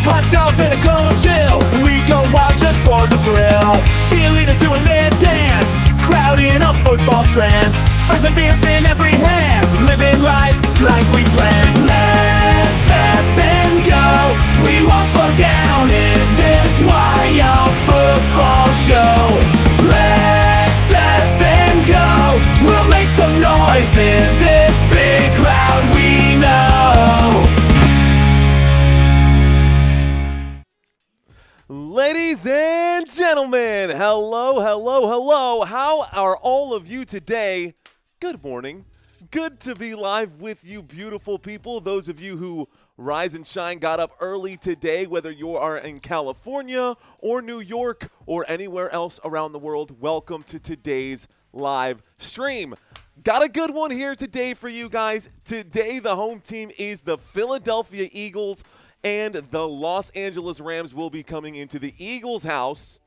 Hot dogs and a cold chill, we go wild just for the thrill. Cheerleaders doing their dance, crowd in a football trance. Friends and beers in every hand, living life like we planned. Let's step and go, we won't slow down in this wild football show. Let's step and go, we'll make some noise in this big crowd we know. Ladies and gentlemen, hello, hello, hello. How are all of you today? Good morning. Good to be live with you, beautiful people. Those of you who rise and shine, got up early today, whether you are in California or New York or anywhere else around the world, welcome to today's live stream. Got a good one here today for you guys. Today, the home team is the Philadelphia Eagles, and the Los Angeles Rams will be coming into the Eagles' house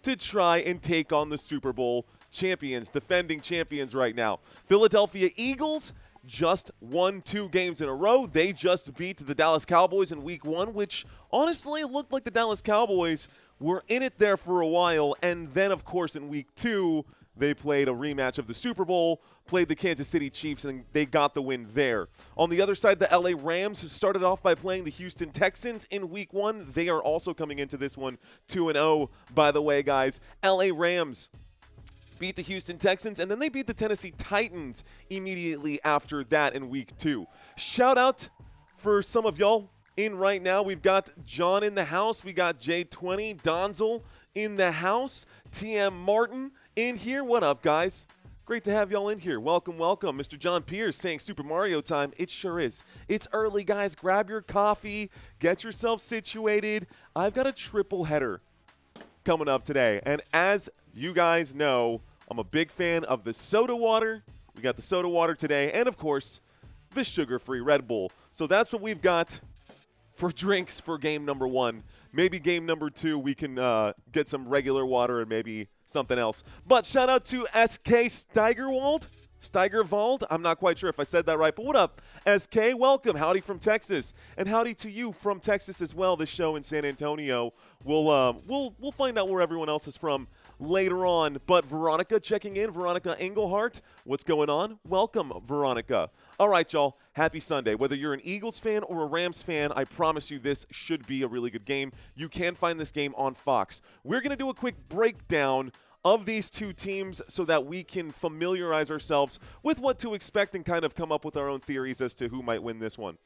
to try and take on the Super Bowl champions, defending champions right now. Philadelphia Eagles just won 2 games in a row. They just beat the Dallas Cowboys in week 1, which honestly looked like the Dallas Cowboys were in it there for a while. And then, of course, in week 2, they played a rematch of the Super Bowl, played the Kansas City Chiefs, and they got the win there. On the other side, the LA Rams started off by playing the Houston Texans in week 1. They are also coming into this one 2-0, by the way, guys. LA Rams beat the Houston Texans, and then they beat the Tennessee Titans immediately after that in week 2. Shout out for some of y'all in right now. We've got John in the house. We got J20, Donzel in the house, TM Martin in here. What up, guys? Great to have y'all in here. Welcome, welcome. Mr. John Pierce saying Super Mario time. It sure is. It's early, guys. Grab your coffee. Get yourself situated. I've got a triple header coming up today. And as you guys know, I'm a big fan of the soda water. We got the soda water today. And, of course, the sugar-free Red Bull. So that's what we've got for drinks for game number 1. Maybe game number 2, we can get some regular water and maybe something else. But shout out to SK Steigerwald. I'm not quite sure if I said that right, but what up, SK? Welcome. Howdy from Texas, and howdy to you from Texas as well. This show in San Antonio. We'll find out where everyone else is from later on. But Veronica checking in. Veronica Engelhart, what's going on? Welcome, Veronica. All right, y'all. Happy Sunday. Whether you're an Eagles fan or a Rams fan, I promise you this should be a really good game. You can find this game on Fox. We're going to do a quick breakdown of these two teams so that we can familiarize ourselves with what to expect and kind of come up with our own theories as to who might win this one.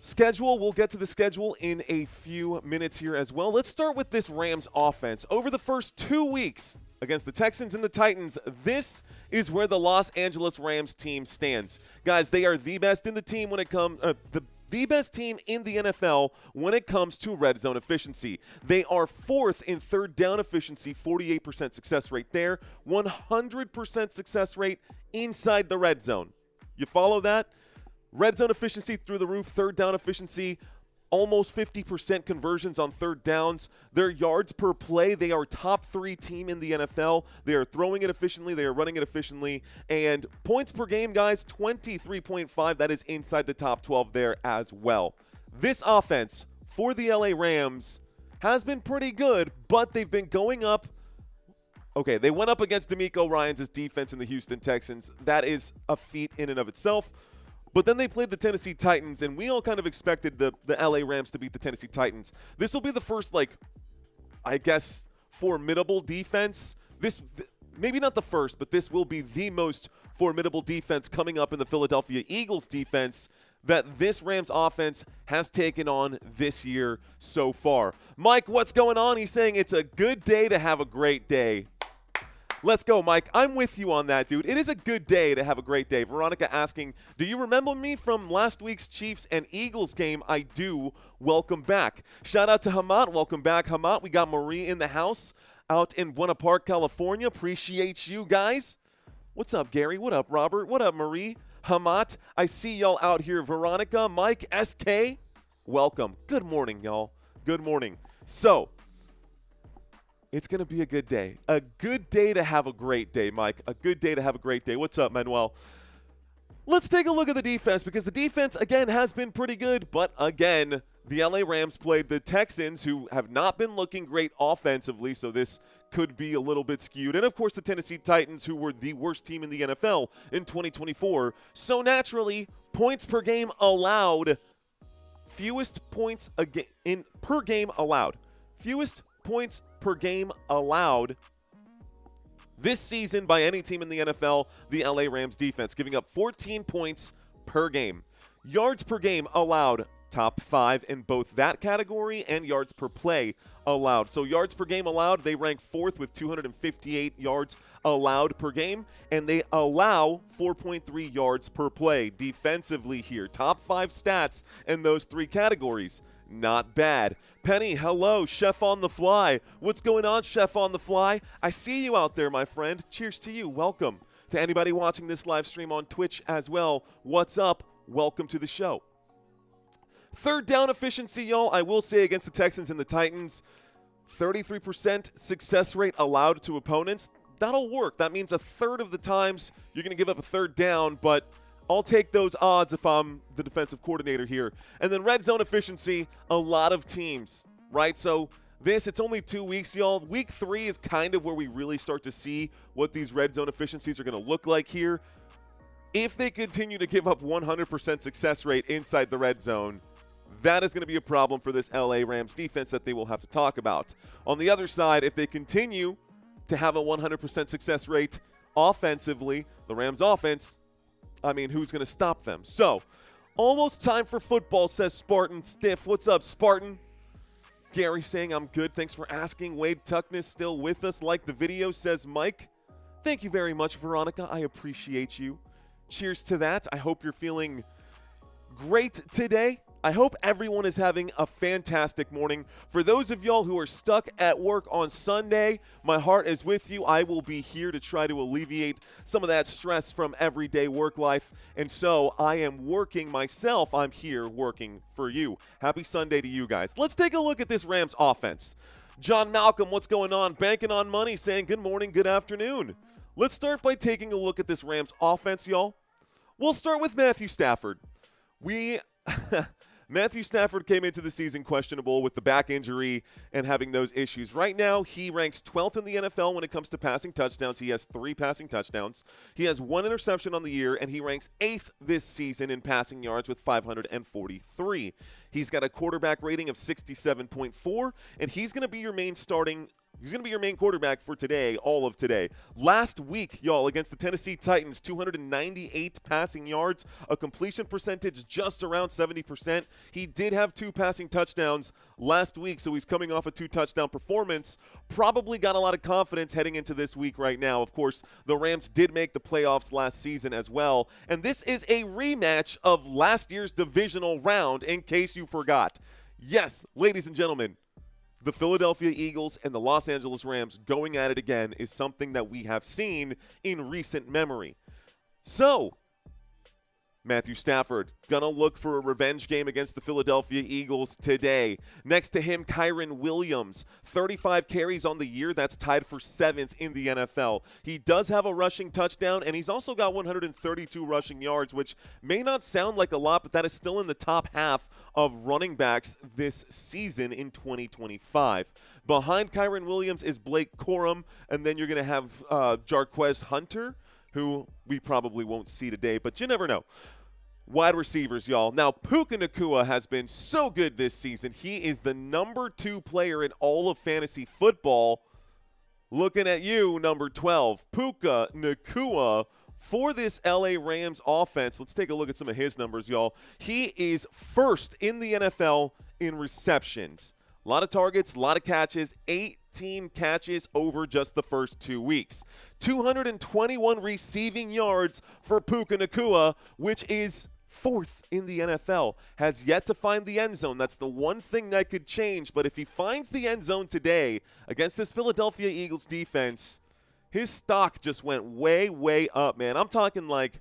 Schedule, we'll get to the schedule in a few minutes here as well. Let's start with this Rams offense. Over the first 2 weeks against the Texans and the Titans, this is where the Los Angeles Rams team stands. Guys, they are the best in the team when it comes the best team in the NFL when it comes to red zone efficiency. They are 4th in third down efficiency, 48% success rate there, 100% success rate inside the red zone. You follow that? Red zone efficiency through the roof, third down efficiency, almost 50% conversions on third downs. Their yards per play, they are top 3 team in the NFL. They are throwing it efficiently. They are running it efficiently. And points per game, guys, 23.5. That is inside the top 12 there as well. This offense for the LA Rams has been pretty good, but they've been going up. Okay, they went up against DeMeco Ryans' defense in the Houston Texans. That is a feat in and of itself. But then they played the Tennessee Titans, and we all kind of expected the LA Rams to beat the Tennessee Titans. This will be the first, I guess, formidable defense. Maybe not the first, but this will be the most formidable defense coming up in the Philadelphia Eagles defense that this Rams offense has taken on this year so far. Mike, what's going on? He's saying it's a good day to have a great day. Let's go, Mike. I'm with you on that, dude. It is a good day to have a great day. Veronica asking, do you remember me from last week's Chiefs and Eagles game? I do. Welcome back. Shout out to Hamat. Welcome back, Hamat. We got Marie in the house out in Buena Park, California. Appreciate you guys. What's up, Gary? What up, Robert? What up, Marie? Hamat. I see y'all out here. Veronica, Mike, SK. Welcome. Good morning, y'all. Good morning. So, it's going to be a good day. A good day to have a great day, Mike. A good day to have a great day. What's up, Manuel? Let's take a look at the defense because the defense, again, has been pretty good. But, again, the LA Rams played the Texans, who have not been looking great offensively, so this could be a little bit skewed. And, of course, the Tennessee Titans, who were the worst team in the NFL in 2024. So, naturally, points per game allowed, fewest points per game allowed. Fewest points per game allowed this season by any team in the NFL, the LA Rams defense, giving up 14 points per game. Yards per game allowed, top 5 in both that category and yards per play allowed. So yards per game allowed, they rank 4th with 258 yards allowed per game, and they allow 4.3 yards per play defensively here. Top 5 stats in those 3 categories. Not bad. Penny, hello, Chef on the Fly. What's going on, Chef on the Fly? I see you out there, my friend. Cheers to you. Welcome. To anybody watching this live stream on Twitch as well, what's up? Welcome to the show. Third down efficiency, y'all, I will say against the Texans and the Titans, 33% success rate allowed to opponents. That'll work. That means a third of the times you're going to give up a third down, but I'll take those odds if I'm the defensive coordinator here. And then red zone efficiency, a lot of teams, right? So it's only 2 weeks, y'all. Week 3 is kind of where we really start to see what these red zone efficiencies are going to look like here. If they continue to give up 100% success rate inside the red zone, that is going to be a problem for this LA Rams defense that they will have to talk about. On the other side, if they continue to have a 100% success rate offensively, the Rams offense, I mean, who's going to stop them? So, almost time for football, says Spartan Stiff. What's up, Spartan? Gary saying I'm good. Thanks for asking. Wade Tuckness still with us. Like the video, says Mike. Thank you very much, Veronica. I appreciate you. Cheers to that. I hope you're feeling great today. I hope everyone is having a fantastic morning. For those of y'all who are stuck at work on Sunday, my heart is with you. I will be here to try to alleviate some of that stress from everyday work life. And so I am working myself. I'm here working for you. Happy Sunday to you guys. Let's take a look at this Rams offense. John Malcolm, what's going on? Banking on Money saying good morning, good afternoon. Let's start by taking a look at this Rams offense, y'all. We'll start with Matthew Stafford. Matthew Stafford came into the season questionable with the back injury and having those issues. Right now, he ranks 12th in the NFL when it comes to passing touchdowns. He has 3 passing touchdowns. He has 1 interception on the year, and he ranks 8th this season in passing yards with 543. He's got a quarterback rating of 67.4, and he's going to be your main quarterback for today, all of today. Last week, y'all, against the Tennessee Titans, 298 passing yards, a completion percentage just around 70%. He did have 2 passing touchdowns last week, so he's coming off a 2-touchdown performance. Probably got a lot of confidence heading into this week right now. Of course, the Rams did make the playoffs last season as well, and this is a rematch of last year's divisional round, in case you forgot. Yes, ladies and gentlemen, the Philadelphia Eagles and the Los Angeles Rams going at it again is something that we have seen in recent memory. So, Matthew Stafford gonna look for a revenge game against the Philadelphia Eagles today. Next to him, Kyren Williams, 35 carries on the year. That's tied for 7th in the NFL. He does have a rushing touchdown, and he's also got 132 rushing yards, which may not sound like a lot, but that is still in the top half of running backs this season in 2025. Behind Kyren Williams is Blake Corum, and then you're going to have Jarquez Hunter, who we probably won't see today, but you never know. Wide receivers, y'all. Now, Puka Nacua has been so good this season. He is the number 2 player in all of fantasy football. Looking at you, number 12, Puka Nacua. For this LA Rams offense, let's take a look at some of his numbers, y'all. He is first in the NFL in receptions. A lot of targets, a lot of catches, 18 catches over just the first 2 weeks. 221 receiving yards for Puka Nacua, which is 4th in the NFL. Has yet to find the end zone. That's the one thing that could change. But if he finds the end zone today against this Philadelphia Eagles defense, his stock just went way, way up, man. I'm talking like,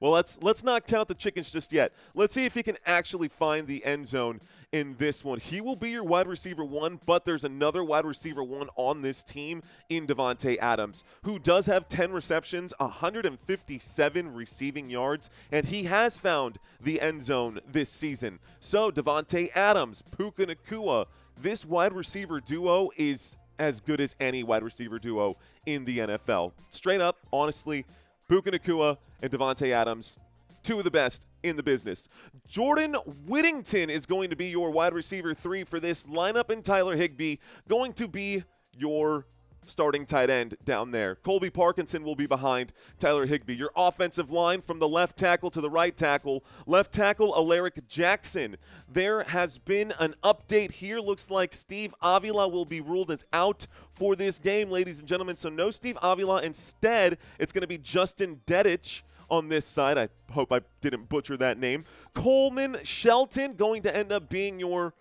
well, let's not count the chickens just yet. Let's see if he can actually find the end zone in this one. He will be your wide receiver 1, but there's another wide receiver 1 on this team in Davante Adams, who does have 10 receptions, 157 receiving yards, and he has found the end zone this season. So Davante Adams, Puka Nacua, this wide receiver duo is as good as any wide receiver duo in the NFL. Straight up, honestly, Puka Nacua and Davante Adams, 2 of the best in the business. Jordan Whittington is going to be your wide receiver 3 for this lineup, and Tyler Higbee going to be your starting tight end down there. Colby Parkinson will be behind Tyler Higbee. Your offensive line from the left tackle to the right tackle. Left tackle, Alaric Jackson. There has been an update here. Looks like Steve Avila will be ruled as out for this game, ladies and gentlemen. So no Steve Avila. Instead, it's going to be Justin Dedich on this side. I hope I didn't butcher that name. Coleman Shelton going to end up being your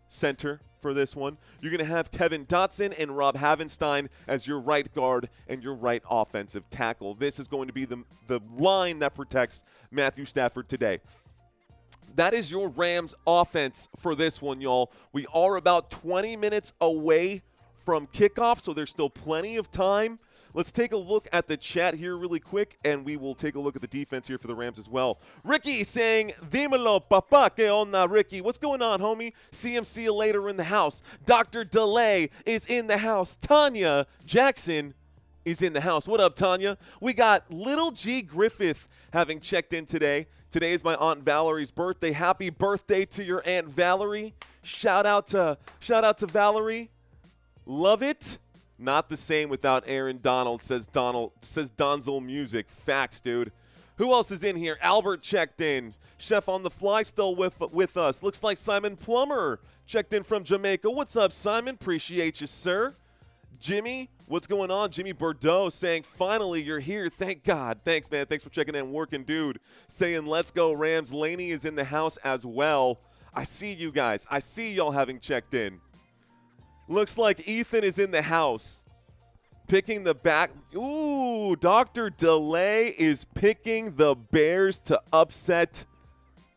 center for this one. You're going to have Kevin Dotson and Rob Havenstein as your right guard and your right offensive tackle. This is going to be the line that protects Matthew Stafford today. That is your Rams offense for this one, y'all. We are about 20 minutes away from kickoff, so there's still plenty of time. Let's take a look at the chat here really quick, and we will take a look at the defense here for the Rams as well. Ricky saying, Dímelo, papá, que onda, Ricky? What's going on, homie? CMC later in the house. Dr. Delay is in the house. Tanya Jackson is in the house. What up, Tanya? We got Little G Griffith having checked in today. Today is my Aunt Valerie's birthday. Happy birthday to your Aunt Valerie. Shout out to Valerie. Love it. Not the same without Aaron Donald, says Donzel Music. Facts, dude. Who else is in here? Albert checked in. Chef on the fly still with us. Looks like Simon Plummer checked in from Jamaica. What's up, Simon? Appreciate you, sir. Jimmy, what's going on? Jimmy Bordeaux saying, finally, you're here. Thank God. Thanks, man. Thanks for checking in. Working dude saying, let's go, Rams. Laney is in the house as well. I see you guys. I see y'all having checked in. Looks like Ethan is in the house. Picking the back. Ooh, Dr. Delay is picking the Bears to upset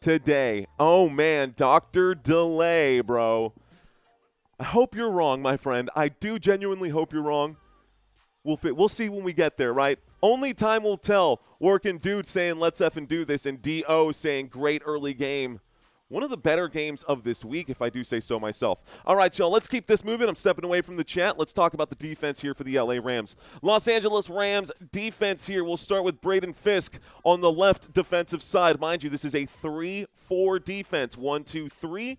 today. Oh, man, Dr. Delay, bro. I hope you're wrong, my friend. I do genuinely hope you're wrong. We'll see when we get there, right? Only time will tell. Working dude saying, let's effing do this, and D.O. saying, great early game. One of the better games of this week, if I do say so myself. All right, y'all, let's keep this moving. I'm stepping away from the chat. Let's talk about the defense here for the LA Rams. Los Angeles Rams defense here. We'll start with Braden Fisk on the left defensive side. Mind you, this is a 3-4 defense. 1, 2, 3.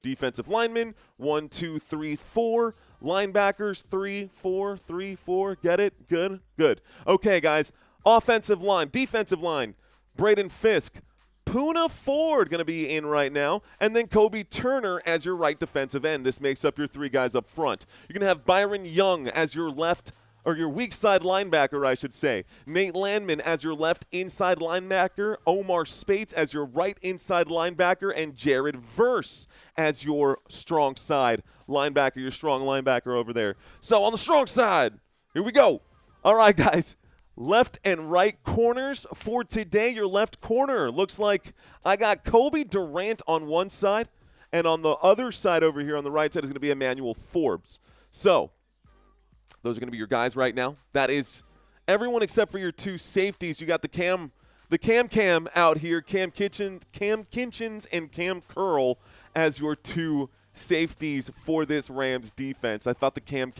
Defensive linemen. 1, 2, 3, 4. Linebackers. 3, 4, 3, 4. Get it? Good, good. Okay, guys. Offensive line. Defensive line. Braden Fisk. Poona Ford going to be in right now, and then Kobe Turner as your right defensive end. This makes up your 3 guys up front. You're going to have Byron Young as your left, or your weak side linebacker, I should say. Nate Landman as your left inside linebacker. Omar Spates as your right inside linebacker, and Jared Verse as your strong side linebacker, your strong linebacker over there. So on the strong side, here we go. All right, guys. Left and right corners for today. Your left corner looks like I got Colby Durant on one side, and on the other side over here on the right side is going to be Emmanuel Forbes. So those are going to be your guys right now. That is everyone except for your 2 safeties. You got the Cam out here, Cam Kinchins and Cam Curl as your 2 safeties for this Rams defense. I thought the Cam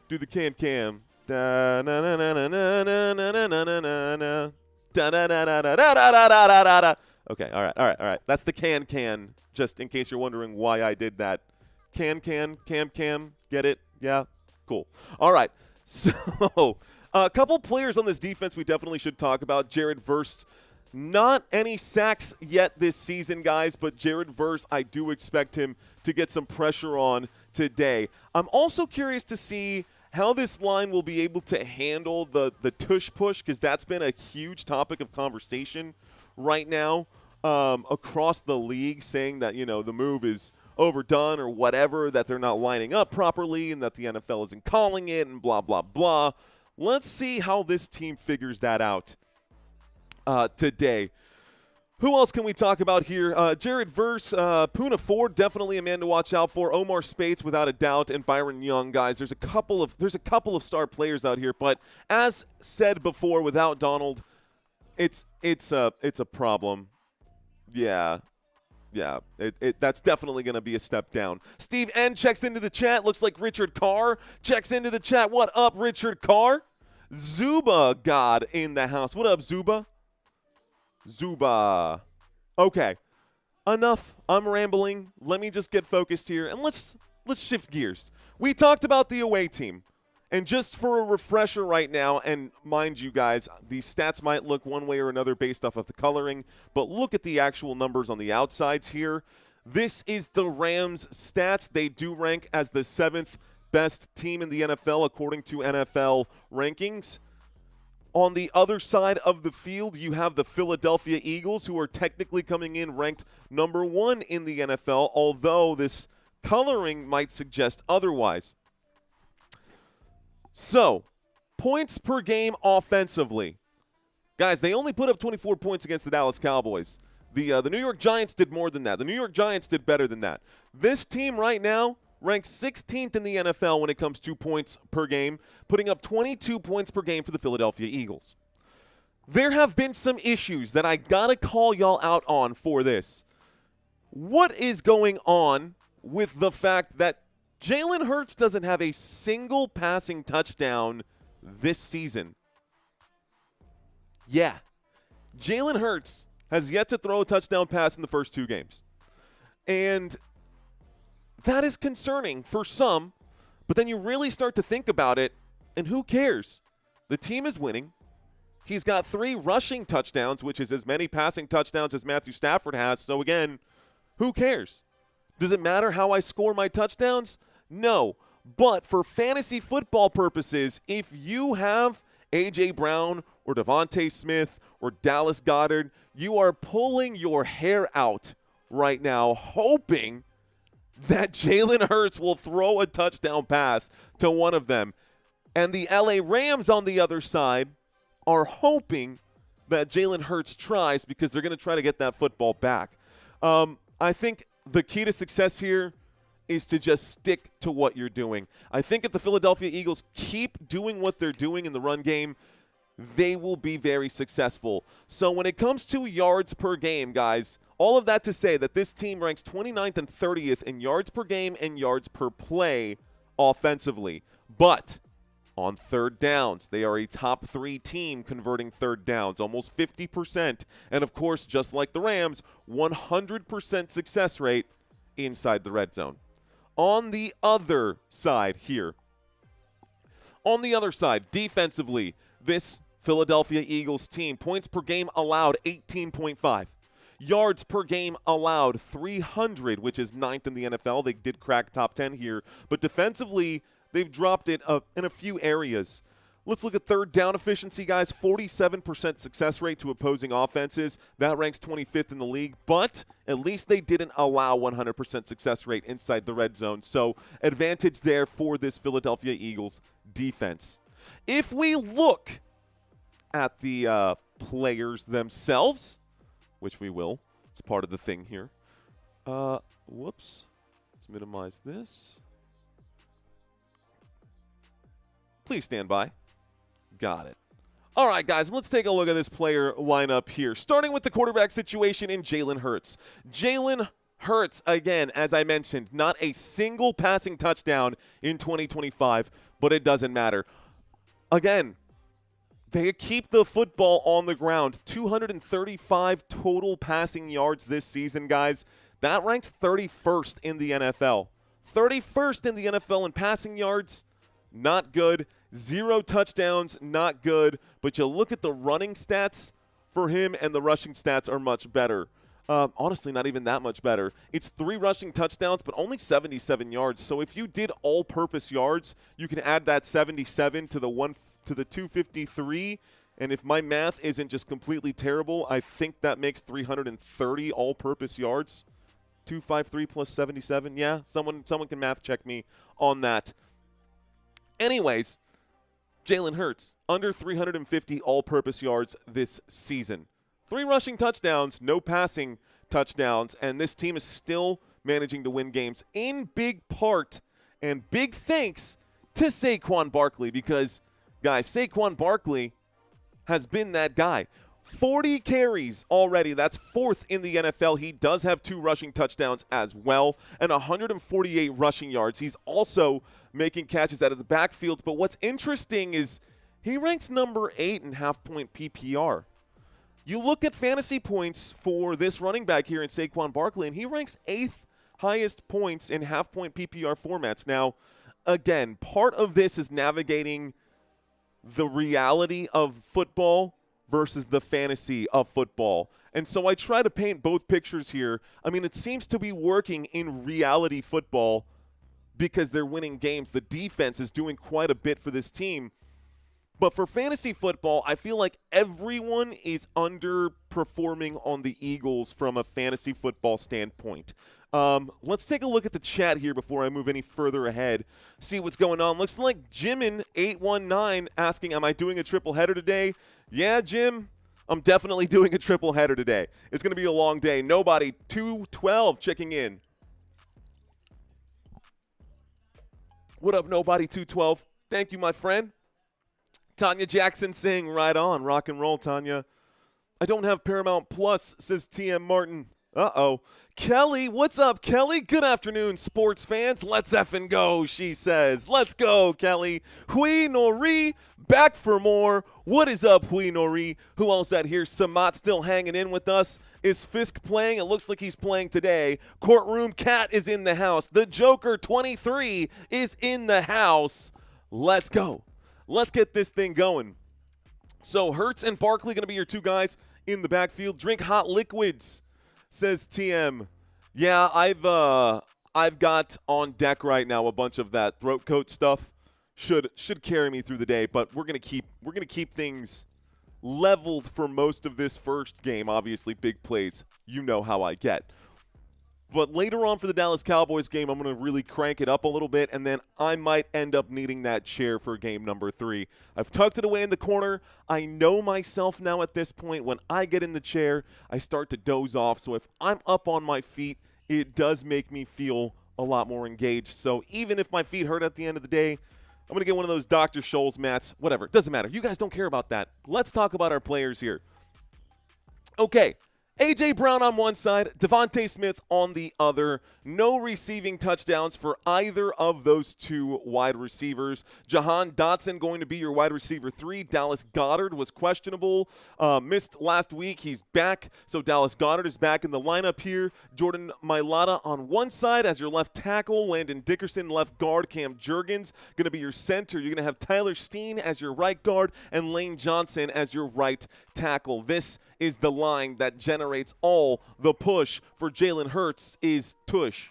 do the Cam. Da na na na na na na na na na na da da da da da da da da. Okay, all right. That's the can. Just in case you're wondering why I did that. Cam, get it? Yeah, cool. All right. So a couple players on this defense we definitely should talk about. Jared Verse, not any sacks yet this season, guys, but Jared Verse, I do expect him to get some pressure on today. I'm also curious to see how this line will be able to handle the tush push, because that's been a huge topic of conversation right now across the league, saying that, you know, the move is overdone or whatever, that they're not lining up properly and that the NFL isn't calling it and blah, blah, blah. Let's see how this team figures that out today. Who else can we talk about here? Jared Verse, Puna Ford, definitely a man to watch out for. Omar Spates, without a doubt, and Byron Young, guys. There's a couple of star players out here, but as said before, without Donald, it's a problem. Yeah. That's definitely going to be a step down. Steve N checks into the chat. Looks like Richard Carr checks into the chat. What up, Richard Carr? Zuba God in the house. What up, Zuba? Zuba. Okay. Enough. I'm rambling. Let me just get focused here, and let's shift gears. We talked about the away team. And just for a refresher right now, and mind you guys, these stats might look one way or another based off of the coloring, but look at the actual numbers on the outsides here. This is the Rams' stats. They do rank as the 7th best team in the NFL according to NFL rankings. On the other side of the field, you have the Philadelphia Eagles, who are technically coming in ranked number 1 in the NFL, although this coloring might suggest otherwise. So, points per game offensively. Guys, they only put up 24 points against the Dallas Cowboys. The New York Giants did more than that. The New York Giants did better than that. This team right now ranks 16th in the NFL when it comes to points per game, putting up 22 points per game for the Philadelphia Eagles. There have been some issues that I got to call y'all out on for this. What is going on with the fact that Jalen Hurts doesn't have a single passing touchdown this season? Yeah. Jalen Hurts has yet to throw a touchdown pass in the first 2 games. And that is concerning for some, but then you really start to think about it, and who cares? The team is winning. He's got 3 rushing touchdowns, which is as many passing touchdowns as Matthew Stafford has. So, again, who cares? Does it matter how I score my touchdowns? No, but for fantasy football purposes, if you have A.J. Brown or DeVonta Smith or Dallas Goedert, you are pulling your hair out right now, hoping that Jalen Hurts will throw a touchdown pass to one of them. And the L.A. Rams on the other side are hoping that Jalen Hurts tries because they're going to try to get that football back. I think the key to success here is to just stick to what you're doing. I think if the Philadelphia Eagles keep doing what they're doing in the run game, they will be very successful. So when it comes to yards per game, guys, all of that to say that this team ranks 29th and 30th in yards per game and yards per play offensively. But on third downs, they are a top 3 team converting third downs, almost 50%. And, of course, just like the Rams, 100% success rate inside the red zone. On the other side here, defensively, this Philadelphia Eagles team, points per game allowed 18.5. Yards per game allowed 300, which is 9th in the NFL. They did crack top 10 here. But defensively, they've dropped it in a few areas. Let's look at third down efficiency, guys. 47% success rate to opposing offenses. That ranks 25th in the league, but at least they didn't allow 100% success rate inside the red zone. So advantage there for this Philadelphia Eagles defense. If we look at the players themselves, which we will, it's part of the thing here. Whoops. Let's minimize this. Please stand by. Got it. All right, guys, let's take a look at this player lineup here. Starting with the quarterback situation in Jalen Hurts. Jalen Hurts, again, as I mentioned, not a single passing touchdown in 2025, but it doesn't matter. Again, they keep the football on the ground. 235 total passing yards this season, guys. That ranks 31st in the NFL. 31st in the NFL in passing yards, not good. 0 touchdowns, not good. But you look at the running stats for him, and the rushing stats are much better. Honestly, not even that much better. It's 3 rushing touchdowns, but only 77 yards. So if you did all-purpose yards, you can add that 77 to the 253. And if my math isn't just completely terrible, I think that makes 330 all-purpose yards. 253 plus 77. Yeah, someone can math check me on that. Anyways, Jalen Hurts, under 350 all-purpose yards this season. 3 rushing touchdowns, no passing touchdowns, and this team is still managing to win games in big part and big thanks to Saquon Barkley because, guys, Saquon Barkley has been that guy. 40 carries already. That's 4th in the NFL. He does have 2 rushing touchdowns as well and 148 rushing yards. He's also making catches out of the backfield. But what's interesting is he ranks number 8 in half-point PPR. You look at fantasy points for this running back here in Saquon Barkley, and he ranks 8th highest points in half-point PPR formats. Now, again, part of this is navigating the reality of football versus the fantasy of football. And so I try to paint both pictures here. I mean, it seems to be working in reality football because they're winning games. The defense is doing quite a bit for this team. But for fantasy football, I feel like everyone is underperforming on the Eagles from a fantasy football standpoint. Let's take a look at the chat here before I move any further ahead. See what's going on. Looks like Jimin819 asking, am I doing a triple header today? Yeah, Jim, I'm definitely doing a triple header today. It's going to be a long day. Nobody 212 checking in. What up, Nobody 212? Thank you, my friend. Tanya Jackson saying, right on, rock and roll, Tanya. I don't have Paramount Plus, says TM Martin. Uh-oh. Kelly, what's up, Kelly? Good afternoon, sports fans. Let's effing go, she says. Let's go, Kelly. Hui Nori, back for more. What is up, Hui Nori? Who else out here? Samat still hanging in with us. Is Fisk playing? It looks like he's playing today. Courtroom Cat is in the house. The Joker 23 is in the house. Let's go. Let's get this thing going. So Hurts and Barkley going to be your 2 guys in the backfield. Drink hot liquids, says TM. Yeah, I've got on deck right now a bunch of that throat coat stuff. Should carry me through the day, but we're gonna keep things leveled for most of this first game. Obviously, big plays. You know how I get. But later on for the Dallas Cowboys game, I'm going to really crank it up a little bit, and then I might end up needing that chair for game number 3. I've tucked it away in the corner. I know myself now at this point. When I get in the chair, I start to doze off. So if I'm up on my feet, it does make me feel a lot more engaged. So even if my feet hurt at the end of the day, I'm going to get one of those Dr. Scholl's mats. Whatever. It doesn't matter. You guys don't care about that. Let's talk about our players here. Okay. A.J. Brown on one side, DeVonta Smith on the other. No receiving touchdowns for either of those 2 wide receivers. Jahan Dotson going to be your wide receiver 3. Dallas Goedert was questionable. Missed last week. He's back. So Dallas Goedert is back in the lineup here. Jordan Mailata on one side as your left tackle. Landon Dickerson, left guard. Cam Jurgens going to be your center. You're going to have Tyler Steen as your right guard and Lane Johnson as your right tackle. This is the line that generates all the push for Jalen Hurts is tush.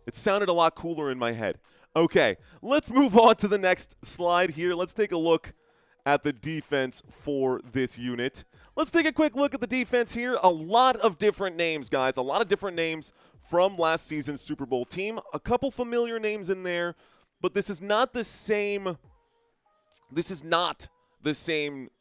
It sounded a lot cooler in my head. Okay, let's move on to the next slide here. Let's take a look at the defense for this unit. Let's take a quick look at the defense here. A lot of different names, guys. A lot of different names from last season's Super Bowl team. A couple familiar names in there, but this is not the same. This is not the same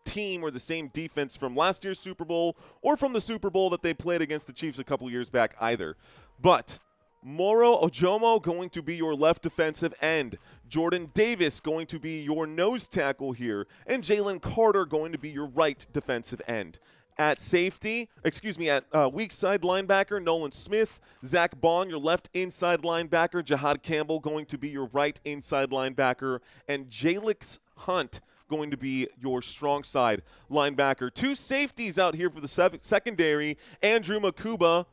team or the same defense from last year's Super Bowl or from the Super Bowl that they played against the Chiefs a couple years back either. But Moro Ojomo going to be your left defensive end. Jordan Davis going to be your nose tackle here. And Jalen Carter going to be your right defensive end. At safety, at weak side linebacker, Nolan Smith. Zach Bond, your left inside linebacker. Jahad Campbell going to be your right inside linebacker. And Jalix Hunt going to be your strong side linebacker. 2 safeties out here for the secondary. Andrew Makuba,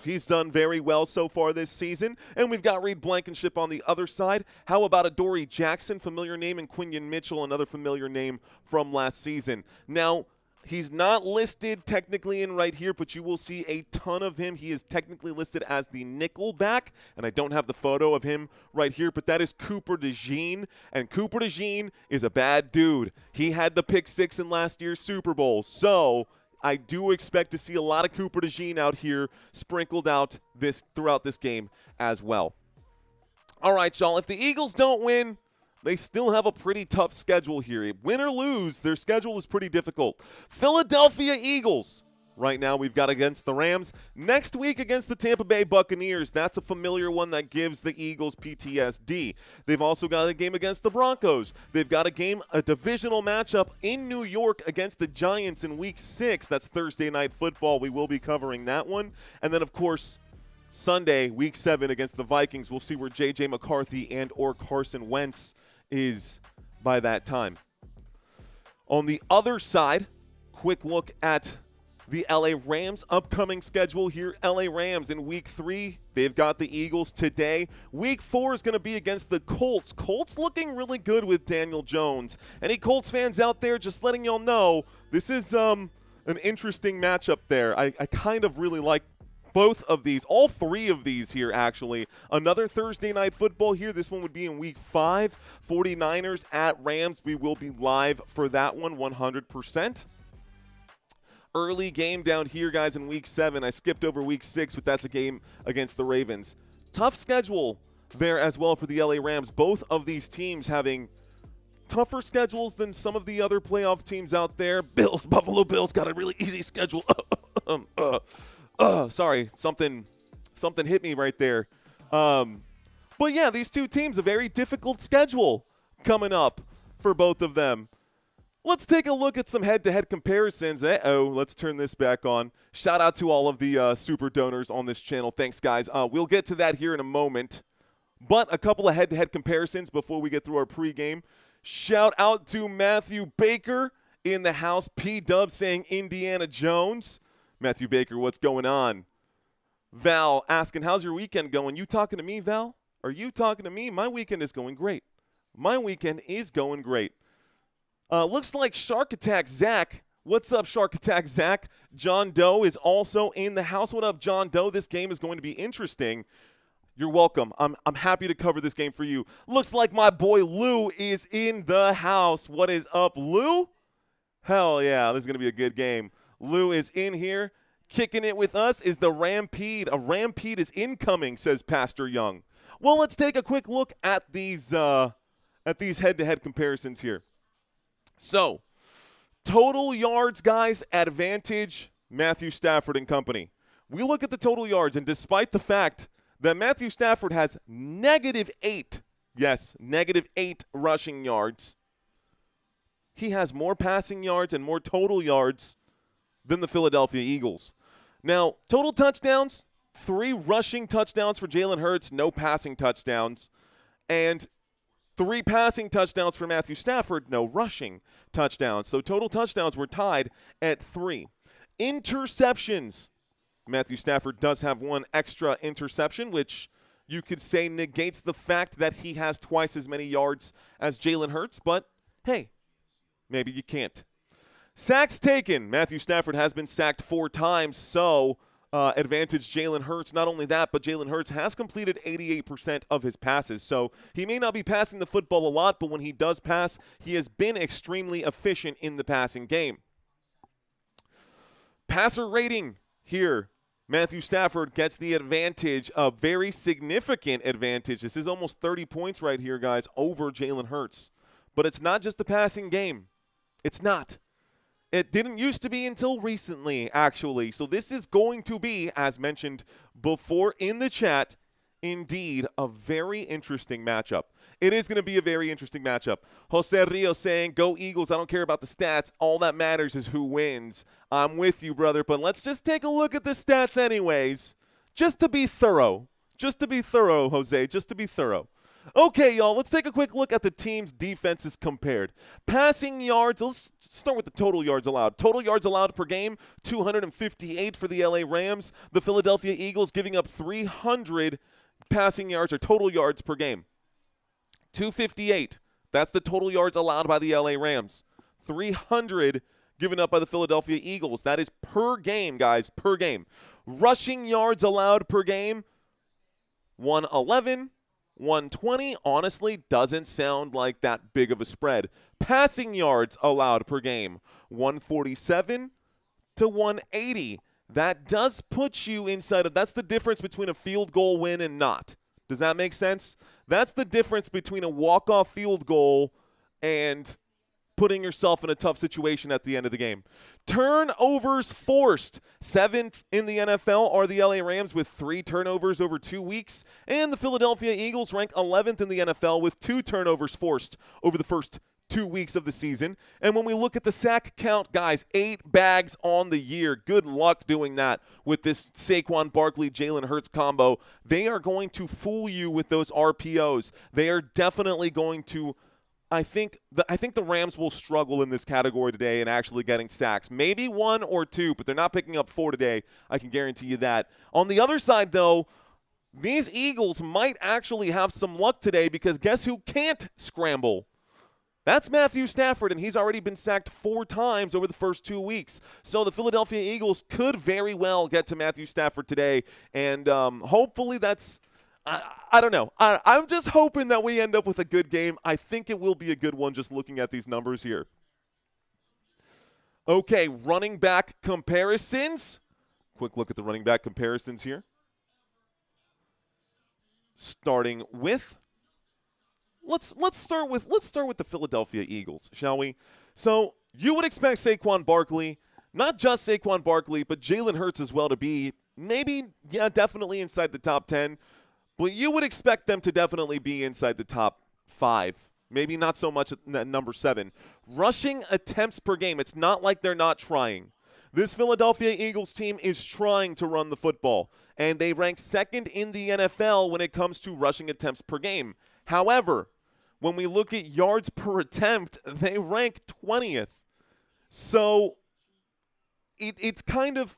he's done very well so far this season. And we've got Reed Blankenship on the other side. How about Adoree Jackson, familiar name, and Quinion Mitchell, another familiar name from last season. Now, he's not listed technically in right here, but you will see a ton of him. He is technically listed as the nickel back, and I don't have the photo of him right here, but that is Cooper DeJean, and Cooper DeJean is a bad dude. He had the pick 6 in last year's Super Bowl, so I do expect to see a lot of Cooper DeJean out here sprinkled out throughout this game as well. All right, y'all, if the Eagles don't win, they still have a pretty tough schedule here. Win or lose, their schedule is pretty difficult. Philadelphia Eagles. Right now we've got against the Rams. Next week against the Tampa Bay Buccaneers. That's a familiar one that gives the Eagles PTSD. They've also got a game against the Broncos. They've got a divisional matchup in New York against the Giants in Week 6. That's Thursday Night Football. We will be covering that one. And then, of course, Sunday, Week 7 against the Vikings. We'll see where J.J. McCarthy and or Carson Wentz is by that time. On the other side, quick look at the LA Rams upcoming schedule here. LA Rams in Week 3, they've got the Eagles today. Week 4 is going to be against the Colts. Colts looking really good with Daniel Jones. Any Colts fans out there, just letting y'all know, this is an interesting matchup there. I kind of really like both of these, all three of these here actually. Another Thursday Night Football here. This one would be in Week 5. 49ers at Rams. We will be live for that one 100%. Early game down here, guys, in Week 7. I skipped over Week 6, but that's a game against the Ravens. Tough schedule there as well for the LA Rams. Both of these teams having tougher schedules than some of the other playoff teams out there. Buffalo Bills got a really easy schedule. Sorry, something hit me right there. But yeah, these two teams, a very difficult schedule coming up for both of them. Let's take a look at some head-to-head comparisons. Let's turn this back on. Shout out to all of the super donors on this channel. Thanks, guys. We'll get to that here in a moment. But a couple of head-to-head comparisons before we get through our pregame. Shout out to Matthew Baker in the house. P-Dub saying Indiana Jones. Matthew Baker, what's going on? Val asking, how's your weekend going? You talking to me, Val? Are you talking to me? My weekend is going great. My weekend is going great. Looks like Shark Attack Zach. What's up, Shark Attack Zach? John Doe is also in the house. What up, John Doe? This game is going to be interesting. You're welcome. I'm happy to cover this game for you. Looks like my boy Lou is in the house. What is up, Lou? Hell yeah, this is going to be a good game. Lou is in here. Kicking it with us is the Rampede. A Rampede is incoming, says Pastor Young. Well, let's take a quick look at these head-to-head comparisons here. So, total yards, guys, advantage Matthew Stafford and company. We look at the total yards, and despite the fact that Matthew Stafford has -8, yes, -8 rushing yards, he has more passing yards and more total yards than the Philadelphia Eagles. Now, total touchdowns, 3 rushing touchdowns for Jalen Hurts, no passing touchdowns, and 3 passing touchdowns for Matthew Stafford, no rushing touchdowns. So total touchdowns were tied at 3. Interceptions. Matthew Stafford does have 1 extra interception, which you could say negates the fact that he has twice as many yards as Jalen Hurts, but hey, maybe you can't. Sacks taken. Matthew Stafford has been sacked 4 times, so advantage Jalen Hurts. Not only that, but Jalen Hurts has completed 88% of his passes. So he may not be passing the football a lot, but when he does pass, he has been extremely efficient in the passing game. Passer rating here. Matthew Stafford gets the advantage, a very significant advantage. This is almost 30 points right here, guys, over Jalen Hurts. But it's not just the passing game. It's not. It didn't used to be until recently, actually. So this is going to be, as mentioned before in the chat, indeed a very interesting matchup. It is going to be a very interesting matchup. Jose Rios saying, go Eagles. I don't care about the stats. All that matters is who wins. I'm with you, brother. But let's just take a look at the stats anyways, just to be thorough. Just to be thorough, Jose. Just to be thorough. Okay, y'all, let's take a quick look at the team's defenses compared. Passing yards, let's start with the total yards allowed. Total yards allowed per game, 258 for the LA Rams. The Philadelphia Eagles giving up 300 passing yards or total yards per game. 258, that's the total yards allowed by the LA Rams. 300 given up by the Philadelphia Eagles. That is per game, guys, per game. Rushing yards allowed per game, 111. 120, honestly, doesn't sound like that big of a spread. Passing yards allowed per game, 147 to 180. That does put you inside of, that's the difference between a field goal win and not. Does that make sense? That's the difference between a walk-off field goal and putting yourself in a tough situation at the end of the game. Turnovers forced. 7th in the NFL are the LA Rams with 3 turnovers over 2 weeks, and the Philadelphia Eagles rank 11th in the NFL with 2 turnovers forced over the first 2 weeks of the season. And when we look at the sack count, guys, 8 bags on the year. Good luck doing that with this Saquon Barkley, Jalen Hurts combo. They are going to fool you with those RPOs. They are definitely going to I think the Rams will struggle in this category today in actually getting sacks. Maybe 1 or 2, but they're not picking up 4 today. I can guarantee you that. On the other side, though, these Eagles might actually have some luck today because guess who can't scramble? That's Matthew Stafford, and he's already been sacked 4 times over the first 2 weeks. So the Philadelphia Eagles could very well get to Matthew Stafford today, and hopefully that's – I don't know. I'm just hoping that we end up with a good game. I think it will be a good one just looking at these numbers here. Okay, running back comparisons. Quick look at the running back comparisons here. Starting with let's start with the Philadelphia Eagles, shall we? So you would expect Saquon Barkley, not just Saquon Barkley, but Jalen Hurts as well to be maybe, definitely inside the top 10. But you would expect them to definitely be inside the top 5. Maybe not so much at number 7. Rushing attempts per game. It's not like they're not trying. This Philadelphia Eagles team is trying to run the football, and they rank 2nd in the NFL when it comes to rushing attempts per game. However, when we look at yards per attempt, they rank 20th. So it's kind of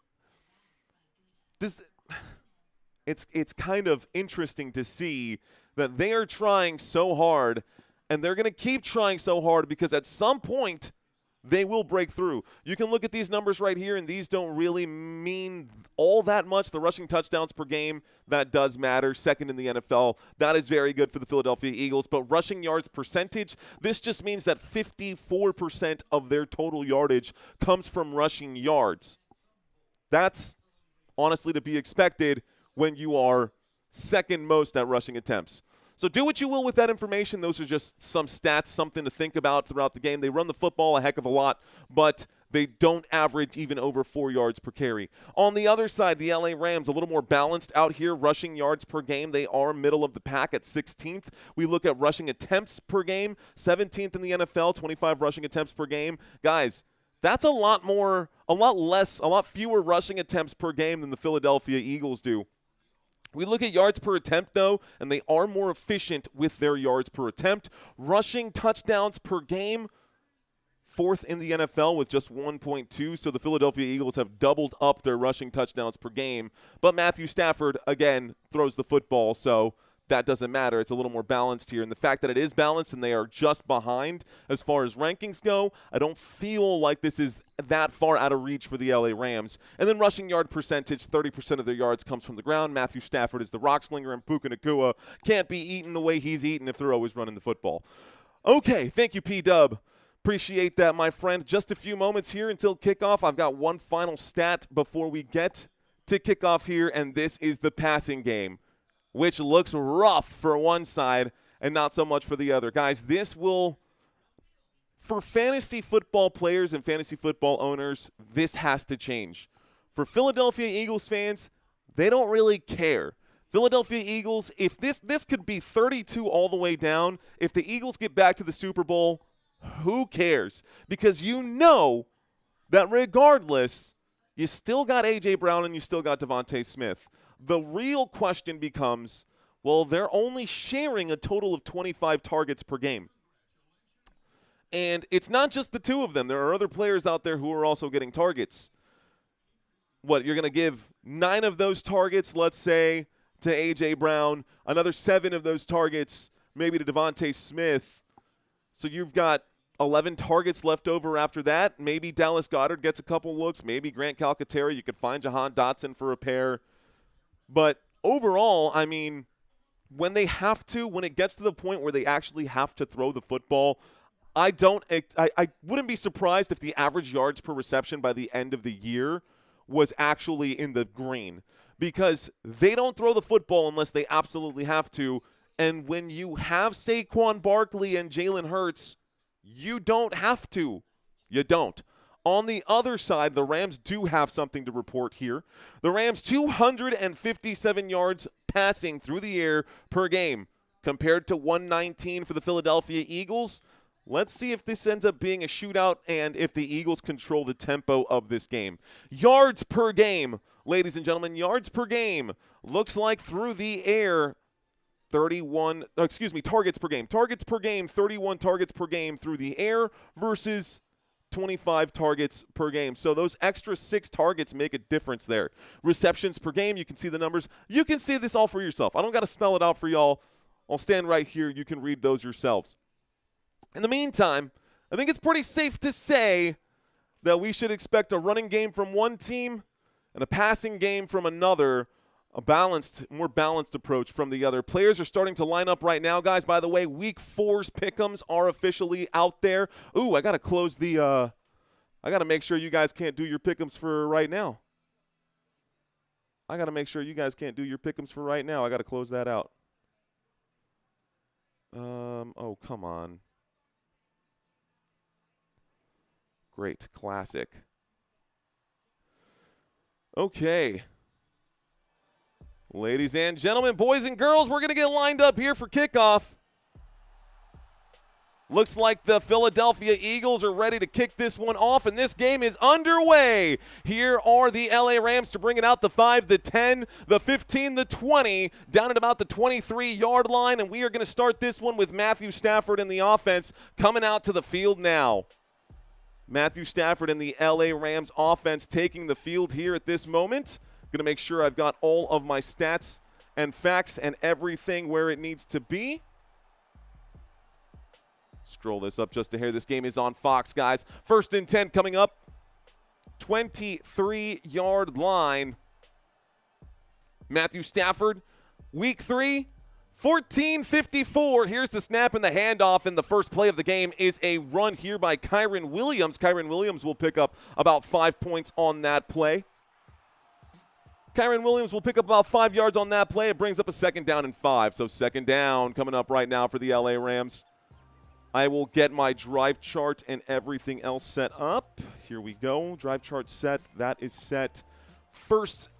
it's kind of interesting to see that they are trying so hard, and they're going to keep trying so hard because at some point they will break through. You can look at these numbers right here, and these don't really mean all that much. The rushing touchdowns per game, that does matter. 2nd in the NFL. That is very good for the Philadelphia Eagles. But rushing yards percentage, this just means that 54% of their total yardage comes from rushing yards. That's honestly to be expected when you are 2nd most at rushing attempts. So do what you will with that information. Those are just some stats, something to think about throughout the game. They run the football a heck of a lot, but they don't average even over 4 yards per carry. On the other side, the LA Rams, a little more balanced out here. Rushing yards per game, they are middle of the pack at 16th. We look at rushing attempts per game, 17th in the NFL, 25 rushing attempts per game. Guys, that's a lot fewer rushing attempts per game than the Philadelphia Eagles do. We look at yards per attempt, though, and they are more efficient with their yards per attempt. Rushing touchdowns per game, 4th in the NFL with just 1.2. So the Philadelphia Eagles have doubled up their rushing touchdowns per game. But Matthew Stafford, again, throws the football, so that doesn't matter. It's a little more balanced here. And the fact that it is balanced and they are just behind as far as rankings go, I don't feel like this is that far out of reach for the LA Rams. And then rushing yard percentage, 30% of their yards comes from the ground. Matthew Stafford is the rock slinger, and Puka Nacua can't be eaten the way he's eaten if they're always running the football. Okay, thank you, P-Dub. Appreciate that, my friend. Just a few moments here until kickoff. I've got one final stat before we get to kickoff here, and this is the passing game, which looks rough for one side and not so much for the other. Guys, this will, for fantasy football players and fantasy football owners, this has to change. For Philadelphia Eagles fans, they don't really care. Philadelphia Eagles, if this could be 32 all the way down, if the Eagles get back to the Super Bowl, who cares? Because you know that regardless, you still got A.J. Brown and you still got DeVonta Smith. The real question becomes, well, they're only sharing a total of 25 targets per game. And it's not just the two of them. There are other players out there who are also getting targets. What, you're going to give 9 of those targets, let's say, to A.J. Brown, another 7 of those targets maybe to DeVonta Smith. So you've got 11 targets left over after that. Maybe Dallas Goedert gets a couple looks. Maybe Grant Calcaterra. You could find Jahan Dotson for a pair. But overall, I mean, when it gets to the point where they actually have to throw the football, I wouldn't be surprised if the average yards per reception by the end of the year was actually in the green, because they don't throw the football unless they absolutely have to, And when you have Saquon Barkley and Jalen Hurts, you don't have to. You don't. On the other side, the Rams do have something to report here. The Rams 257 yards passing through the air per game compared to 119 for the Philadelphia Eagles. Let's see if this ends up being a shootout and if the Eagles control the tempo of this game. Yards per game, ladies and gentlemen, yards per game. Looks like through the air, targets per game. Targets per game, 31 targets per game through the air versus 25 targets per game. So those extra 6 targets make a difference there. Receptions per game, you can see the numbers. You can see this all for yourself. I don't got to spell it out for y'all. I'll stand right here. You can read those yourselves. In the meantime, I think it's pretty safe to say that we should expect a running game from one team and a passing game from another, a more balanced approach from the other. Players are starting to line up right now, guys. By the way, Week 4's pick'ems are officially out there. Ooh, I got to close the I got to make sure you guys can't do your pick'ems for right now. I got to make sure you guys can't do your pick'ems for right now. I got to close that out. Oh, come on. Great. Classic. Okay. Ladies and gentlemen, boys and girls, we're going to get lined up here for kickoff. Looks like the Philadelphia Eagles are ready to kick this one off, and this game is underway. Here are the LA Rams to bring it out the 5, the 10, the 15, the 20, down at about the 23-yard line, and we are going to start this one with Matthew Stafford in the offense coming out to the field now. Matthew Stafford and the LA Rams offense taking the field here at this moment. Going to make sure I've got all of my stats and facts and everything where it needs to be. Scroll this up just a hair. This game is on Fox, guys. 1st and 10 coming up. 23-yard line. Matthew Stafford, Week 3, 14:54. Here's the snap and the handoff, and the first play of the game is a run here by Kyren Williams. Kyren Williams will pick up about 5 points on that play. Kyren Williams will pick up about 5 yards on that play. It brings up a 2nd down and 5. So 2nd down coming up right now for the LA Rams. I will get my drive chart and everything else set up. Here we go. Drive chart set. That is set. First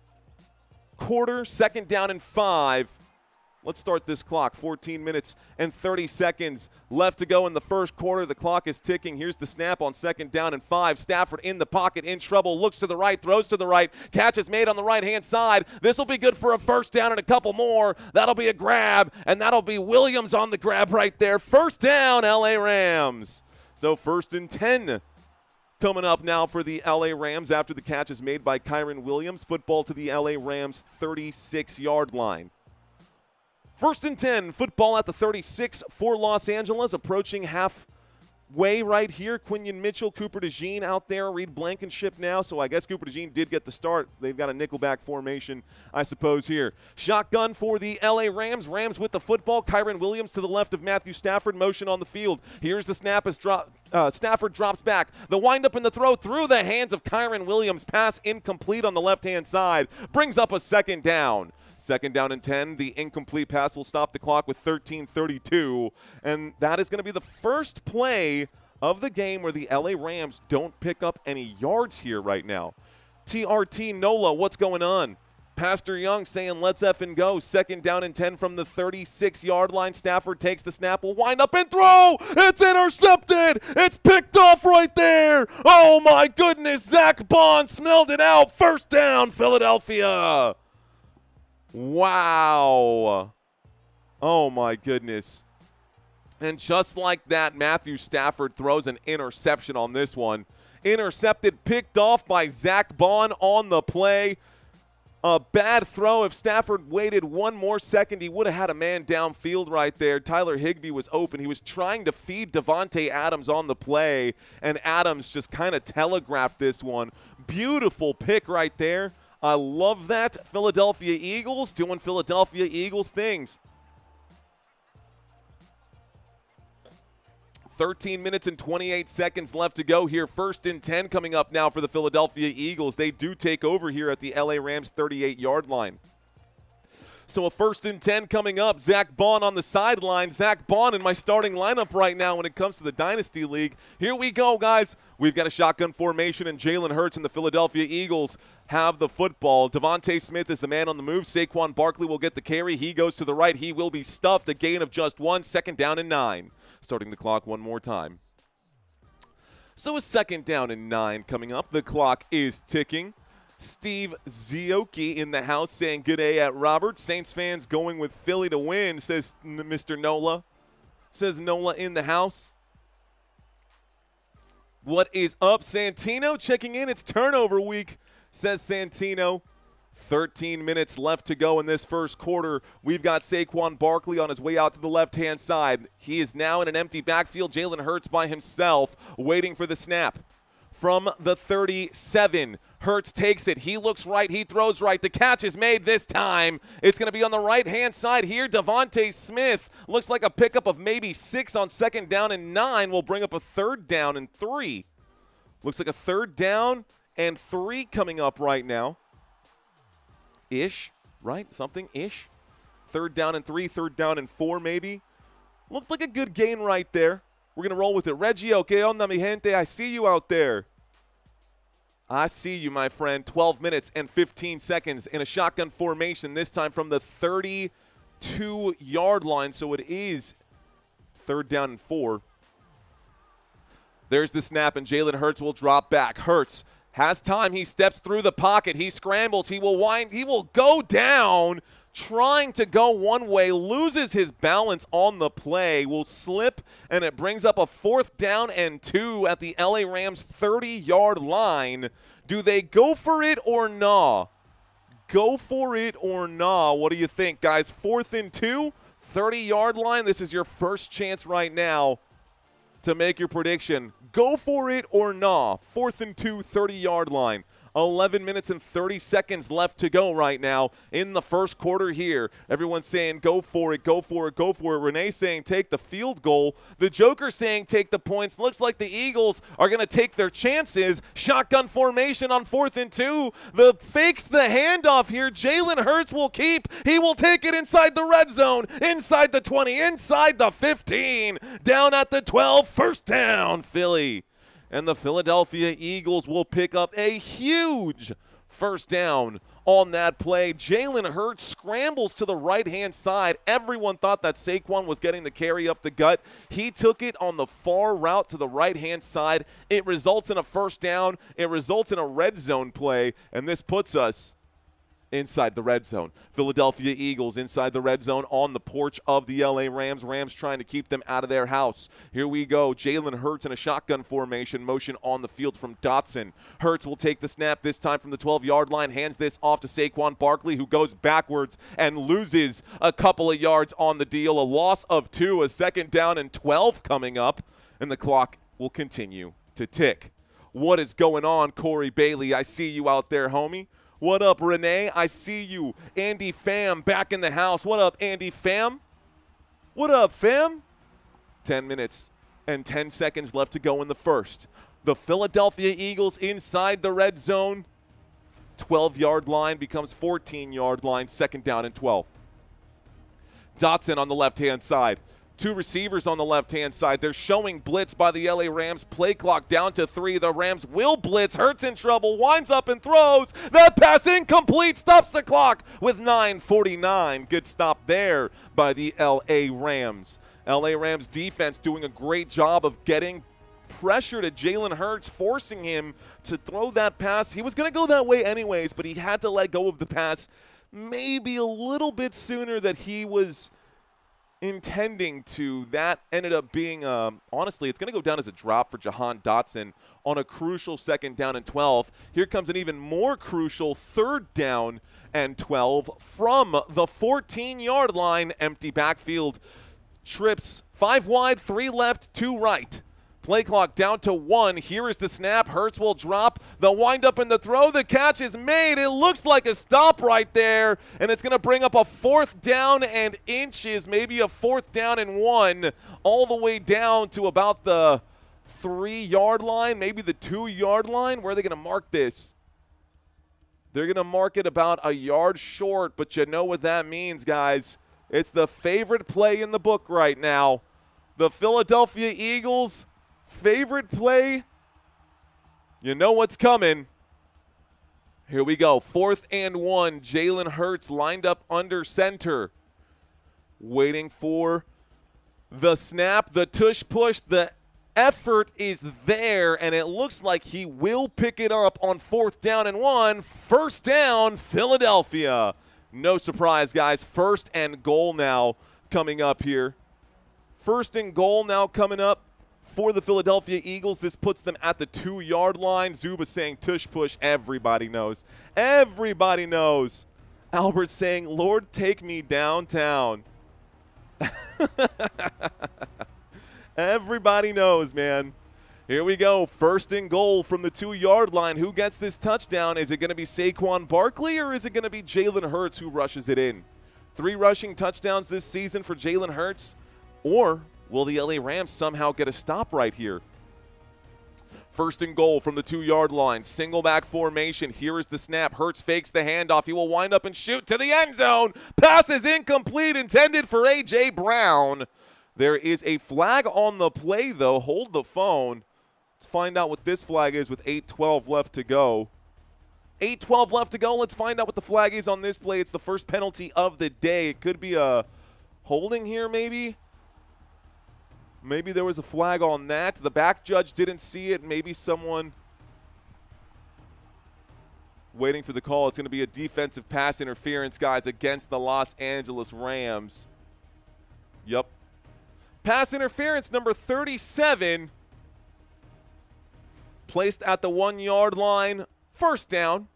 quarter, 2nd down and 5. Let's start this clock. 14 minutes and 30 seconds left to go in the first quarter. The clock is ticking. Here's the snap on 2nd down and 5. Stafford in the pocket, in trouble, looks to the right, throws to the right. Catch is made on the right-hand side. This will be good for a 1st down and a couple more. That'll be a grab, and that'll be Williams on the grab right there. 1st down, LA Rams. So 1st and 10 coming up now for the LA Rams after the catch is made by Kyren Williams. Football to the LA Rams 36-yard line. 1st and 10, football at the 36 for Los Angeles, approaching halfway right here. Quinion Mitchell, Cooper DeJean out there, Reed Blankenship now, so I guess Cooper DeJean did get the start. They've got a nickelback formation, I suppose, here. Shotgun for the LA Rams. Rams with the football. Kyren Williams to the left of Matthew Stafford, motion on the field. Here's the snap as Stafford drops back. The windup and the throw through the hands of Kyren Williams. Pass incomplete on the left-hand side. Brings up a 2nd down. 2nd down and 10. The incomplete pass will stop the clock with 13:32. And that is going to be the first play of the game where the LA Rams don't pick up any yards here right now. TRT Nola, what's going on? Pastor Young saying let's effing go. 2nd down and 10 from the 36-yard line. Stafford takes the snap, will wind up and throw. It's intercepted. It's picked off right there. Oh, my goodness. Zach Bond smelled it out. 1st down, Philadelphia. Wow. Oh, my goodness. And just like that, Matthew Stafford throws an interception on this one. Intercepted, picked off by Zach Bond on the play. A bad throw. If Stafford waited 1 more second, he would have had a man downfield right there. Tyler Higbee was open. He was trying to feed Devontae Adams on the play, and Adams just kind of telegraphed this one. Beautiful pick right there. I love that. Philadelphia Eagles doing Philadelphia Eagles things. 13 minutes and 28 seconds left to go here. 1st and 10 coming up now for the Philadelphia Eagles. They do take over here at the LA Rams 38-yard line. So a 1st and 10 coming up. Zach Bond on the sideline. Zach Bond in my starting lineup right now when it comes to the Dynasty League. Here we go, guys. We've got a shotgun formation, and Jalen Hurts and the Philadelphia Eagles have the football. DeVonta Smith is the man on the move. Saquon Barkley will get the carry. He goes to the right. He will be stuffed. A gain of just 1. 2nd down and 9. Starting the clock one more time. So a 2nd down and 9 coming up. The clock is ticking. Steve Zioki in the house saying good day at Robert. Saints fans going with Philly to win, says Mr. Nola. Says Nola in the house. What is up, Santino? Checking in. It's turnover week, says Santino. 13 minutes left to go in this first quarter. We've got Saquon Barkley on his way out to the left-hand side. He is now in an empty backfield. Jalen Hurts by himself, waiting for the snap. From the 37, Hurts takes it. He looks right. He throws right. The catch is made this time. It's going to be on the right-hand side here. DeVonta Smith looks like a pickup of maybe 6 on 2nd down and 9 will bring up a 3rd down and 3. Looks like a 3rd down and 3 coming up right now. Ish, right? Something-ish. 3rd down and 3, 3rd down and 4 maybe. Looked like a good gain right there. We're going to roll with it. Reggio, que onda, mi gente? I see you out there. I see you, my friend. 12 minutes and 15 seconds in a shotgun formation, this time from the 32-yard line. So it is 3rd down and 4. There's the snap, and Jalen Hurts will drop back. Hurts has time. He steps through the pocket. He scrambles. He will wind. He will go down, trying to go one way, loses his balance on the play, will slip, and it brings up a 4th down and 2 at the LA Rams 30-yard line. Do they go for it or nah? Go for it or nah? What do you think, guys? 4th and 2, 30-yard line. This is your first chance right now to make your prediction. Go for it or nah? 4th and 2, 30-yard line. 11 minutes and 30 seconds left to go right now in the first quarter here. Everyone's saying go for it, go for it, go for it. Renee saying take the field goal. The Joker saying take the points. Looks like the Eagles are going to take their chances. Shotgun formation on 4th and 2. The fakes the handoff here. Jalen Hurts will keep. He will take it inside the red zone, inside the 20, inside the 15, down at the 12. 1st down, Philly. And the Philadelphia Eagles will pick up a huge 1st down on that play. Jalen Hurts scrambles to the right-hand side. Everyone thought that Saquon was getting the carry up the gut. He took it on the far route to the right-hand side. It results in a 1st down. It results in a red zone play, and this puts us inside the red zone. Philadelphia Eagles inside the red zone on the porch of the LA Rams. Rams trying to keep them out of their house. Here we go. Jalen Hurts in a shotgun formation. Motion on the field from Dotson. Hurts will take the snap this time from the 12-yard line. Hands this off to Saquon Barkley, who goes backwards and loses a couple of yards on the deal. A loss of 2. A 2nd down and 12 coming up. And the clock will continue to tick. What is going on, Corey Bailey? I see you out there, homie. What up, Renee? I see you. Andy Pham back in the house. What up, Andy Pham? What up, fam? 10 minutes and 10 seconds left to go in the first. The Philadelphia Eagles inside the red zone. 12-yard line becomes 14-yard line. 2nd down and 12. Dotson on the left-hand side. 2 receivers on the left-hand side. They're showing blitz by the LA Rams. Play clock down to 3. The Rams will blitz. Hurts in trouble. Winds up and throws. That pass incomplete. Stops the clock with 9:49. Good stop there by the LA Rams. LA Rams defense doing a great job of getting pressure to Jalen Hurts, forcing him to throw that pass. He was going to go that way anyways, but he had to let go of the pass maybe a little bit sooner than he was intending to. That ended up being, honestly, it's going to go down as a drop for Jahan Dotson on a crucial 2nd down and 12. Here comes an even more crucial 3rd down and 12 from the 14-yard line. Empty backfield. Trips 5 wide, 3 left, 2 right. Play clock down to 1. Here is the snap. Hurts will drop. The windup and the throw. The catch is made. It looks like a stop right there. And it's going to bring up a 4th down and inches, maybe a 4th down and 1, all the way down to about the 3-yard line, maybe the 2-yard line. Where are they going to mark this? They're going to mark it about a yard short, but you know what that means, guys. It's the favorite play in the book right now. The Philadelphia Eagles' favorite play. You know what's coming. Here we go. 4th and 1. Jalen Hurts lined up under center. Waiting for the snap, the tush push, the effort is there, and it looks like he will pick it up on 4th down and 1. 1st down, Philadelphia. No surprise, guys. 1st and goal now coming up here. 1st and goal now coming up for the Philadelphia Eagles. This puts them at the 2-yard line. Zuba saying tush push. Everybody knows. Everybody knows. Albert saying, Lord, take me downtown. Everybody knows, man. Here we go. 1st and goal from the 2-yard line. Who gets this touchdown? Is it going to be Saquon Barkley or is it going to be Jalen Hurts who rushes it in? 3 rushing touchdowns this season for Jalen Hurts. Or will the LA Rams somehow get a stop right here? 1st and goal from the 2-yard line. Single back formation. Here is the snap. Hurts fakes the handoff. He will wind up and shoot to the end zone. Pass is incomplete, intended for A.J. Brown. There is a flag on the play, though. Hold the phone. Let's find out what this flag is with 8:12 left to go. 8:12 left to go. Let's find out what the flag is on this play. It's the first penalty of the day. It could be a holding here, maybe. Maybe there was a flag on that. The back judge didn't see it. Maybe someone waiting for the call. It's going to be a defensive pass interference, guys, against the Los Angeles Rams. Yep. Pass interference number 37. Placed at the 1-yard line. 1st down.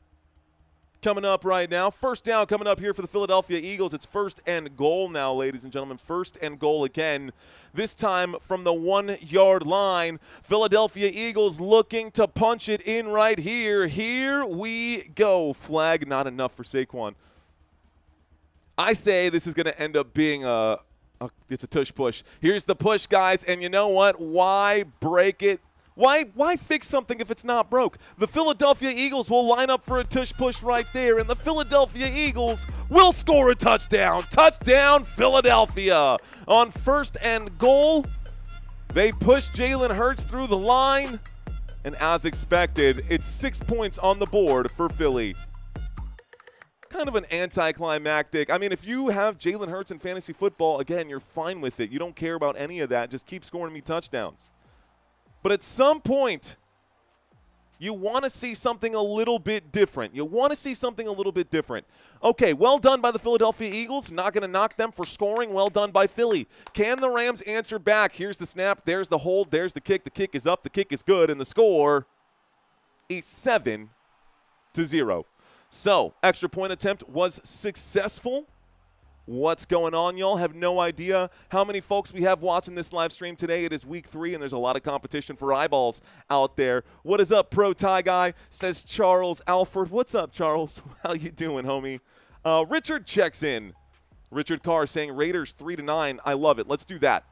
Coming up right now. 1st down coming up here for the Philadelphia Eagles. It's 1st and goal now, ladies and gentlemen. 1st and goal again. This time from the 1-yard line. Philadelphia Eagles looking to punch it in right here. Here we go. Flag not enough for Saquon. I say this is going to end up being it's a tush push. Here's the push, guys, and you know what? Why break it? Why fix something if it's not broke? The Philadelphia Eagles will line up for a tush push right there, and the Philadelphia Eagles will score a touchdown. Touchdown, Philadelphia. On 1st and goal, they push Jalen Hurts through the line, and as expected, it's 6 points on the board for Philly. Kind of an anticlimactic. I mean, if you have Jalen Hurts in fantasy football, again, you're fine with it. You don't care about any of that. Just keep scoring me touchdowns. But at some point, you want to see something a little bit different. You want to see something a little bit different. Okay, well done by the Philadelphia Eagles. Not going to knock them for scoring. Well done by Philly. Can the Rams answer back? Here's the snap. There's the hold. There's the kick. The kick is up. The kick is good. And the score is 7-0. So, extra point attempt was successful. What's going on, y'all? Have no idea how many folks we have watching this live stream today. It is week 3, and there's a lot of competition for eyeballs out there. What is up, Pro Tie Guy? Says Charles Alford. What's up, Charles? How you doing, homie? Richard checks in. Richard Carr saying Raiders 3-9. I love it. Let's do that.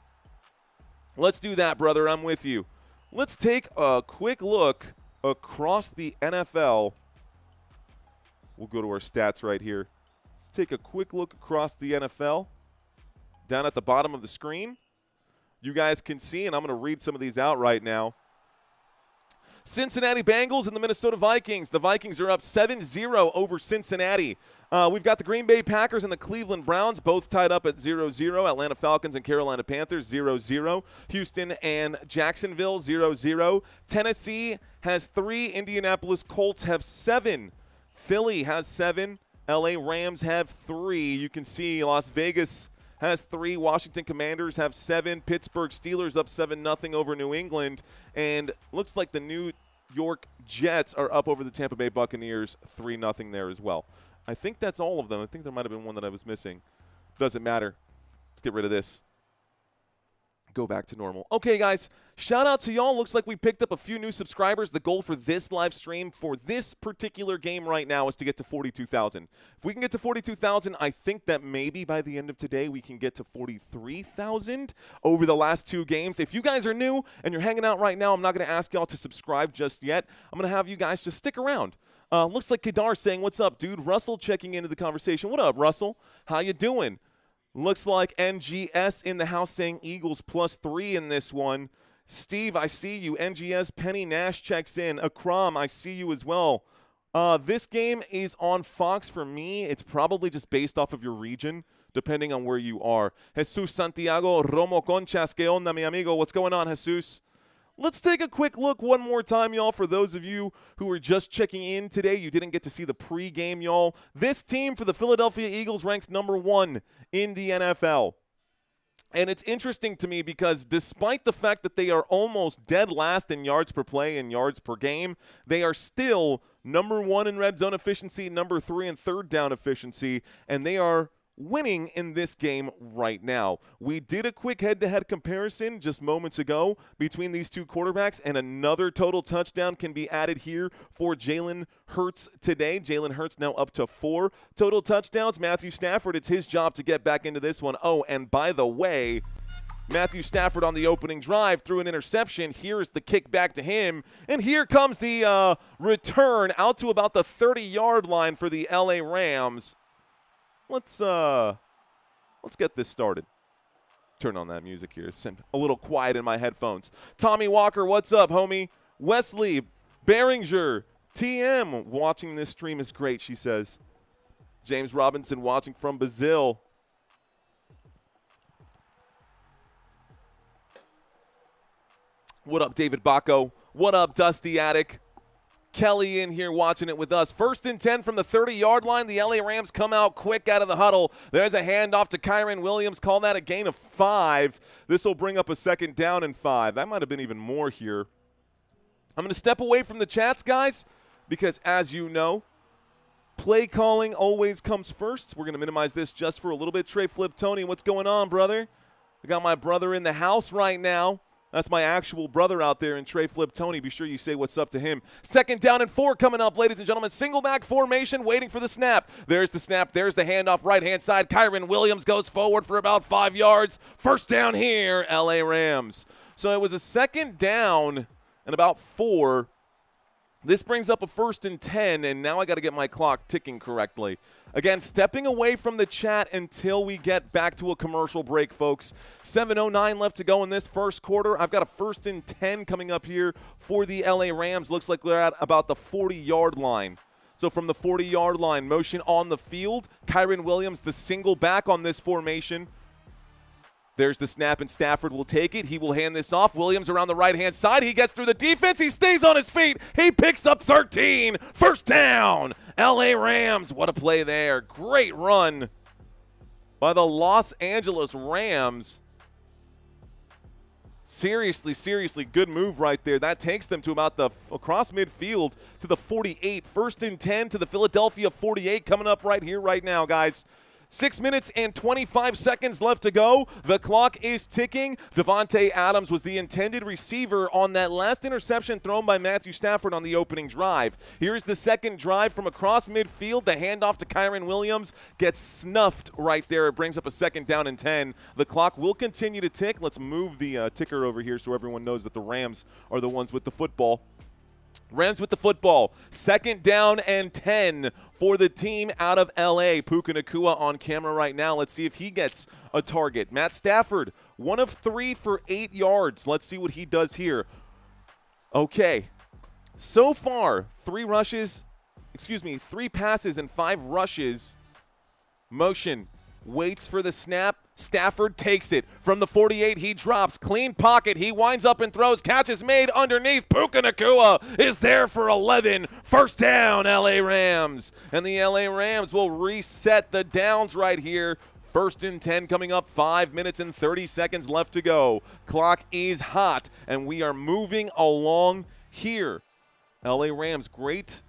Let's do that, brother. I'm with you. Let's take a quick look across the NFL. We'll go to our stats right here. Let's take a quick look across the NFL. Down at the bottom of the screen, you guys can see, and I'm going to read some of these out right now. Cincinnati Bengals and the Minnesota Vikings. The Vikings are up 7-0 over Cincinnati. We've got the Green Bay Packers and the Cleveland Browns, both tied up at 0-0. Atlanta Falcons and Carolina Panthers, 0-0. Houston and Jacksonville, 0-0. Tennessee has 3. Indianapolis Colts have 7. Philly has 7. LA Rams have 3. You can see Las Vegas has 3. Washington Commanders have 7. Pittsburgh Steelers up 7-0 over New England. And looks like the New York Jets are up over the Tampa Bay Buccaneers 3-0 there as well. I think that's all of them. I think there might have been one that I was missing. Doesn't matter. Let's get rid of this. Go back to normal. Okay, guys, shout out to y'all. Looks like we picked up a few new subscribers. The goal for this live stream for this particular game right now is to get to 42,000. If we can get to 42,000, I think that maybe by the end of today we can get to 43,000 over the last 2 games. If you guys are new and you're hanging out right now, I'm not going to ask y'all to subscribe just yet. I'm going to have you guys just stick around. Looks like Kadar saying, what's up, dude? Russell checking into the conversation. What up, Russell? How you doing? Looks like NGS in the house saying Eagles +3 in this one. Steve, I see you. NGS, Penny Nash checks in. Akram, I see you as well. This game is on Fox for me. It's probably just based off of your region, depending on where you are. Jesus Santiago Romo Conchas, que onda, mi amigo? What's going on, Jesus? Let's take a quick look one more time, y'all. For those of you who are just checking in today, you didn't get to see the pregame, y'all. This team for the Philadelphia Eagles ranks #1 in the NFL. And it's interesting to me because despite the fact that they are almost dead last in yards per play and yards per game, they are still #1 in red zone efficiency, #3 in third down efficiency, and they are winning in this game right now. We did a quick head-to-head comparison just moments ago between these two quarterbacks, and another total touchdown can be added here for Jalen Hurts today. Jalen Hurts now up to 4 total touchdowns. Matthew Stafford, it's his job to get back into this one. Oh, and by the way, Matthew Stafford on the opening drive threw an interception. Here is the kick back to him. And here comes the return out to about the 30-yard line for the LA Rams. Let's get this started. Turn on that music here. It's a little quiet in my headphones. Tommy Walker, what's up, homie? Wesley, Behringer, TM. Watching this stream is great, she says. James Robinson watching from Brazil. What up, David Bacco? What up, Dusty Attic? Kelly in here watching it with us. 1st and 10 from the 30-yard line. The LA Rams come out quick out of the huddle. There's a handoff to Kyren Williams. Call that a gain of 5. This will bring up a 2nd down and 5. That might have been even more here. I'm going to step away from the chats, guys, because as you know, play calling always comes first. We're going to minimize this just for a little bit. Trey Flip Tony, what's going on, brother? I got my brother in the house right now. That's my actual brother out there in Trey Flip Tony. Be sure you say what's up to him. 2nd down and 4 coming up, ladies and gentlemen. Single back formation waiting for the snap. There's the snap. There's the handoff right-hand side. Kyren Williams goes forward for about 5 yards. 1st down here, LA Rams. So it was a 2nd down and about 4. This brings up a 1st and 10, and now I got to get my clock ticking correctly. Again, stepping away from the chat until we get back to a commercial break, folks. 7:09 left to go in this first quarter. I've got a 1st and 10 coming up here for the LA Rams. Looks like we're at about the 40-yard line. So from the 40-yard line, motion on the field. Kyren Williams, the single back on this formation. There's the snap, and Stafford will take it. He will hand this off. Williams around the right-hand side. He gets through the defense. He stays on his feet. He picks up 13. 1st down. LA Rams. What a play there. Great run by the Los Angeles Rams. Seriously good move right there. That takes them to about across midfield to the 48. 1st and 10 to the Philadelphia 48 coming up right here, right now, guys. 6 minutes and 25 seconds left to go. The clock is ticking. Davante Adams was the intended receiver on that last interception thrown by Matthew Stafford on the opening drive. Here's the 2nd drive from across midfield. The handoff to Kyren Williams gets snuffed right there. It brings up a 2nd down and 10. The clock will continue to tick. Let's move the ticker over here so everyone knows that the Rams are the ones with the football. Rams with the football. 2nd down and 10 for the team out of L.A. Puka Nacua on camera right now. Let's see if he gets a target. Matt Stafford, 1 of 3 for 8 yards. Let's see what he does here. Okay. So far, 3 passes and 5 rushes. Motion. Waits for the snap. Stafford takes it. From the 48, he drops. Clean pocket. He winds up and throws. Catch is made underneath. Puka Nacua is there for 11. 1st down, LA Rams. And the LA Rams will reset the downs right here. 1st and 10 coming up. 5 minutes and 30 seconds left to go. Clock is hot, and we are moving along here. LA Rams, great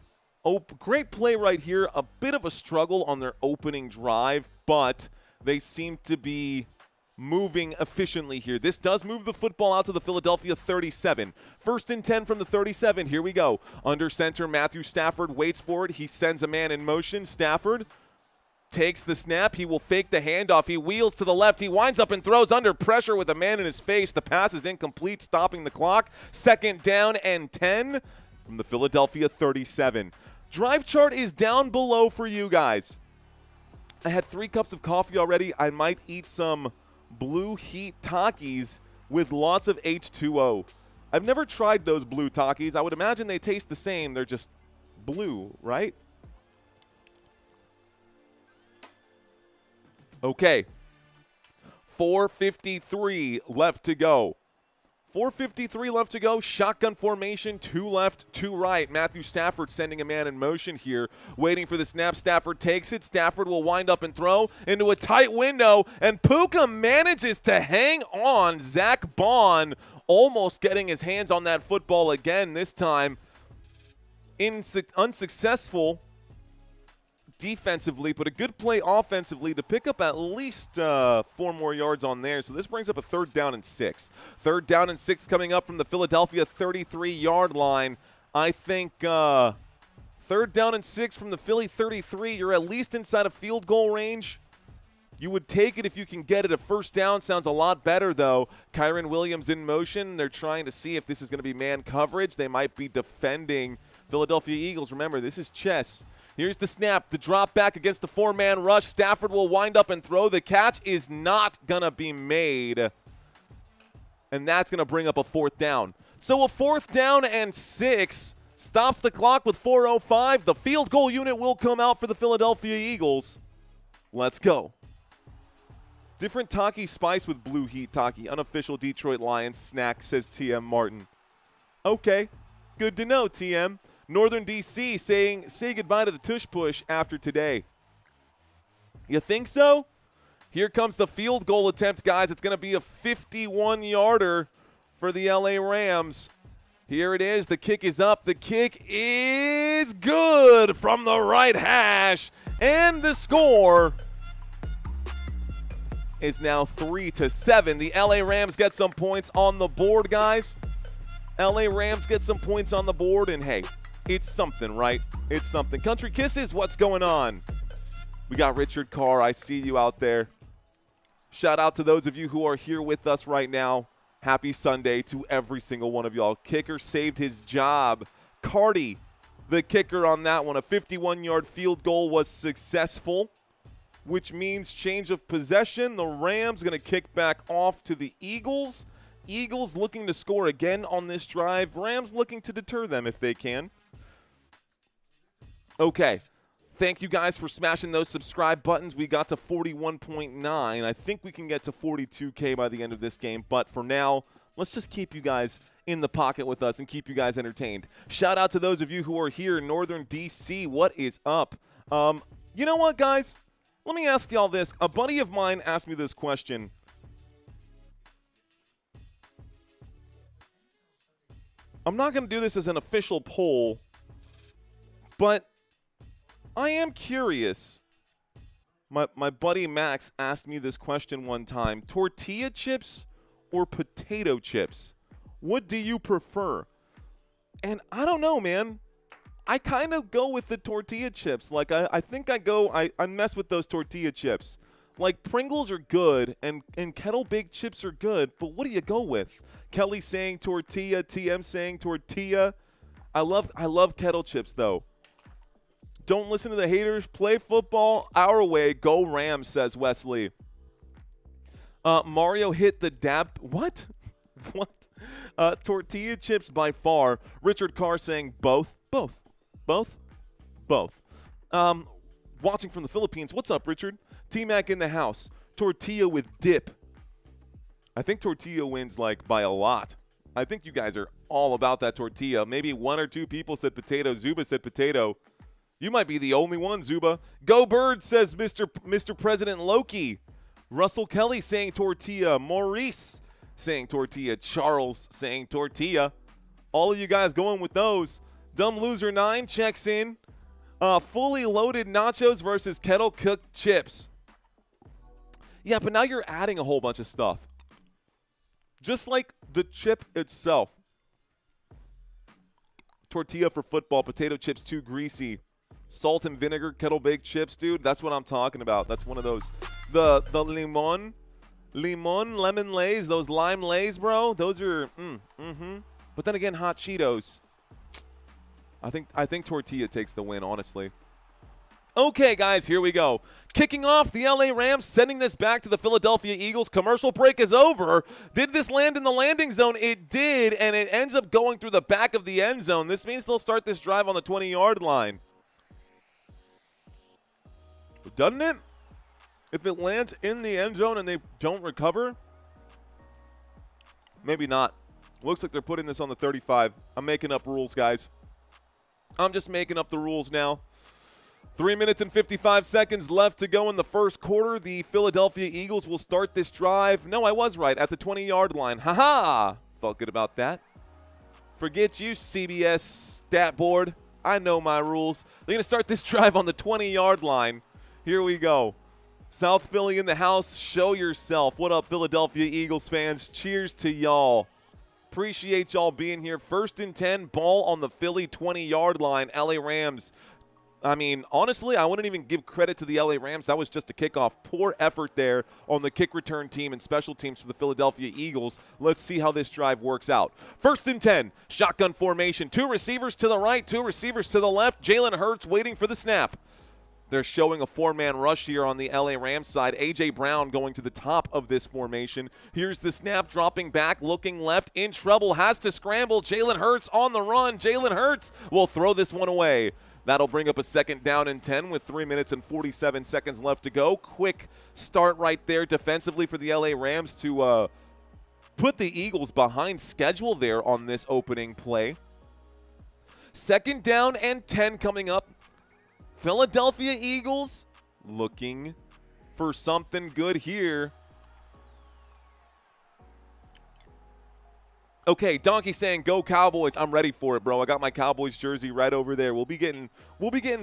play right here. A bit of a struggle on their opening drive, but they seem to be moving efficiently here. This does move the football out to the Philadelphia 37. 1st and 10 from the 37. Here we go. Under center, Matthew Stafford waits for it. He sends a man in motion. Stafford takes the snap. He will fake the handoff. He wheels to the left. He winds up and throws under pressure with a man in his face. The pass is incomplete, stopping the clock. 2nd down and 10 from the Philadelphia 37. Drive chart is down below for you guys. I had 3 cups of coffee already. I might eat some Blue Heat Takis with lots of H2O. I've never tried those blue Takis. I would imagine they taste the same. They're just blue, right? Okay. 4:53 left to go. 4:53 left to go. Shotgun formation, 2 left, 2 right. Matthew Stafford sending a man in motion here, waiting for the snap. Stafford takes it. Stafford will wind up and throw into a tight window, and Puka manages to hang on. Zach Bond almost getting his hands on that football again, this time unsuccessful defensively, but a good play offensively to pick up at least 4 more yards on there. So this brings up a 3rd down and 6. 3rd down and 6 coming up from the Philadelphia 33-yard line. I think 3rd down and 6 from the Philly 33. You're at least inside of field goal range. You would take it if you can get it. A 1st down sounds a lot better, though. Kyron Williams in motion. They're trying to see if this is going to be man coverage. They might be defending Philadelphia Eagles. Remember, this is chess. Here's the snap, the drop back against the 4-man rush. Stafford will wind up and throw. The catch is not going to be made. And that's going to bring up a 4th down. So a 4th down and 6 stops the clock with 4:05. The field goal unit will come out for the Philadelphia Eagles. Let's go. Different Taki spice with Blue Heat Taki. Unofficial Detroit Lions snack, says TM Martin. Okay, good to know, TM. Northern D.C. saying, say goodbye to the tush push after today. You think so? Here comes the field goal attempt, guys. It's going to be a 51-yarder for the L.A. Rams. Here it is. The kick is up. The kick is good from the right hash. And the score is now 3-7. The L.A. Rams get some points on the board, guys. L.A. Rams get some points on the board, and hey, it's something, right? It's something. Country Kisses, what's going on? We got Richard Carr. I see you out there. Shout out to those of you who are here with us right now. Happy Sunday to every single one of y'all. Kicker saved his job. Cardi, the kicker on that one. A 51-yard field goal was successful, which means change of possession. The Rams going to kick back off to the Eagles. Eagles looking to score again on this drive. Rams looking to deter them if they can. Okay. Thank you guys for smashing those subscribe buttons. We got to 41.9. I think we can get to 42K by the end of this game. But for now, let's just keep you guys in the pocket with us and keep you guys entertained. Shout out to those of you who are here in Northern D.C. What is up? You know what, guys? Let me ask y'all this. A buddy of mine asked me this question. I'm not going to do this as an official poll, but I am curious. My buddy Max asked me this question one time. Tortilla chips or potato chips? What do you prefer? And I don't know, man. I kind of go with the tortilla chips. Like, I think I mess with those tortilla chips. Like, Pringles are good, and Kettle Baked chips are good, but what do you go with? Kelly saying tortilla, TM saying tortilla. I love Kettle chips, though. Don't listen to the haters. Play football our way. Go Rams, says Wesley. Mario hit the dab. What? What? Tortilla chips by far. Richard Carr saying both. Watching from the Philippines. What's up, Richard? T-Mac in the house. Tortilla with dip. I think tortilla wins, like, by a lot. I think you guys are all about that tortilla. Maybe 1 or 2 people said potato. Zuba said potato. You might be the only one, Zuba. Go Bird, says Mr. President Loki. Russell Kelly saying tortilla. Maurice saying tortilla. Charles saying tortilla. All of you guys going with those. Dumb Loser 9 checks in. Fully loaded nachos versus kettle cooked chips. Yeah, but now you're adding a whole bunch of stuff. Just like the chip itself. Tortilla for football. Potato chips too greasy. Salt and vinegar kettle baked chips, dude. That's what I'm talking about. That's one of those. The lemon lays, those lime lays, bro. Those are But then again, hot Cheetos. I think Tortilla takes the win, honestly. Okay, guys, here we go. Kicking off, the LA Rams sending this back to the Philadelphia Eagles. Commercial break is over. Did this land in the landing zone? It did, and it ends up going through the back of the end zone. This means they'll start this drive on the 20-yard line. Doesn't it? If it lands in the end zone and they don't recover? Maybe not. Looks like they're putting this on the 35. I'm making up rules, guys. I'm just making up the rules now. 3 minutes and 55 seconds left to go in the first quarter. The Philadelphia Eagles will start this drive. No, I was right, at the 20-yard line. Ha-ha! Felt good about that. Forget you, CBS stat board. I know my rules. They're going to start this drive on the 20-yard line. Here we go. South Philly in the house. Show yourself. What up, Philadelphia Eagles fans? Cheers to y'all. Appreciate y'all being here. 1st and 10, ball on the Philly 20-yard line. LA Rams. I mean, honestly, I wouldn't even give credit to the LA Rams. That was just a kickoff. Poor effort there on the kick return team and special teams for the Philadelphia Eagles. Let's see how this drive works out. 1st and 10, shotgun formation. 2 receivers to the right, 2 receivers to the left. Jalen Hurts waiting for the snap. They're showing a 4-man rush here on the LA Rams side. A.J. Brown going to the top of this formation. Here's the snap, dropping back, looking left, in trouble, has to scramble. Jalen Hurts on the run. Jalen Hurts will throw this one away. That'll bring up a 2nd down and 10 with 3 minutes and 47 seconds left to go. Quick start right there defensively for the LA Rams to put the Eagles behind schedule there on this opening play. 2nd down and 10 coming up. Philadelphia Eagles looking for something good here. Okay, Donkey saying go Cowboys. I'm ready for it, bro. I got my Cowboys jersey right over there. We'll be getting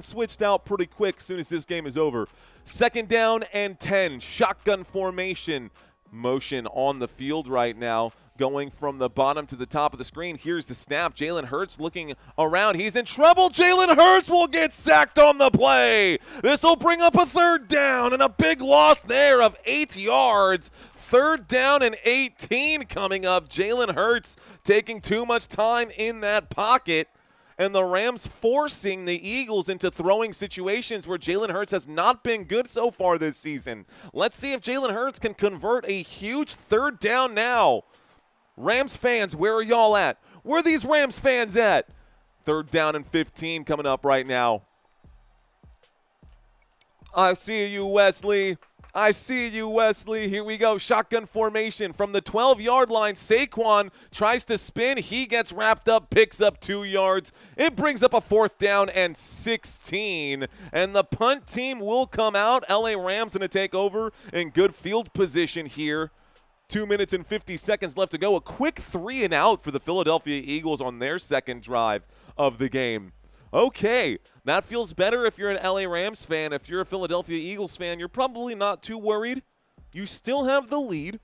switched out pretty quick as soon as this game is over. 2nd down and 10. Shotgun formation. Motion on the field right now. Going from the bottom to the top of the screen. Here's the snap. Jalen Hurts looking around. He's in trouble. Jalen Hurts will get sacked on the play. This will bring up a 3rd down and a big loss there of 8 yards. 3rd down and 18 coming up. Jalen Hurts taking too much time in that pocket. And the Rams forcing the Eagles into throwing situations where Jalen Hurts has not been good so far this season. Let's see if Jalen Hurts can convert a huge 3rd down now. Rams fans, where are y'all at? Where are these Rams fans at? 3rd down and 15 coming up right now. I see you, Wesley. I see you, Wesley. Here we go. Shotgun formation from the 12-yard line. Saquon tries to spin. He gets wrapped up, picks up 2 yards. It brings up a 4th down and 16. And the punt team will come out. LA Rams going to take over in good field position here. 2 minutes and 50 seconds left to go. A quick 3 and out for the Philadelphia Eagles on their 2nd drive of the game. Okay, that feels better if you're an LA Rams fan. If you're a Philadelphia Eagles fan, you're probably not too worried. You still have the lead.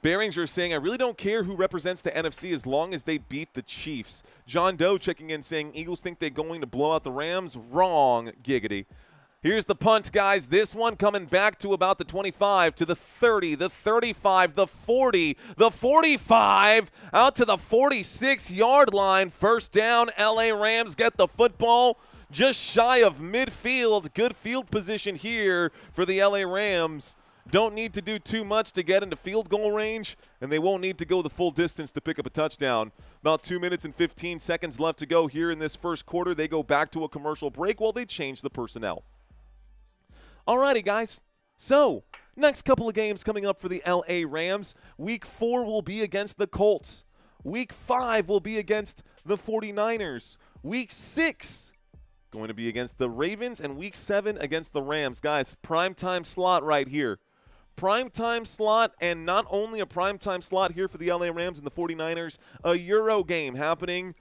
Behringer saying, I really don't care who represents the NFC as long as they beat the Chiefs. John Doe checking in saying, Eagles think they're going to blow out the Rams. Wrong, giggity. Here's the punt, guys. This one coming back to about the 25, to the 30, the 35, the 40, the 45, out to the 46-yard line. 1st down, LA Rams get the football just shy of midfield. Good field position here for the LA Rams. Don't need to do too much to get into field goal range, and they won't need to go the full distance to pick up a touchdown. About 2 minutes and 15 seconds left to go here in this first quarter. They go back to a commercial break while they change the personnel. Alrighty, guys. So, next couple of games coming up for the LA Rams. Week 4 will be against the Colts. Week 5 will be against the 49ers. Week 6 going to be against the Ravens, and Week 7 against the Rams. Guys, primetime slot right here. Primetime slot, and not only a primetime slot here for the LA Rams and the 49ers, a Euro game happening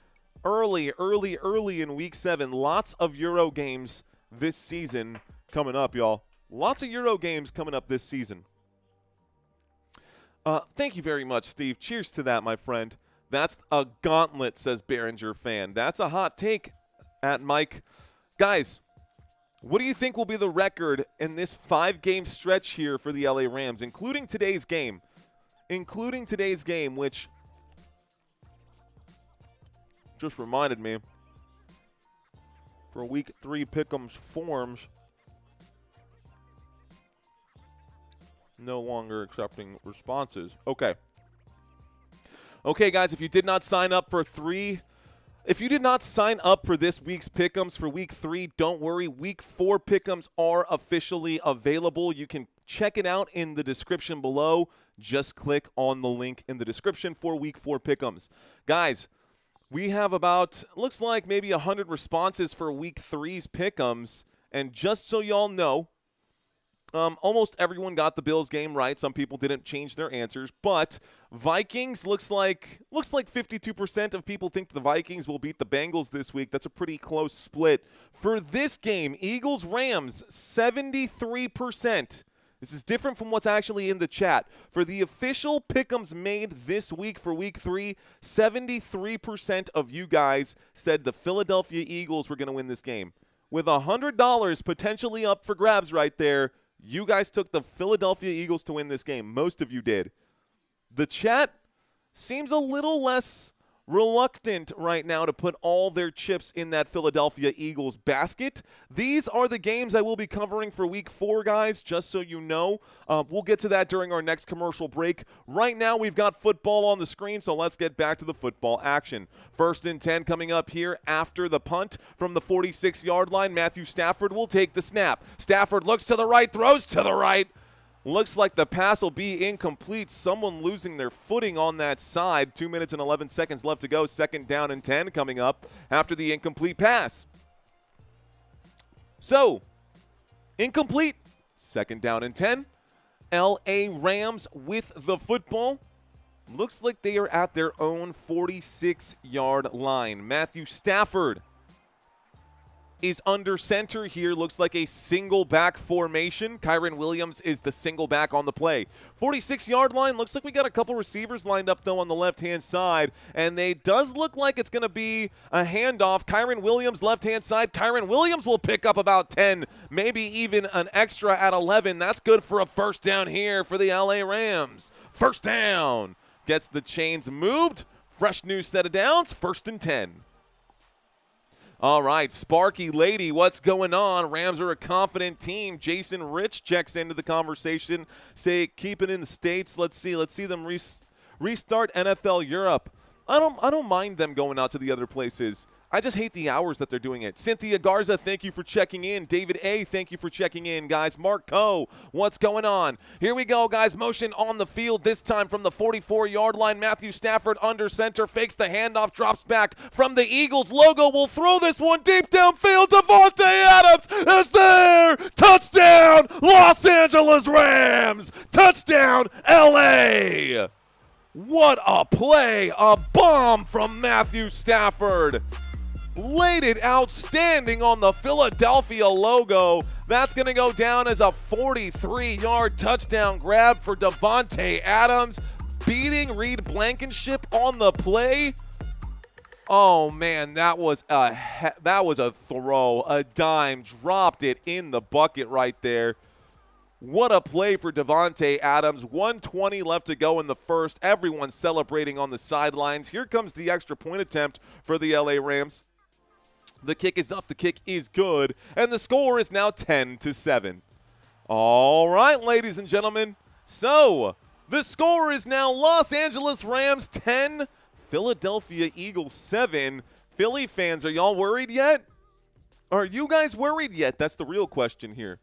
early in Week 7. Lots of Euro games this season coming up, y'all. Lots of Euro games coming up this season. Thank you very much, Steve. Cheers to that, my friend. That's a gauntlet, says Behringer fan. That's a hot take at Mike. Guys, what do you think will be the record in this 5-game stretch here for the LA Rams, including today's game? Which just reminded me. For Week 3 Pick'ems forms, no longer accepting responses. Okay. Okay, guys, if you did not sign up for this week's Pick'ems for Week 3, don't worry. Week 4 Pick'ems are officially available. You can check it out in the description below. Just click on the link in the description for Week 4 Pick'ems. Guys, we have about, looks like maybe 100 responses for Week 3's Pick'ems. And just so y'all know, almost everyone got the Bills game right. Some people didn't change their answers, but Vikings looks like 52% of people think the Vikings will beat the Bengals this week. That's a pretty close split. For this game, Eagles-Rams, 73%. This is different from what's actually in the chat. For the official Pick'ems made this week for Week 3, 73% of you guys said the Philadelphia Eagles were going to win this game. With $100 potentially up for grabs right there, you guys took the Philadelphia Eagles to win this game. Most of you did. The chat seems a little less reluctant right now to put all their chips in that Philadelphia Eagles basket. These are the games I will be covering for Week 4, guys, just so you know. We'll get to that during our next commercial break. Right now, we've got football on the screen, so let's get back to the football action. 1st and 10 coming up here after the punt from the 46-yard line. Matthew Stafford will take the snap. Stafford looks to the right, throws to the right. Looks like the pass will be incomplete. Someone losing their footing on that side. 2 minutes and 11 seconds left to go. 2nd down and 10 coming up after the incomplete pass. So, incomplete. 2nd down and 10. LA Rams with the football. Looks like they are at their own 46-yard line. Matthew Stafford is under center here. Looks like a single back formation. Kyren Williams is the single back on the play. 46-yard line. Looks like we got a couple receivers lined up, though, on the left-hand side. And they does look like it's going to be a handoff. Kyren Williams, left-hand side. Kyren Williams will pick up about 10, maybe even an extra at 11. That's good for a 1st down here for the LA Rams. 1st down. Gets the chains moved. Fresh new set of downs. 1st and 10. All right, Sparky Lady, what's going on? Rams are a confident team. Jason Rich checks into the conversation. Say, keep it in the States. Let's see them restart NFL Europe. I don't mind them going out to the other places. I just hate the hours that they're doing it. Cynthia Garza, thank you for checking in. David A., thank you for checking in, guys. Mark Coe, what's going on? Here we go, guys. Motion on the field, this time from the 44-yard line. Matthew Stafford under center, fakes the handoff, drops back from the Eagles logo. Will throw this one deep downfield. DeVonta Adams is there. Touchdown, Los Angeles Rams. Touchdown, L.A. What a play. A bomb from Matthew Stafford. Laid it outstanding on the Philadelphia logo. That's going to go down as a 43-yard touchdown grab for DeVonta Adams, beating Reed Blankenship on the play. Oh man, that was a throw, a dime, dropped it in the bucket right there. What a play for DeVonta Adams. 1:20 left to go in the first. Everyone's celebrating on the sidelines. Here comes the extra point attempt for the LA Rams. The kick is up. The kick is good. And the score is now 10-7. All right, ladies and gentlemen. So, the score is now Los Angeles Rams 10, Philadelphia Eagles 7. Philly fans, are y'all worried yet? Are you guys worried yet? That's the real question here.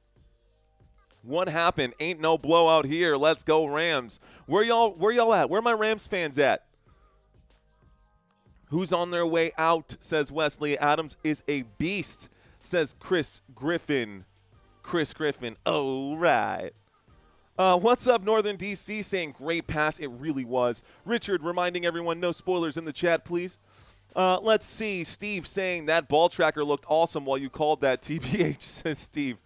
What happened? Ain't no blowout here. Let's go Rams. Where y'all at? Where are my Rams fans at? Who's on their way out, says Wesley. Adams is a beast, says Chris Griffin. Chris Griffin. Oh, right. What's up, Northern DC, saying great pass. It really was. Richard reminding everyone, no spoilers in the chat, please. Let's see. Steve saying that ball tracker looked awesome while you called that TBH, says Steve.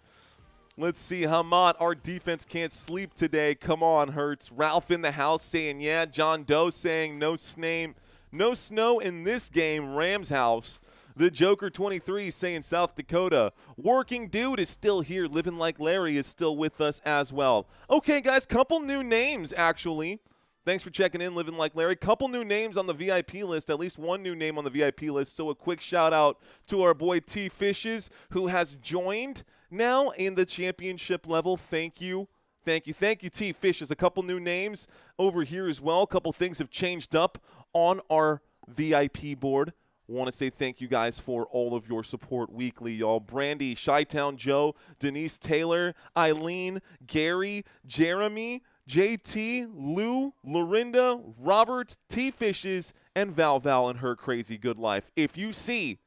Let's see. Hamad, our defense can't sleep today. Come on, Hurts. Ralph in the house saying, yeah. John Doe saying no snow in this game, Rams house. The Joker 23 saying South Dakota. Working Dude is still here. Living Like Larry is still with us as well. Okay, guys, couple new names, actually, Thanks for checking in, Living Like Larry. Couple new names on the VIP list, at least one new name on the VIP list. So a quick shout out to our boy T Fishes, who has joined now in the championship level. Thank you. Thank you, T Fishes. A couple new names over here as well. A couple things have changed up on our VIP board. Want to say thank you guys for all of your support weekly, y'all. Brandy, Chi-Town Joe, Denise Taylor, Eileen, Gary, Jeremy, JT, Lou, Lorinda, Robert, T Fishes, and Val and her crazy good life. If you see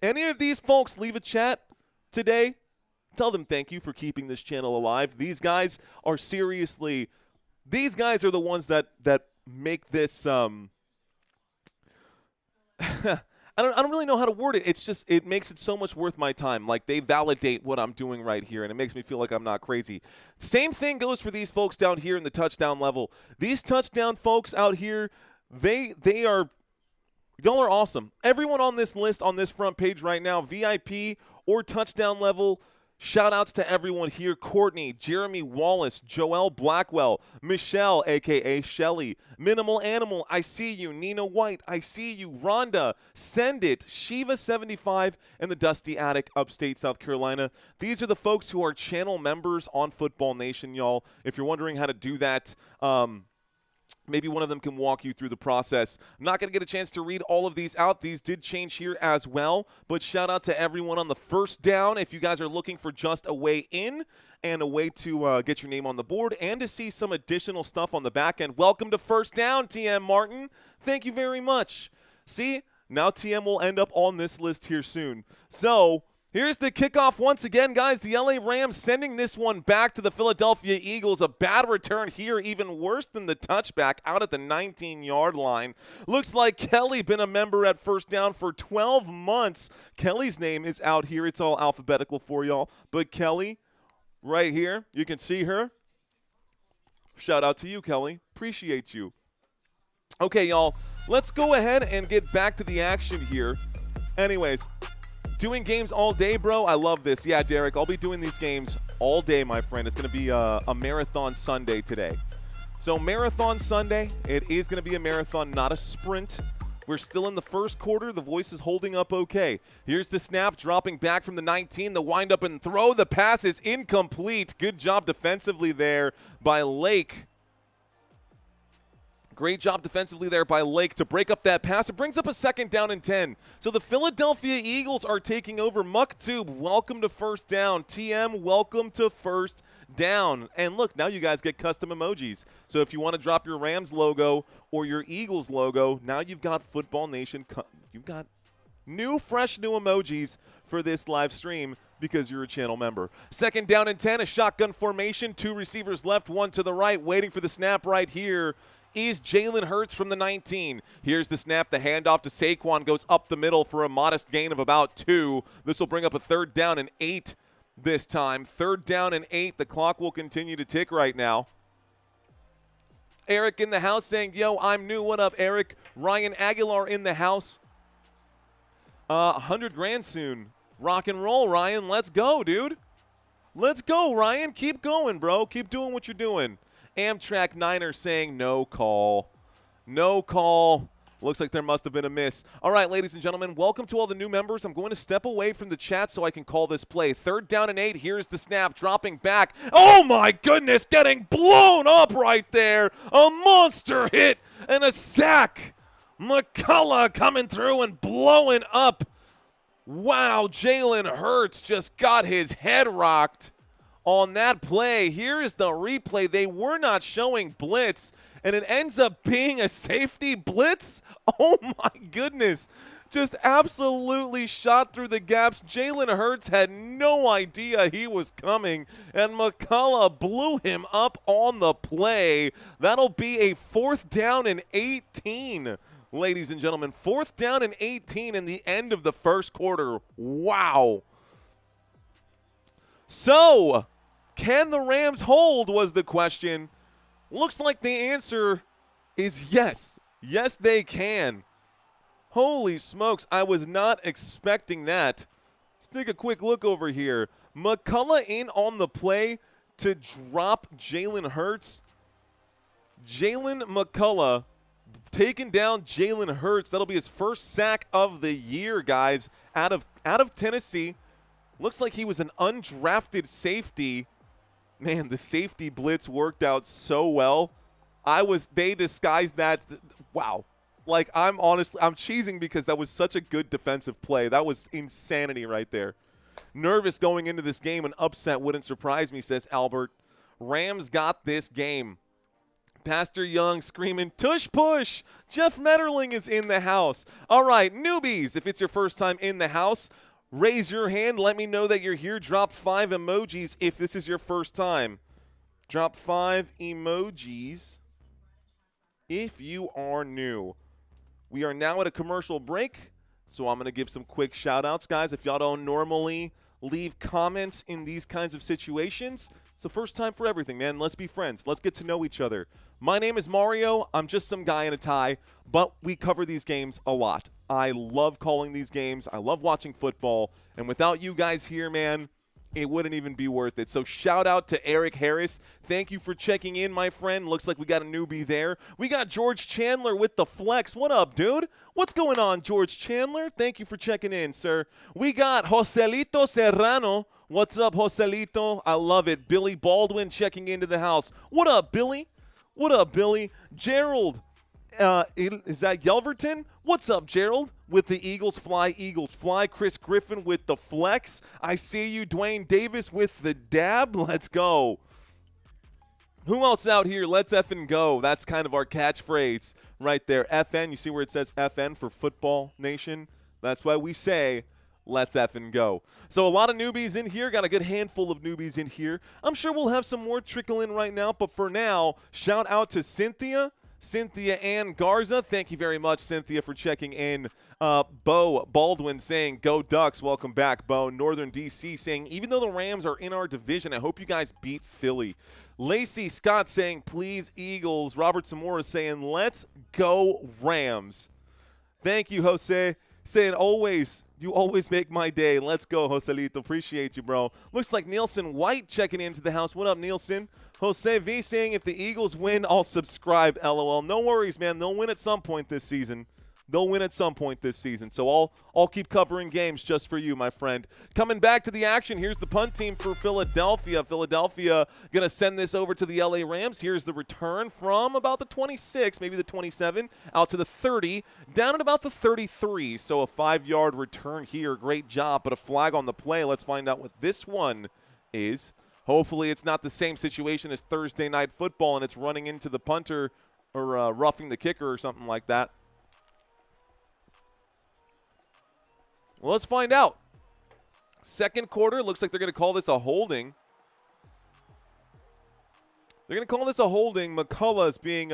any of these folks leave a chat today, tell them thank you for keeping this channel alive. These guys are seriously, these guys are the ones that make this I don't really know how to word it. It's just, it makes it so much worth my time. Like, they validate what I'm doing right here, and it makes me feel like I'm not crazy. Same thing goes for these folks down here in the touchdown level. These touchdown folks out here, they are, y'all are awesome. Everyone on this list, on this front page right now, VIP or touchdown level, shout-outs to everyone here. Courtney, Jeremy Wallace, Joelle Blackwell, Michelle, a.k.a. Shelly, Minimal Animal, I see you. Nina White, I see you. Rhonda, Send It, Shiva75, and the Dusty Attic, upstate South Carolina. These are the folks who are channel members on Football Nation, y'all. If you're wondering how to do that, maybe one of them can walk you through the process. I'm not going to get a chance to read all of these out. These did change here as well. But shout out to everyone on the first down. If you guys are looking for just a way in and a way to get your name on the board and to see some additional stuff on the back end, welcome to First Down, TM Martin. Thank you very much. See, now TM will end up on this list here soon. So here's the kickoff once again, guys. The LA Rams sending this one back to the Philadelphia Eagles. A bad return here, even worse than the touchback out at the 19-yard line. Looks like Kelly been a member at First Down for 12 months. Kelly's name is out here. It's all alphabetical for y'all. But Kelly, right here, you can see her. Shout out to you, Kelly. Appreciate you. Okay, y'all, let's go ahead and get back to the action here. Anyways, doing games all day, bro. I love this. Yeah, Derek, I'll be doing these games all day, my friend. It's going to be a marathon Sunday today. So marathon Sunday, it is going to be a marathon, not a sprint. We're still in the first quarter. The voice is holding up okay. Here's the snap, dropping back from the 19. The wind up and throw. The pass is incomplete. Good job defensively there by Lake. Great job defensively there by Lake to break up that pass. It brings up a 2nd down and 10. So the Philadelphia Eagles are taking over. Muktube, welcome to First Down. TM, welcome to First Down. And look, now you guys get custom emojis. So if you want to drop your Rams logo or your Eagles logo, now you've got Football Nation. You've got fresh new emojis for this live stream because you're a channel member. 2nd down and 10, a shotgun formation. 2 receivers left, 1 to the right, waiting for the snap right here is Jalen Hurts from the 19. Here's the snap. The handoff to Saquon goes up the middle for a modest gain of about 2. This will bring up a 3rd down and 8 this time. 3rd down and 8. The clock will continue to tick right now. Eric in the house saying, yo, I'm new. What up, Eric? Ryan Aguilar in the house. 100 grand soon. Rock and roll, Ryan. Let's go, dude. Let's go, Ryan. Keep going, bro. Keep doing what you're doing. Amtrak Niner saying no call. No call. Looks like there must have been a miss. All right, ladies and gentlemen, welcome to all the new members. I'm going to step away from the chat so I can call this play. 3rd down and 8. Here's the snap, dropping back. Oh, my goodness, getting blown up right there. A monster hit and a sack. McCullough coming through and blowing up. Wow, Jalen Hurts just got his head rocked on that play. Here is the replay. They were not showing blitz, and it ends up being a safety blitz. Oh, my goodness. Just absolutely shot through the gaps. Jalen Hurts had no idea he was coming, and McCullough blew him up on the play. That'll be a 4th down and 18, ladies and gentlemen. 4th down and 18 in the end of the first quarter. Wow. So, can the Rams hold was the question. Looks like the answer is yes. Yes, they can. Holy smokes, I was not expecting that. Let's take a quick look over here. McCullough in on the play to drop Jalen Hurts. Jalen McCullough taking down Jalen Hurts. That'll be his first sack of the year, guys, out of Tennessee. Looks like he was an undrafted safety. Man, the safety blitz worked out so well. They disguised that. Wow. Like, I'm cheesing because that was such a good defensive play. That was insanity right there. Nervous going into this game. An upset wouldn't surprise me, says Albert. Rams got this game. Pastor Young screaming, tush push. Jeff Metterling is in the house. All right, newbies, if it's your first time in the house, raise your hand. Let me know that you're here. Drop 5 emojis if this is your first time. Drop 5 emojis if you are new. We are now at a commercial break, so I'm going to give some quick shout-outs, guys. If y'all don't normally leave comments in these kinds of situations, it's the first time for everything, man. Let's be friends. Let's get to know each other. My name is Mario. I'm just some guy in a tie, but we cover these games a lot. I love calling these games. I love watching football, and without you guys here, man, it wouldn't even be worth it. So shout out to Eric Harris. Thank you for checking in, my friend. Looks like we got a newbie there. We got George Chandler with the flex. What up, dude? What's going on, George Chandler? Thank you for checking in, sir. We got Joselito Serrano. What's up, Joselito? I love it. Billy Baldwin checking into the house. What up, Billy? What up, Billy? Gerald. Is that Yelverton? What's up, Gerald? With the Eagles fly, Eagles fly. Chris Griffin with the flex. I see you, Dwayne Davis with the dab. Let's go. Who else out here? Let's effing go. That's kind of our catchphrase right there. FN, you see where it says FN for Football Nation? That's why we say, let's effing go. So a lot of newbies in here. Got a good handful of newbies in here. I'm sure we'll have some more trickle in right now, but for now, shout out to Cynthia Ann Garza. Thank you very much, Cynthia, for checking in. Bo Baldwin saying, go Ducks. Welcome back, Bo. Northern D.C. saying, even though the Rams are in our division, I hope you guys beat Philly. Lacey Scott saying, please, Eagles. Robert Zamora saying, let's go Rams. Thank you, Jose. Saying, you always make my day. Let's go, Joselito. Appreciate you, bro. Looks like Nielsen White checking into the house. What up, Nielsen? Jose V saying, if the Eagles win, I'll subscribe, LOL. No worries, man. They'll win at some point this season. So I'll keep covering games just for you, my friend. Coming back to the action, here's the punt team for Philadelphia. Philadelphia going to send this over to the LA Rams. Here's the return from about the 26, maybe the 27, out to the 30, down at about the 33. So a 5-yard return here. Great job, but a flag on the play. Let's find out what this one is. Hopefully it's not the same situation as Thursday Night Football and it's running into the punter or roughing the kicker or something like that. Well, let's find out. Second quarter, looks like they're going to call this a holding. They're going to call this a holding. McCullough's getting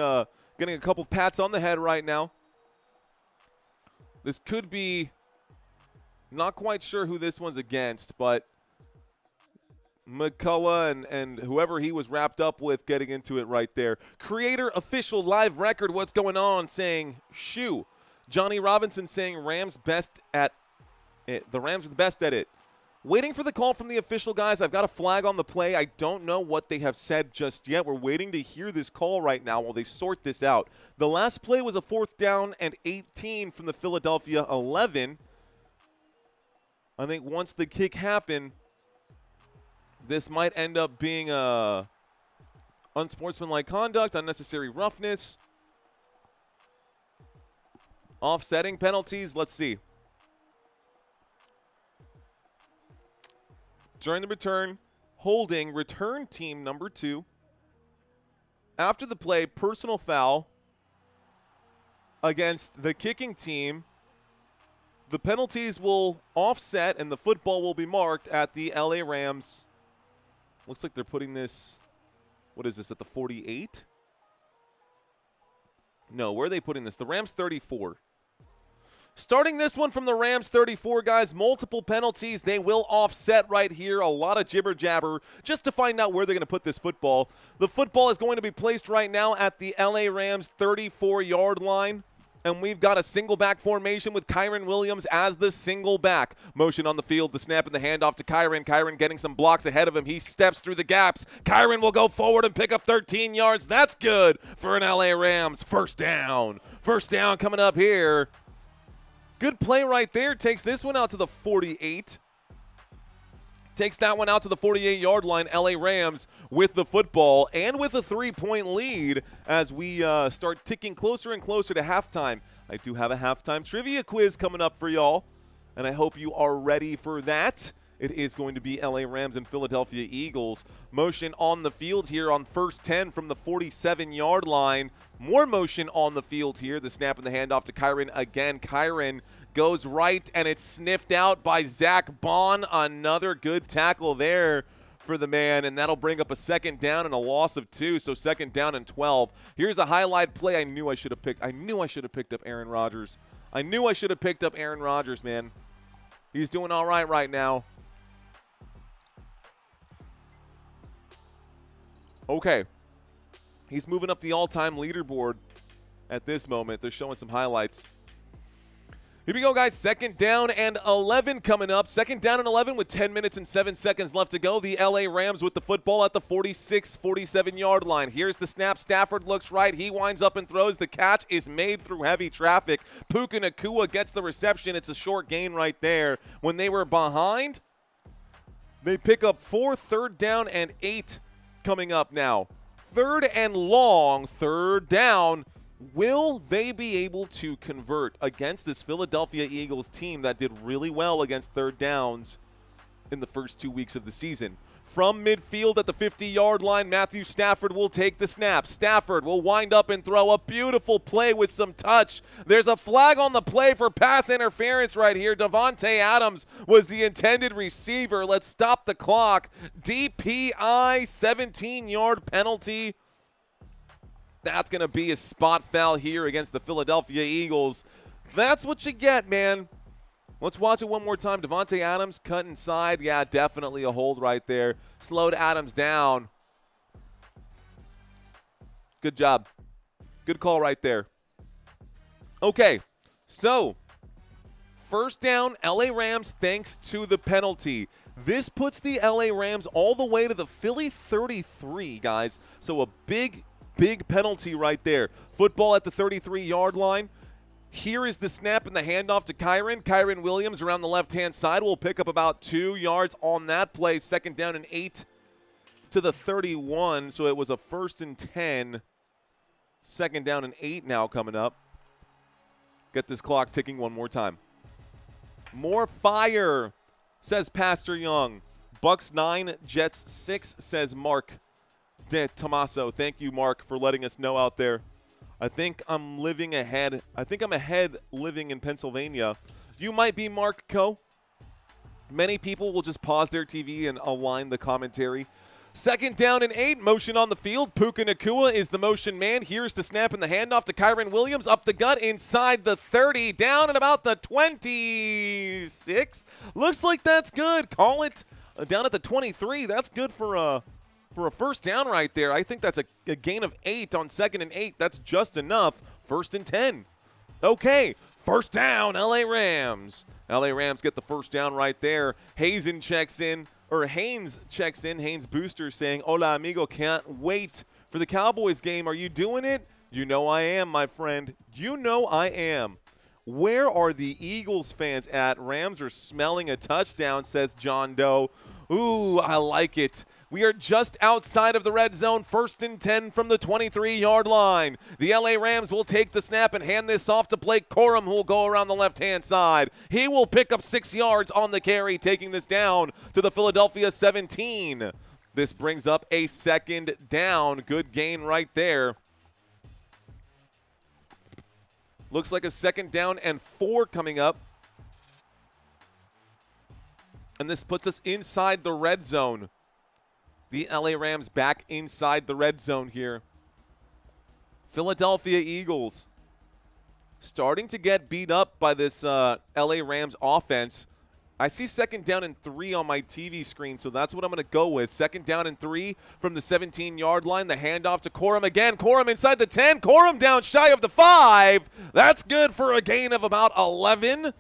a couple pats on the head right now. This could be, not quite sure who this one's against, but McCullough and whoever he was wrapped up with getting into it right there. Creator official live record, what's going on, saying shoo. Johnny Robinson saying Rams best at it. The Rams are the best at it. Waiting for the call from the official, guys. I've got a flag on the play. I don't know what they have said just yet. We're waiting to hear this call right now while they sort this out. The last play was a 4th down and 18 from the Philadelphia 11. I think once the kick happened, this might end up being unsportsmanlike conduct, unnecessary roughness, offsetting penalties. Let's see. During the return, holding return team number 2. After the play, personal foul against the kicking team. The penalties will offset and the football will be marked at the LA Rams. Looks like they're putting this, what is this, at the 48? No, where are they putting this? The Rams 34. Starting this one from the Rams 34, guys, multiple penalties. They will offset right here. A lot of jibber-jabber just to find out where they're going to put this football. The football is going to be placed right now at the LA Rams 34-yard line. And we've got a single back formation with Kyren Williams as the single back. Motion on the field, the snap and the handoff to Kyren. Kyren getting some blocks ahead of him. He steps through the gaps. Kyren will go forward and pick up 13 yards. That's good for an LA Rams first down. First down coming up here. Good play right there. Takes this one out to the 48. Takes that one out to the 48-yard line. LA Rams with the football and with a 3-point lead as we start ticking closer and closer to halftime. I do have a halftime trivia quiz coming up for y'all, and I hope you are ready for that. It is going to be LA Rams and Philadelphia Eagles. Motion on the field here on first 10 from the 47-yard line. More motion on the field here. The snap and the handoff to Kyren again. Kyren goes right, and it's sniffed out by Zach Bond. Another good tackle there for the man, and that'll bring up a second down and a loss of 2, so second down and 12. Here's a highlight play I knew I should have picked. I knew I should have picked up Aaron Rodgers. I knew I should have picked up Aaron Rodgers, man. He's doing all right now. Okay. He's moving up the all-time leaderboard at this moment. They're showing some highlights. Here we go, guys. Second down and 11 coming up. Second down and 11 with 10 minutes and 7 seconds left to go. The LA Rams with the football at the 46, 47-yard line. Here's the snap. Stafford looks right. He winds up and throws. The catch is made through heavy traffic. Puka Nacua gets the reception. It's a short gain right there. When they were behind, they pick up 4, third down and 8 coming up now. Third and long, third down. Will they be able to convert against this Philadelphia Eagles team that did really well against third downs in the first 2 weeks of the season? From midfield at the 50-yard line, Matthew Stafford will take the snap. Stafford will wind up and throw a beautiful play with some touch. There's a flag on the play for pass interference right here. Davante Adams was the intended receiver. Let's stop the clock. DPI, 17-yard penalty. That's going to be a spot foul here against the Philadelphia Eagles. That's what you get, man. Let's watch it one more time. Davante Adams cut inside. Yeah, definitely a hold right there. Slowed Adams down. Good job. Good call right there. Okay, so first down, LA Rams thanks to the penalty. This puts the LA Rams all the way to the Philly 33, guys. So a big penalty right there. Football at the 33-yard line. Here is the snap and the handoff to Kyren. Kyren Williams around the left-hand side will pick up about 2 yards on that play. Second down and 8 to the 31. So it was a first and 10. Second down and 8 now coming up. Get this clock ticking one more time. More fire, says Pastor Young. Bucks 9, Jets 6, says Mark De Tomaso. Thank you, Mark, for letting us know out there. I think I'm living ahead. I think I'm ahead living in Pennsylvania. You might be Mark Co. Many people will just pause their TV and align the commentary. Second down and 8, motion on the field. Puka Nacua is the motion man. Here's the snap and the handoff to Kyren Williams. Up the gut inside the 30, down at about the 26. Looks like that's good. Call it down at the 23. That's good for a first down right there. I think that's a gain of 8 on second and 8. That's just enough. First and 10. Okay, first down, LA Rams. LA Rams get the first down right there. Haynes checks in. Haynes Booster saying, "Hola, amigo, can't wait for the Cowboys game. Are you doing it?" You know I am, my friend. You know I am. Where are the Eagles fans at? Rams are smelling a touchdown, says John Doe. Ooh, I like it. We are just outside of the red zone, first and 10 from the 23-yard line. The LA Rams will take the snap and hand this off to Blake Corum, who will go around the left-hand side. He will pick up 6 yards on the carry, taking this down to the Philadelphia 17. This brings up a second down. Good gain right there. Looks like a second down and 4 coming up. And this puts us inside the red zone. The LA Rams back inside the red zone here. Philadelphia Eagles starting to get beat up by this LA Rams offense. I see 2nd down and 3 on my TV screen, so that's what I'm going to go with. 2nd down and 3 from the 17-yard line. The handoff to Corum again. Corum inside the 10. Corum down shy of the 5. That's good for a gain of about 11.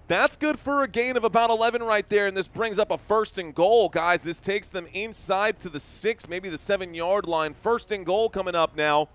That's good for a gain of about 11 right there, and this brings up a 1st and goal, guys. This takes them inside to the 6, maybe the 7-yard line. 1st and goal coming up now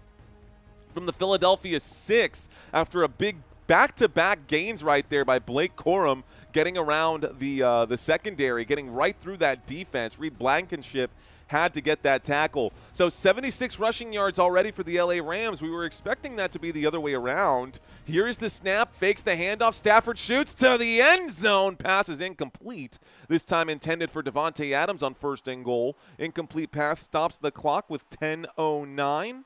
from the Philadelphia 6 after a big back-to-back gains right there by Blake Corum, getting around the secondary, getting right through that defense. Reed Blankenship had to get that tackle. So 76 rushing yards already for the LA Rams. We were expecting that to be the other way around. Here is the snap, fakes the handoff. Stafford shoots to the end zone. Pass is incomplete. This time intended for Devontae Adams on 1st and goal. Incomplete pass stops the clock with 10:09.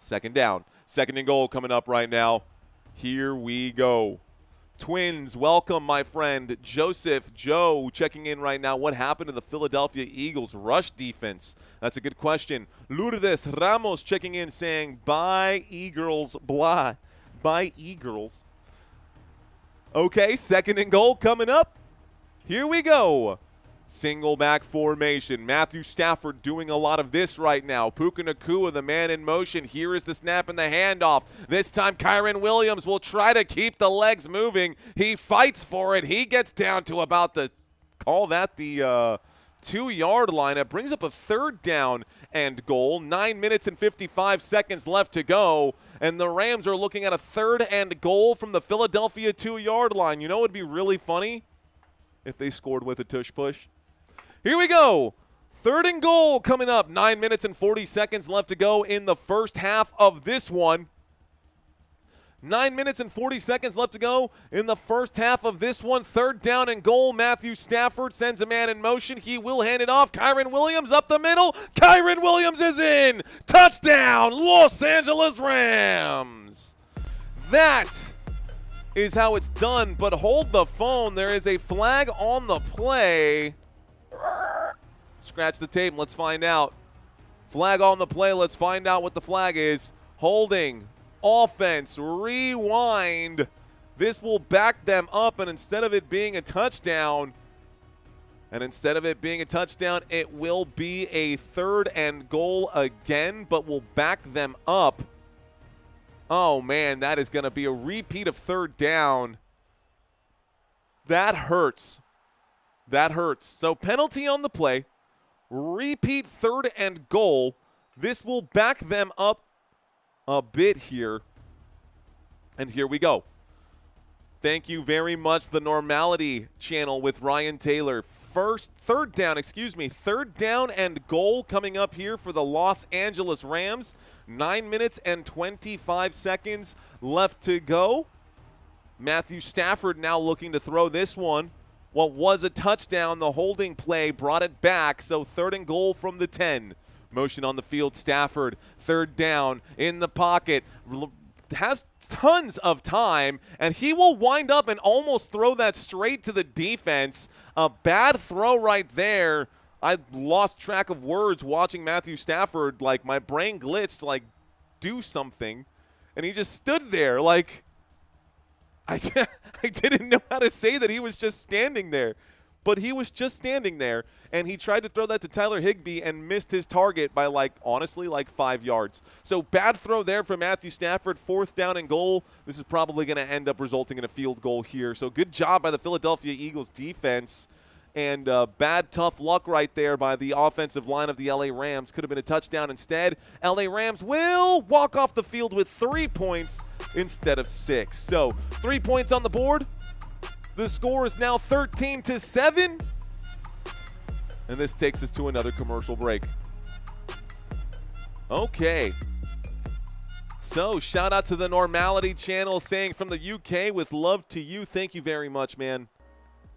2nd down. 2nd and goal coming up right now. Here we go. Twins, welcome, my friend. Joseph Joe checking in right now. What happened to the Philadelphia Eagles rush defense? That's a good question. Lourdes Ramos checking in saying, bye, Eagles, blah. Bye, Eagles. Okay, 2nd and goal coming up. Here we go. Single back formation. Matthew Stafford doing a lot of this right now. Puka Nacua, the man in motion. Here is the snap and the handoff. This time Kyren Williams will try to keep the legs moving. He fights for it. He gets down to about the 2-yard line. It brings up a 3rd down and goal. 9 minutes and 55 seconds left to go. And the Rams are looking at a 3rd and goal from the Philadelphia 2-yard line. You know what would be really funny? If they scored with a tush push. Here we go. 3rd and goal coming up. 9 minutes and 40 seconds left to go in the first half of this one. 9 minutes and 40 seconds left to go in the first half of this one. 3rd down and goal. Matthew Stafford sends a man in motion. He will hand it off. Kyren Williams up the middle. Kyren Williams is in. Touchdown, Los Angeles Rams. That is how it's done, but hold the phone. There is a flag on the play. Scratch the tape. Let's find out. Flag on the play. Let's find out what the flag is. Holding. Offense. Rewind. This will back them up, and instead of it being a touchdown, it will be a 3rd and goal again, but will back them up. Oh, man, that is going to be a repeat of 3rd down. That hurts. That hurts. So penalty on the play. Repeat 3rd and goal. This will back them up a bit here. And here we go. Thank you very much, the Normality channel with Ryan Taylor. Third down and goal coming up here for the Los Angeles Rams. 9 minutes and 25 seconds left to go. Matthew Stafford now looking to throw this one. What was a touchdown, the holding play brought it back, so 3rd and goal from the 10. Motion on the field, Stafford, 3rd down, in the pocket, has tons of time, and he will wind up and almost throw that straight to the defense. A bad throw right there. I lost track of words watching Matthew Stafford. Like, my brain glitched, like, do something, and he just stood there like, I didn't know how to say that he was just standing there. But he was just standing there, and he tried to throw that to Tyler Higbee and missed his target by, honestly, 5 yards. So bad throw there from Matthew Stafford. 4th down and goal. This is probably going to end up resulting in a field goal here. So good job by the Philadelphia Eagles defense. And bad, tough luck right there by the offensive line of the LA Rams. Could have been a touchdown instead. LA Rams will walk off the field with 3 points instead of 6. So 3 points on the board. The score is now 13-7. And this takes us to another commercial break. Okay. So shout out to the Normality channel saying from the UK with love to you. Thank you very much, man.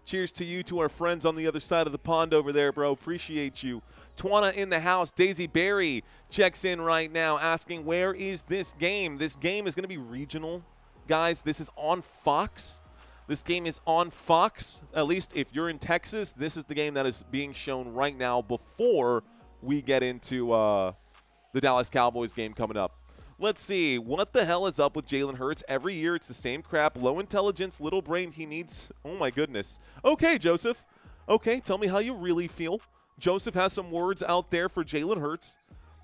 Cheers to you, to our friends on the other side of the pond over there, bro. Appreciate you. Twana in the house. Daisy Berry checks in right now asking, where is this game? This game is going to be regional. Guys, this is on Fox. This game is on Fox. At least if you're in Texas, this is the game that is being shown right now before we get into the Dallas Cowboys game coming up. Let's see. What the hell is up with Jalen Hurts? Every year it's the same crap. Low intelligence, little brain. He needs – oh, my goodness. Okay, Joseph. Okay, tell me how you really feel. Joseph has some words out there for Jalen Hurts.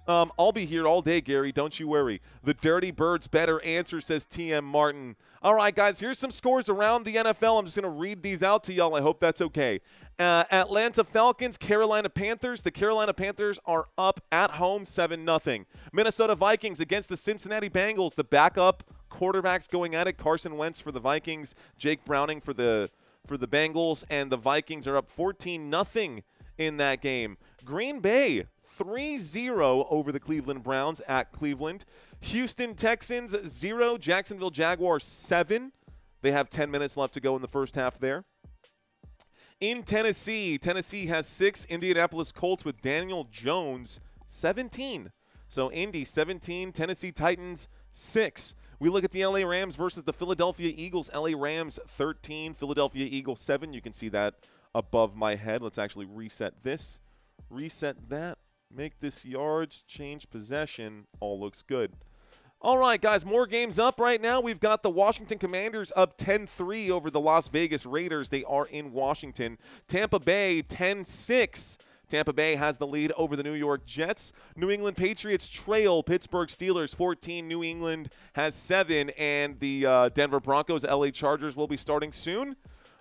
I'll be here all day, Gary. Don't you worry. The Dirty Birds better answer, says TM Martin. All right, guys, here's some scores around the NFL. I'm just going to read these out to y'all. I hope that's okay. Atlanta Falcons, Carolina Panthers. The Carolina Panthers are up at home 7-0. Minnesota Vikings against the Cincinnati Bengals. The backup quarterbacks going at it. Carson Wentz for the Vikings, Jake Browning for the Bengals, and the Vikings are up 14-0 in that game. Green Bay 3-0 over the Cleveland Browns at Cleveland. Houston Texans 0, Jacksonville Jaguars 7. They have 10 minutes left to go in the first half there. In Tennessee has 6. Indianapolis Colts with Daniel Jones 17. So Indy 17, Tennessee Titans 6. We look at the LA Rams versus the Philadelphia Eagles. LA Rams 13, Philadelphia Eagles 7. You can see that above my head. Let's actually reset this. Reset that. Make this yards, change possession. All looks good. All right, guys, more games up right now. We've got the Washington Commanders up 10-3 over the Las Vegas Raiders. They are in Washington. Tampa Bay 10-6. Tampa Bay has the lead over the New York Jets. New England Patriots trail Pittsburgh Steelers 14. New England has 7. And the Denver Broncos, LA Chargers will be starting soon.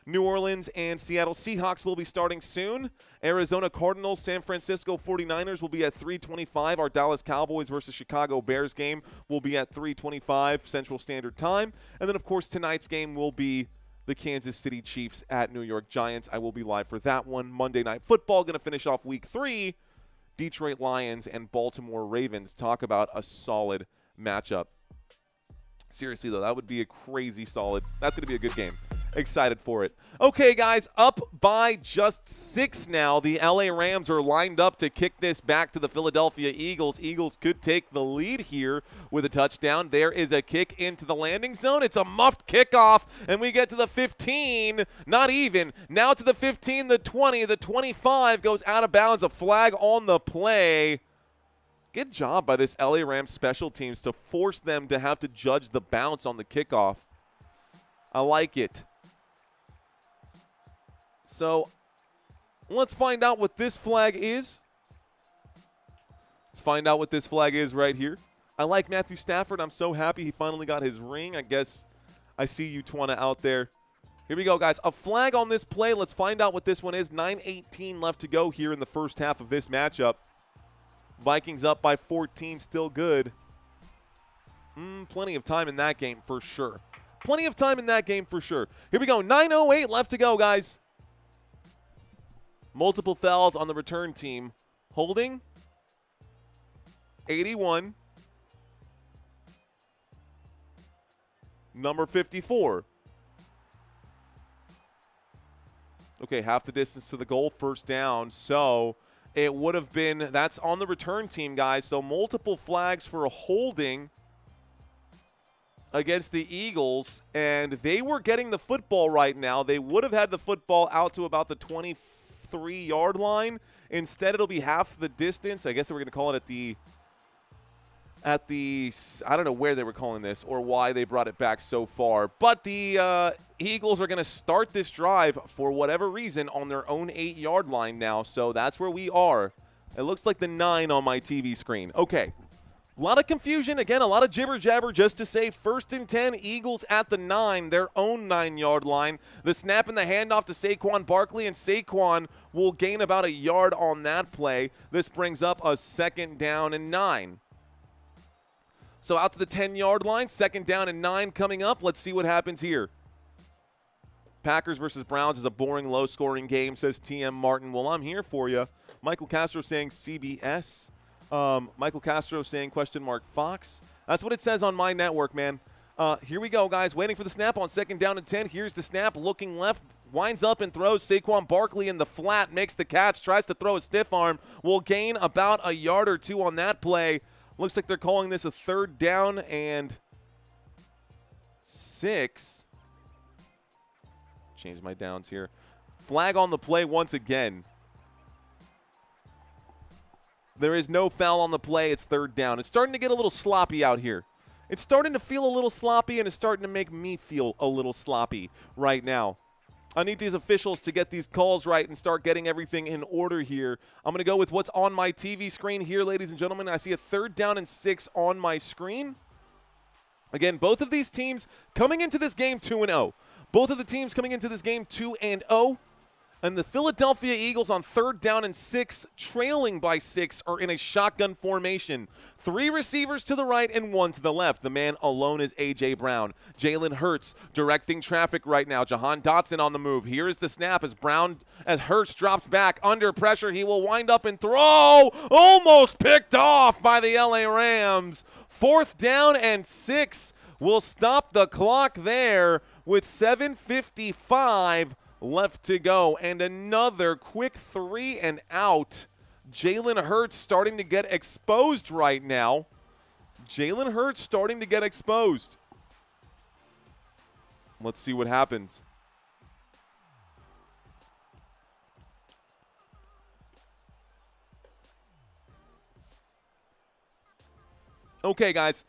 New Orleans and Seattle Seahawks will be starting soon. Arizona Cardinals, San Francisco 49ers will be at 3:25. Our Dallas Cowboys versus Chicago Bears game will be at 3:25 Central Standard Time. And then, of course, tonight's game will be the Kansas City Chiefs at New York Giants. I will be live for that one. Monday Night Football going to finish off Week 3. Detroit Lions and Baltimore Ravens. Talk about a solid matchup. Seriously, though, that would be a crazy solid. That's going to be a good game. Excited for it. Okay, guys, up by just 6 now. The LA Rams are lined up to kick this back to the Philadelphia Eagles. Eagles could take the lead here with a touchdown. There is a kick into the landing zone. It's a muffed kickoff, and we get to the 15. Not even. Now to the 15, the 20, the 25 goes out of bounds. A flag on the play. Good job by this LA Rams special teams to force them to have to judge the bounce on the kickoff. I like it. So let's find out what this flag is. Let's find out what this flag is right here. I like Matthew Stafford. I'm so happy he finally got his ring. I guess I see you, Twana, out there. Here we go, guys. A flag on this play. Let's find out what this one is. 9:18 left to go here in the first half of this matchup. Vikings up by 14, still good. Plenty of time in that game for sure. Plenty of time in that game for sure. Here we go. 9:08 left to go, guys. Multiple fouls on the return team. Holding. 81. Number 54. Okay, half the distance to the goal, first down. So it would have been, that's on the return team, guys. So multiple flags for a holding against the Eagles, and they were getting the football right now. They would have had the football out to about the 23-yard line. Instead, it'll be half the distance. I guess we're going to call it at the I don't know where they were calling this or why they brought it back so far. But the Eagles are going to start this drive for whatever reason on their own 8-yard line now. So that's where we are. It looks like the 9 on my TV screen. Okay. A lot of confusion. Again, a lot of jibber-jabber just to say 1st and 10, Eagles at the 9, their own 9-yard line. The snap and the handoff to Saquon Barkley, and Saquon will gain about a yard on that play. This brings up a 2nd down and 9. So out to the 10-yard line, 2nd down and 9 coming up. Let's see what happens here. Packers versus Browns is a boring, low-scoring game, says TM Martin. Well, I'm here for you. Michael Castro saying CBS. Michael Castro saying ? Fox. That's what it says on my network, man. Here we go, guys. Waiting for the snap on 2nd down and 10. Here's the snap. Looking left. Winds up and throws. Saquon Barkley in the flat. Makes the catch. Tries to throw a stiff arm. Will gain about a yard or 2 on that play. Looks like they're calling this a 3rd down and 6. Change my downs here. Flag on the play once again. There is no foul on the play. It's third down. It's starting to get a little sloppy out here. It's starting to feel a little sloppy, and it's starting to make me feel a little sloppy right now. I need these officials to get these calls right and start getting everything in order here. I'm going to go with what's on my TV screen here, ladies and gentlemen. I see a 3rd down and 6 on my screen. Again, both of these teams coming into this game 2-0. Both of the teams coming into this game 2-0. And the Philadelphia Eagles on 3rd down and 6, trailing by 6, are in a shotgun formation. 3 receivers to the right and 1 to the left. The man alone is A.J. Brown. Jalen Hurts directing traffic right now. Jahan Dotson on the move. Here is the snap as Hurts drops back under pressure. He will wind up and throw. Almost picked off by the L.A. Rams. 4th down and 6 will stop the clock there with 7:55 left to go, and another quick 3 and out. Jalen Hurts starting to get exposed right now. Jalen Hurts starting to get exposed. Let's see what happens. Okay, guys.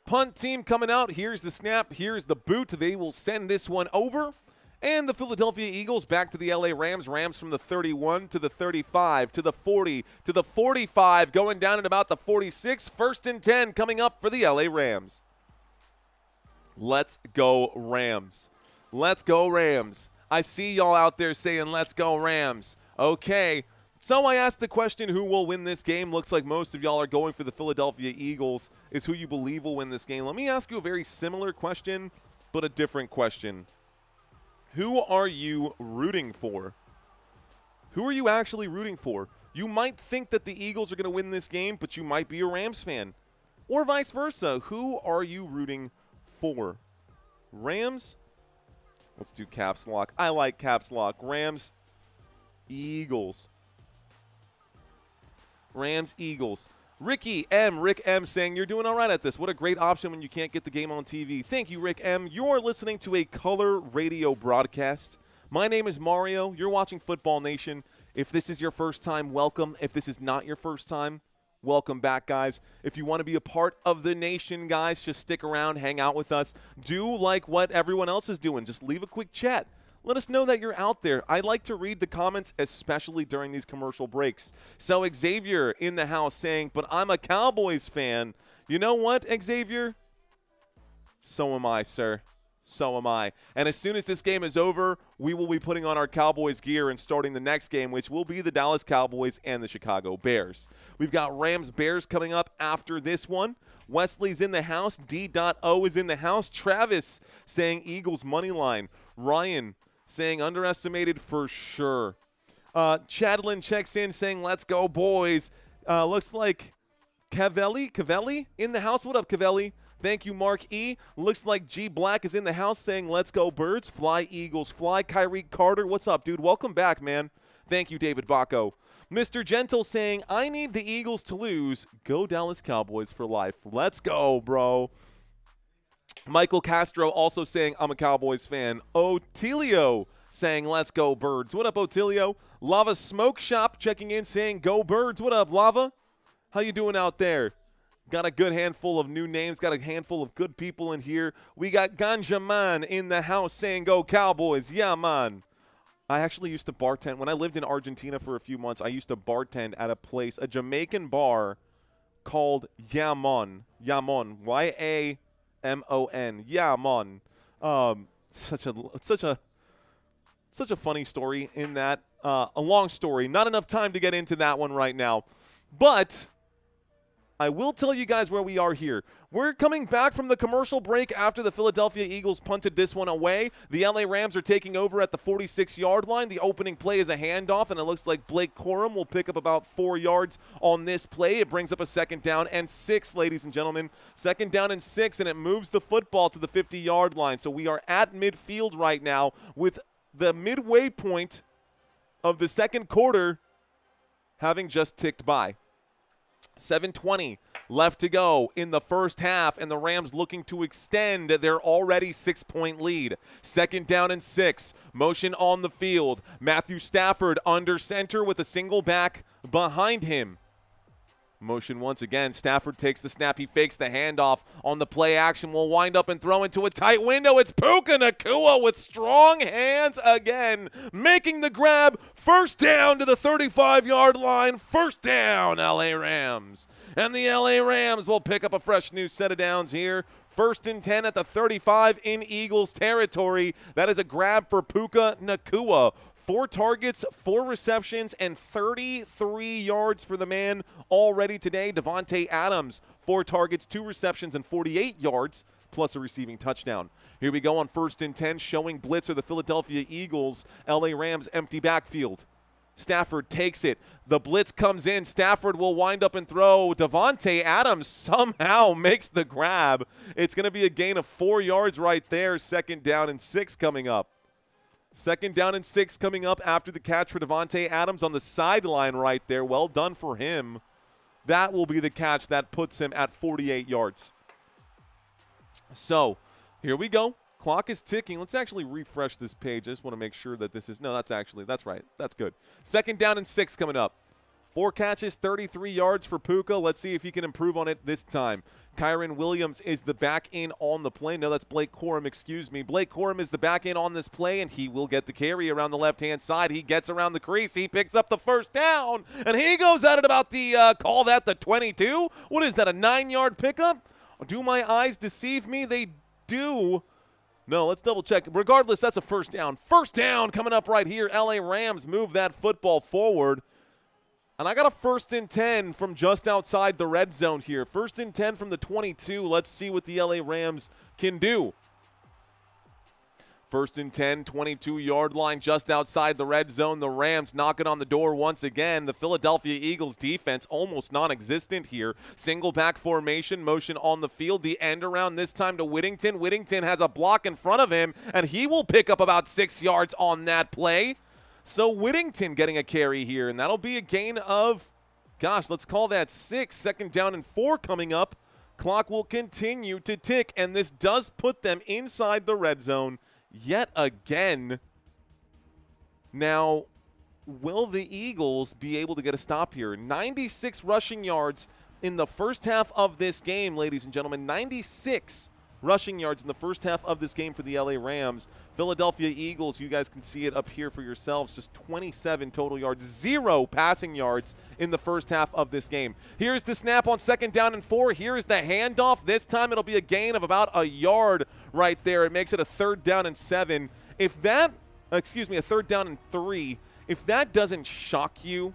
Punt team coming out. Here's the snap. Here's the boot. They will send this one over. And the Philadelphia Eagles back to the LA Rams. Rams from the 31 to the 35 to the 40 to the 45, going down at about the 46. 1st and 10 coming up for the LA Rams. Let's go Rams. Let's go Rams. I see y'all out there saying, let's go Rams. Okay. So I asked the question, who will win this game? Looks like most of y'all are going for the Philadelphia Eagles is who you believe will win this game. Let me ask you a very similar question, but a different question. Who are you rooting for? Who are you actually rooting for? You might think that the Eagles are going to win this game, but you might be a Rams fan. Or vice versa. Who are you rooting for? Rams? Let's do caps lock. I like caps lock. Rams, Eagles. Rams, Eagles. Rick M saying, you're doing all right at this. What a great option when you can't get the game on TV. Thank you, Rick M. You're listening to a color radio broadcast. My name is Mario. You're watching Football Nation. If this is your first time, welcome. If this is not your first time, welcome back, guys. If you want to be a part of the nation, guys, just stick around, hang out with us. Do like what everyone else is doing. Just leave a quick chat. Let us know that you're out there. I like to read the comments, especially during these commercial breaks. So Xavier in the house saying, but I'm a Cowboys fan. You know what, Xavier? So am I, sir. So am I. And as soon as this game is over, we will be putting on our Cowboys gear and starting the next game, which will be the Dallas Cowboys and the Chicago Bears. We've got Rams-Bears coming up after this one. Wesley's in the house. D.O is in the house. Travis saying Eagles money line. Ryan saying underestimated for sure. Chadlin checks in saying, let's go, boys. Looks like Cavelli in the house. What up, Cavelli? Thank you, Mark E. Looks like G Black is in the house saying, let's go, birds. Fly, Eagles, fly. Kyrie Carter, what's up, dude? Welcome back, man. Thank you, David Bacco. Mr. Gentle saying, I need the Eagles to lose. Go Dallas Cowboys for life. Let's go, bro. Michael Castro also saying, I'm a Cowboys fan. Otilio saying, let's go, birds. What up, Otilio? Lava Smoke Shop checking in saying, go, birds. What up, Lava? How you doing out there? Got a good handful of new names. Got a handful of good people in here. We got Ganja Man in the house saying, go, Cowboys. Yeah, man. I actually used to bartend. When I lived in Argentina for a few months, I used to bartend at a place, a Jamaican bar called Yamon. Yamon. Y-A-M-O-N. Yamon. Such a funny story in that. A long story. Not enough time to get into that one right now. But I will tell you guys where we are here. We're coming back from the commercial break after the Philadelphia Eagles punted this one away. The LA Rams are taking over at the 46-yard line. The opening play is a handoff, and it looks like Blake Corum will pick up about 4 yards on this play. It brings up a 2nd down and 6, ladies and gentlemen. 2nd down and 6, and it moves the football to the 50-yard line. So we are at midfield right now with the midway point of the second quarter having just ticked by. 7:20 left to go in the first half, and the Rams looking to extend their already 6-point lead. 2nd down and 6. Motion on the field. Matthew Stafford under center with a single back behind him. Motion once again. Stafford takes the snap. He fakes the handoff on the play action. Will wind up and throw into a tight window. It's Puka Nacua with strong hands again, making the grab. First down to the 35-yard line. First down, LA Rams. And the LA Rams will pick up a fresh new set of downs here. 1st and 10 at the 35 in Eagles territory. That is a grab for Puka Nacua. 4 targets, 4 receptions, and 33 yards for the man already today. Davante Adams, 4 targets, 2 receptions, and 48 yards, plus a receiving touchdown. Here we go on 1st and 10, showing blitz are the Philadelphia Eagles. LA Rams empty backfield. Stafford takes it. The blitz comes in. Stafford will wind up and throw. Davante Adams somehow makes the grab. It's going to be a gain of 4 yards right there. 2nd down and 6 coming up. 2nd down and 6 coming up after the catch for Davante Adams on the sideline right there. Well done for him. That will be the catch that puts him at 48 yards. So, here we go. Clock is ticking. Let's actually refresh this page. I just want to make sure that this is – no, that's right. That's good. 2nd down and 6 coming up. 4 catches, 33 yards for Puka. Let's see if he can improve on it this time. Kyron Williams is the back in on the play. No, that's Blake Corum, excuse me. Blake Corum is the back in on this play, and he will get the carry around the left-hand side. He gets around the crease. He picks up the 1st down, and he goes at it about the call that the 22. What is that, a 9-yard pickup? Do my eyes deceive me? They do. No, let's double check. Regardless, that's a 1st down. 1st down coming up right here. LA Rams move that football forward. And I got a 1st and 10 from just outside the red zone here. 1st and 10 from the 22. Let's see what the LA Rams can do. 1st and 10, 22-yard line just outside the red zone. The Rams knocking on the door once again. The Philadelphia Eagles defense almost non-existent here. Single back formation, motion on the field. The end around this time to Whittington. Whittington has a block in front of him, and he will pick up about 6 yards on that play. So Whittington getting a carry here, and that'll be a gain of, gosh, let's call that 6. 2nd down and 4 coming up. Clock will continue to tick, and this does put them inside the red zone yet again. Now, will the Eagles be able to get a stop here? 96 rushing yards in the first half of this game, ladies and gentlemen. 96 rushing yards in the first half of this game for the LA Rams. Philadelphia Eagles, you guys can see it up here for yourselves, just 27 total yards, 0 passing yards in the first half of this game. Here's the snap on 2nd down and 4. Here's the handoff. This time it'll be a gain of about a yard right there. It makes it a 3rd down and 7. If that, a 3rd down and 3, if that doesn't shock you,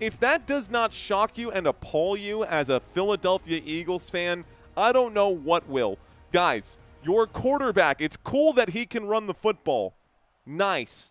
if that does not shock you and appall you as a Philadelphia Eagles fan, I don't know what will. Guys, your quarterback, it's cool that he can run the football. Nice.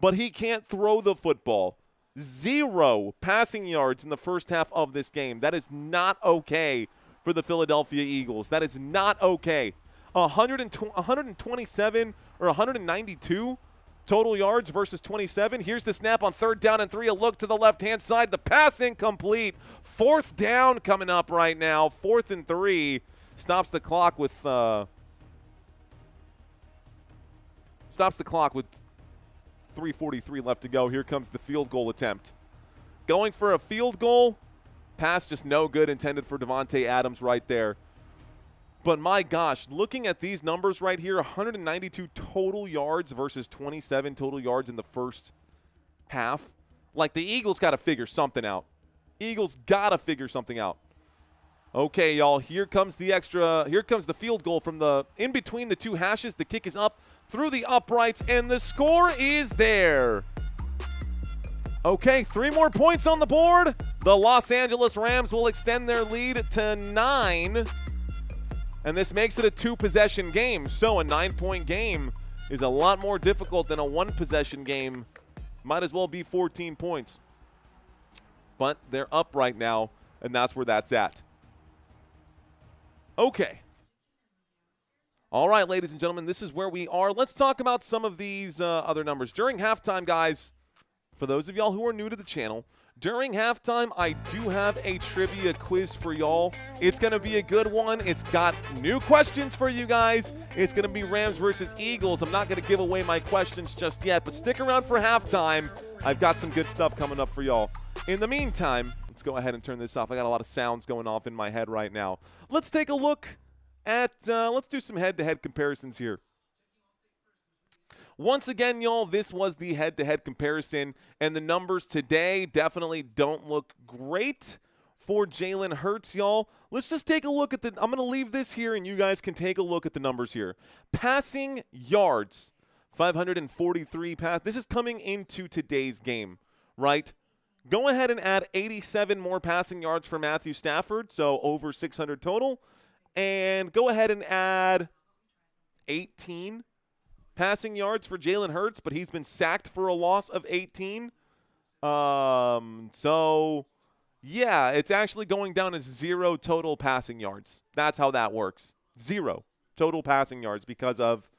But he can't throw the football. 0 passing yards in the first half of this game. That is not okay for the Philadelphia Eagles. That is not okay. 127 or 192 total yards versus 27. Here's the snap on 3rd down and 3. A look to the left-hand side. The pass incomplete. 4th down coming up right now. 4th and 3. Stops the clock with 3:43 left to go. Here comes the field goal attempt. Going for a field goal. Pass just no good, intended for Davante Adams right there. But my gosh, looking at these numbers right here, 192 total yards versus 27 total yards in the first half. Like, the Eagles got to figure something out. Eagles got to figure something out. Okay, y'all, here comes the field goal from the in between the 2 hashes. The kick is up through the uprights, and the score is there. Okay, 3 more points on the board. The Los Angeles Rams will extend their lead to 9. And this makes it a 2-possession game. So a 9-point game is a lot more difficult than a 1-possession game. Might as well be 14 points. But they're up right now, and that's where that's at. Okay. All right, ladies and gentlemen, this is where we are. Let's talk about some of these other numbers. During halftime, guys, for those of y'all who are new to the channel, during halftime, I do have a trivia quiz for y'all. It's going to be a good one. It's got new questions for you guys. It's going to be Rams versus Eagles. I'm not going to give away my questions just yet, but stick around for halftime. I've got some good stuff coming up for y'all. In the meantime, Let's go ahead and turn this off. I got a lot of sounds going off in my head right now. Let's take a look at, let's do some head-to-head comparisons here. Once again, y'all, this was the head-to-head comparison, and the numbers today definitely don't look great for Jalen Hurts, y'all. Let's just take a look at I'm going to leave this here, and you guys can take a look at the numbers here. Passing yards, 543 pass. This is coming into today's game, right? Go ahead and add 87 more passing yards for Matthew Stafford, so over 600 total. And go ahead and add 18 passing yards for Jalen Hurts, but he's been sacked for a loss of 18. So, yeah, it's actually going down as 0 total passing yards. That's how that works. 0 total passing yards because of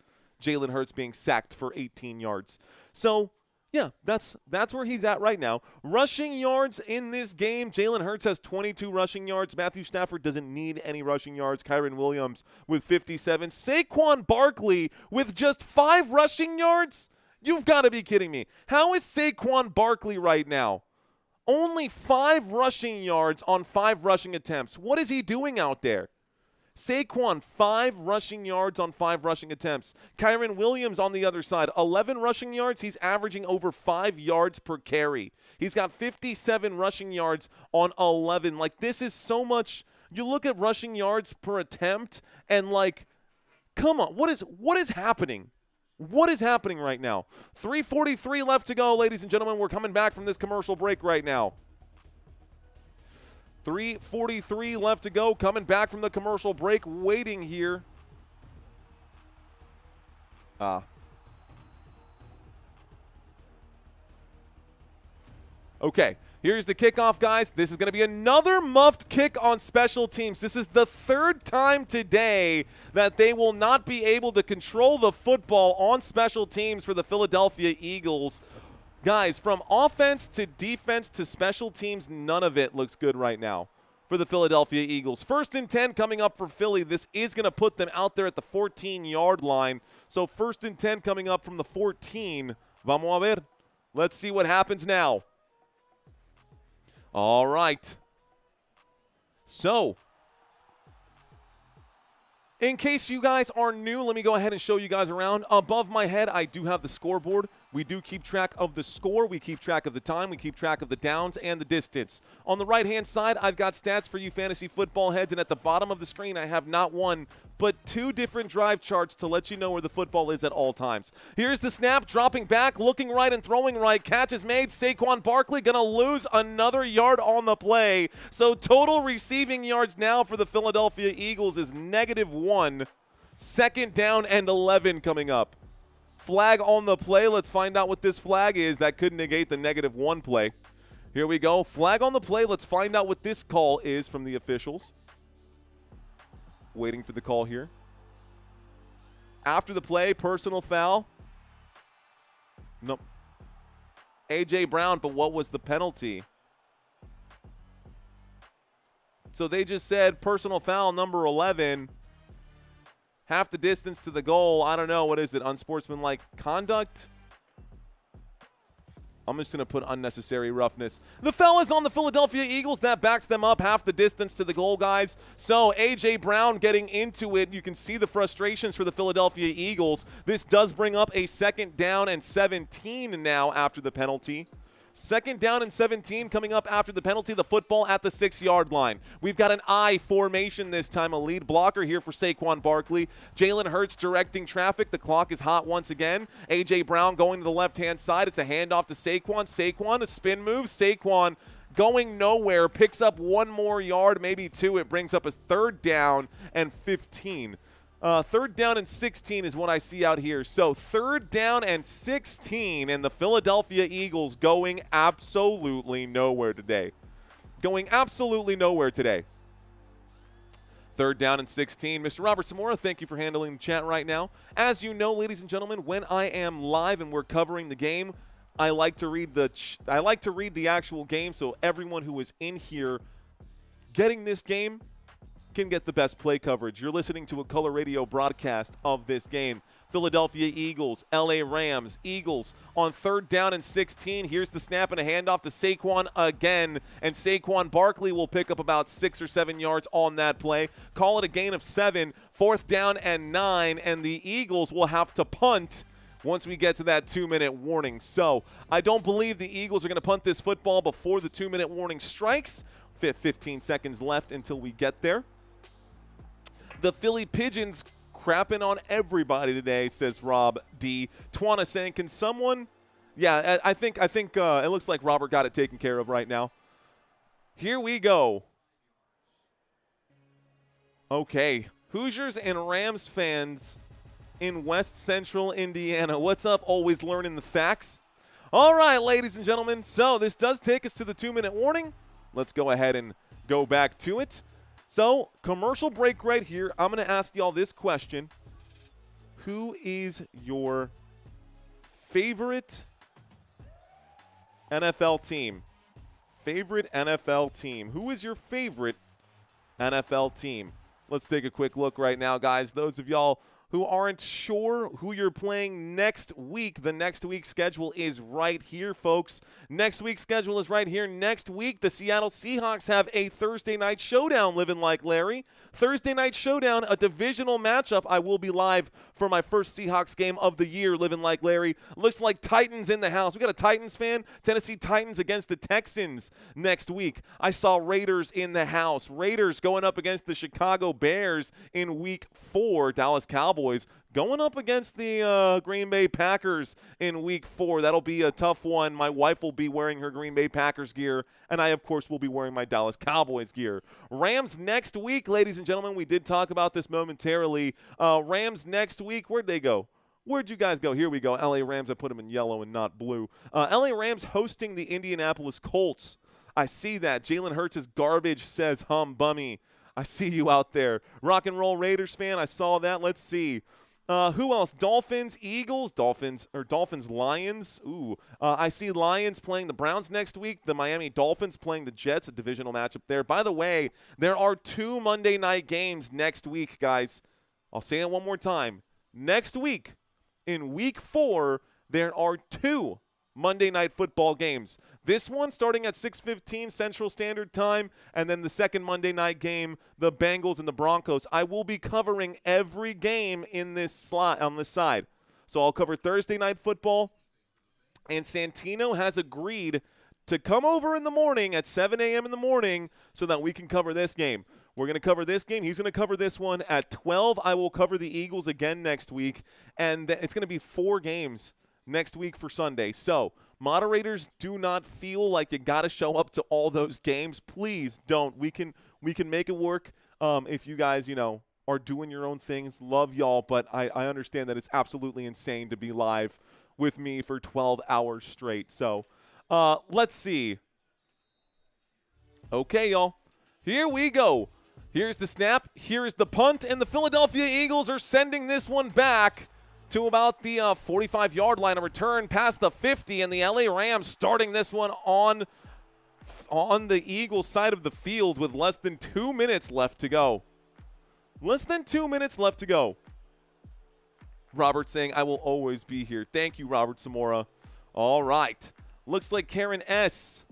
Jalen Hurts being sacked for 18 yards. So, yeah, that's where he's at right now. Rushing yards in this game, Jalen Hurts has 22 rushing yards. Matthew Stafford doesn't need any rushing yards. Kyren Williams with 57. Saquon Barkley with just 5 rushing yards? You've got to be kidding me. How is Saquon Barkley right now? Only 5 rushing yards on 5 rushing attempts. What is he doing out there? Saquon, 5 rushing yards on 5 rushing attempts. Kyren Williams on the other side, 11 rushing yards. He's averaging over 5 yards per carry. He's got 57 rushing yards on 11. Like, this is so much. You look at rushing yards per attempt and, like, come on. What is happening? What is happening right now? 3:43 left to go, ladies and gentlemen. We're coming back from this commercial break right now. 3:43 left to go, coming back from the commercial break, waiting here. Okay, here's the kickoff, guys. This is going to be another muffed kick on special teams. This is the 3rd time today that they will not be able to control the football on special teams for the Philadelphia Eagles. Guys, from offense to defense to special teams, none of it looks good right now for the Philadelphia Eagles. 1st and 10 coming up for Philly. This is going to put them out there at the 14-yard line. So 1st and 10 coming up from the 14. Vamos a ver. Let's see what happens now. All right. So, in case you guys are new, let me go ahead and show you guys around. Above my head, I do have the scoreboard. We do keep track of the score. We keep track of the time. We keep track of the downs and the distance. On the right-hand side, I've got stats for you fantasy football heads, and at the bottom of the screen, I have not one, but 2 different drive charts to let you know where the football is at all times. Here's the snap, dropping back, looking right and throwing right. Catch is made. Saquon Barkley going to lose another yard on the play. So total receiving yards now for the Philadelphia Eagles is -1. 2nd down and 11 coming up. Flag on the play. Let's find out what this flag is. That could negate the -1 play. Here we go. Flag on the play. Let's find out what this call is from the officials. Waiting for the call here. After the play, personal foul. Nope. A.J. Brown, but what was the penalty? So they just said personal foul number 11. Half the distance to the goal. I don't know. What is it? Unsportsmanlike conduct? I'm just going to put unnecessary roughness. The foul is on the Philadelphia Eagles. That backs them up half the distance to the goal, guys. So A.J. Brown getting into it. You can see the frustrations for the Philadelphia Eagles. This does bring up a 2nd down and 17 now after the penalty. 2nd down and 17 coming up after the penalty. The football at the 6-yard line. We've got an I formation this time. A lead blocker here for Saquon Barkley. Jalen Hurts directing traffic. The clock is hot once again. A.J. Brown going to the left-hand side. It's a handoff to Saquon. Saquon, a spin move. Saquon going nowhere. Picks up 1 more yard, maybe 2. It brings up a 3rd down and 15. 3rd down and 16 is what I see out here. So 3rd down and 16, and the Philadelphia Eagles going absolutely nowhere today. Going absolutely nowhere today. 3rd down and 16. Mr. Robert Zamora, thank you for handling the chat right now. As you know, ladies and gentlemen, when I am live and we're covering the game, I like to read the actual game, so everyone who is in here getting this game can get the best play coverage. You're listening to a color radio broadcast of this game. Philadelphia Eagles, LA Rams. Eagles on 3rd down and 16. Here's the snap and a handoff to Saquon again. And Saquon Barkley will pick up about 6 or 7 yards on that play. Call it a gain of 7. 4th down and 9. And the Eagles will have to punt once we get to that 2-minute warning. So I don't believe the Eagles are going to punt this football before the 2-minute warning strikes. 15 seconds left until we get there. The Philly Pigeons crapping on everybody today, says Rob D. Twana saying, can someone – yeah, I think it looks like Robert got it taken care of right now. Here we go. Okay, Hoosiers and Rams fans in West Central Indiana. What's up? Always learning the facts. All right, ladies and gentlemen, so this does take us to the 2-minute warning. Let's go ahead and go back to it. So, commercial break right here. I'm going to ask y'all this question. Who is your favorite NFL team? Favorite NFL team. Who is your favorite NFL team? Let's take a quick look right now, guys. Those of y'all who aren't sure who you're playing next week, the next week's schedule is right here, folks. Next week's schedule is right here. Next week, the Seattle Seahawks have a Thursday night showdown, living like Larry. Thursday night showdown, a divisional matchup. I will be live for my first Seahawks game of the year, living like Larry. Looks like Titans in the house. We got a Titans fan. Tennessee Titans against the Texans next week. I saw Raiders in the house. Raiders going up against the Chicago Bears in week 4. Dallas Cowboys going up against the Green Bay Packers in week 4. That'll be a tough one. My wife will be wearing her Green Bay Packers gear, and I, of course, will be wearing my Dallas Cowboys gear. Rams next week, ladies and gentlemen. We did talk about this momentarily. Rams next week. Where'd they go? Where'd you guys go? Here we go. LA Rams. I put them in yellow and not blue. LA Rams hosting the Indianapolis Colts. I see that. Jalen Hurts is garbage, says Hum Bummy. I see you out there. Rock and Roll Raiders fan, I saw that. Let's see. Who else? Dolphins, Eagles, Dolphins, Lions. Ooh, I see Lions playing the Browns next week. The Miami Dolphins playing the Jets, a divisional matchup there. By the way, there are 2 Monday night games next week, guys. I'll say it one more time. Next week, in week 4, there are 2 Monday Night Football games. This one starting at 6:15 Central Standard Time, and then the second Monday night game, the Bengals and the Broncos. I will be covering every game in this slot on this side. So I'll cover Thursday Night Football, and Santino has agreed to come over in the morning at 7 a.m. in the morning so that we can cover this game. We're going to cover this game. He's going to cover this one at 12. I will cover the Eagles again next week, and it's going to be 4 games next week for Sunday. So moderators, do not feel like you got to show up to all those games. Please don't. We can make it work if you guys, are doing your own things. Love y'all, but I understand that it's absolutely insane to be live with me for 12 hours straight. So let's see. Okay, y'all. Here we go. Here's the snap. Here's the punt, and the Philadelphia Eagles are sending this one back to about the 45-yard line. A return past the 50, and the LA Rams starting this one on the Eagles side of the field with less than 2 minutes left to go. Less than 2 minutes left to go. Robert saying, I will always be here. Thank you, Robert Zamora. All right. Looks like Karen S.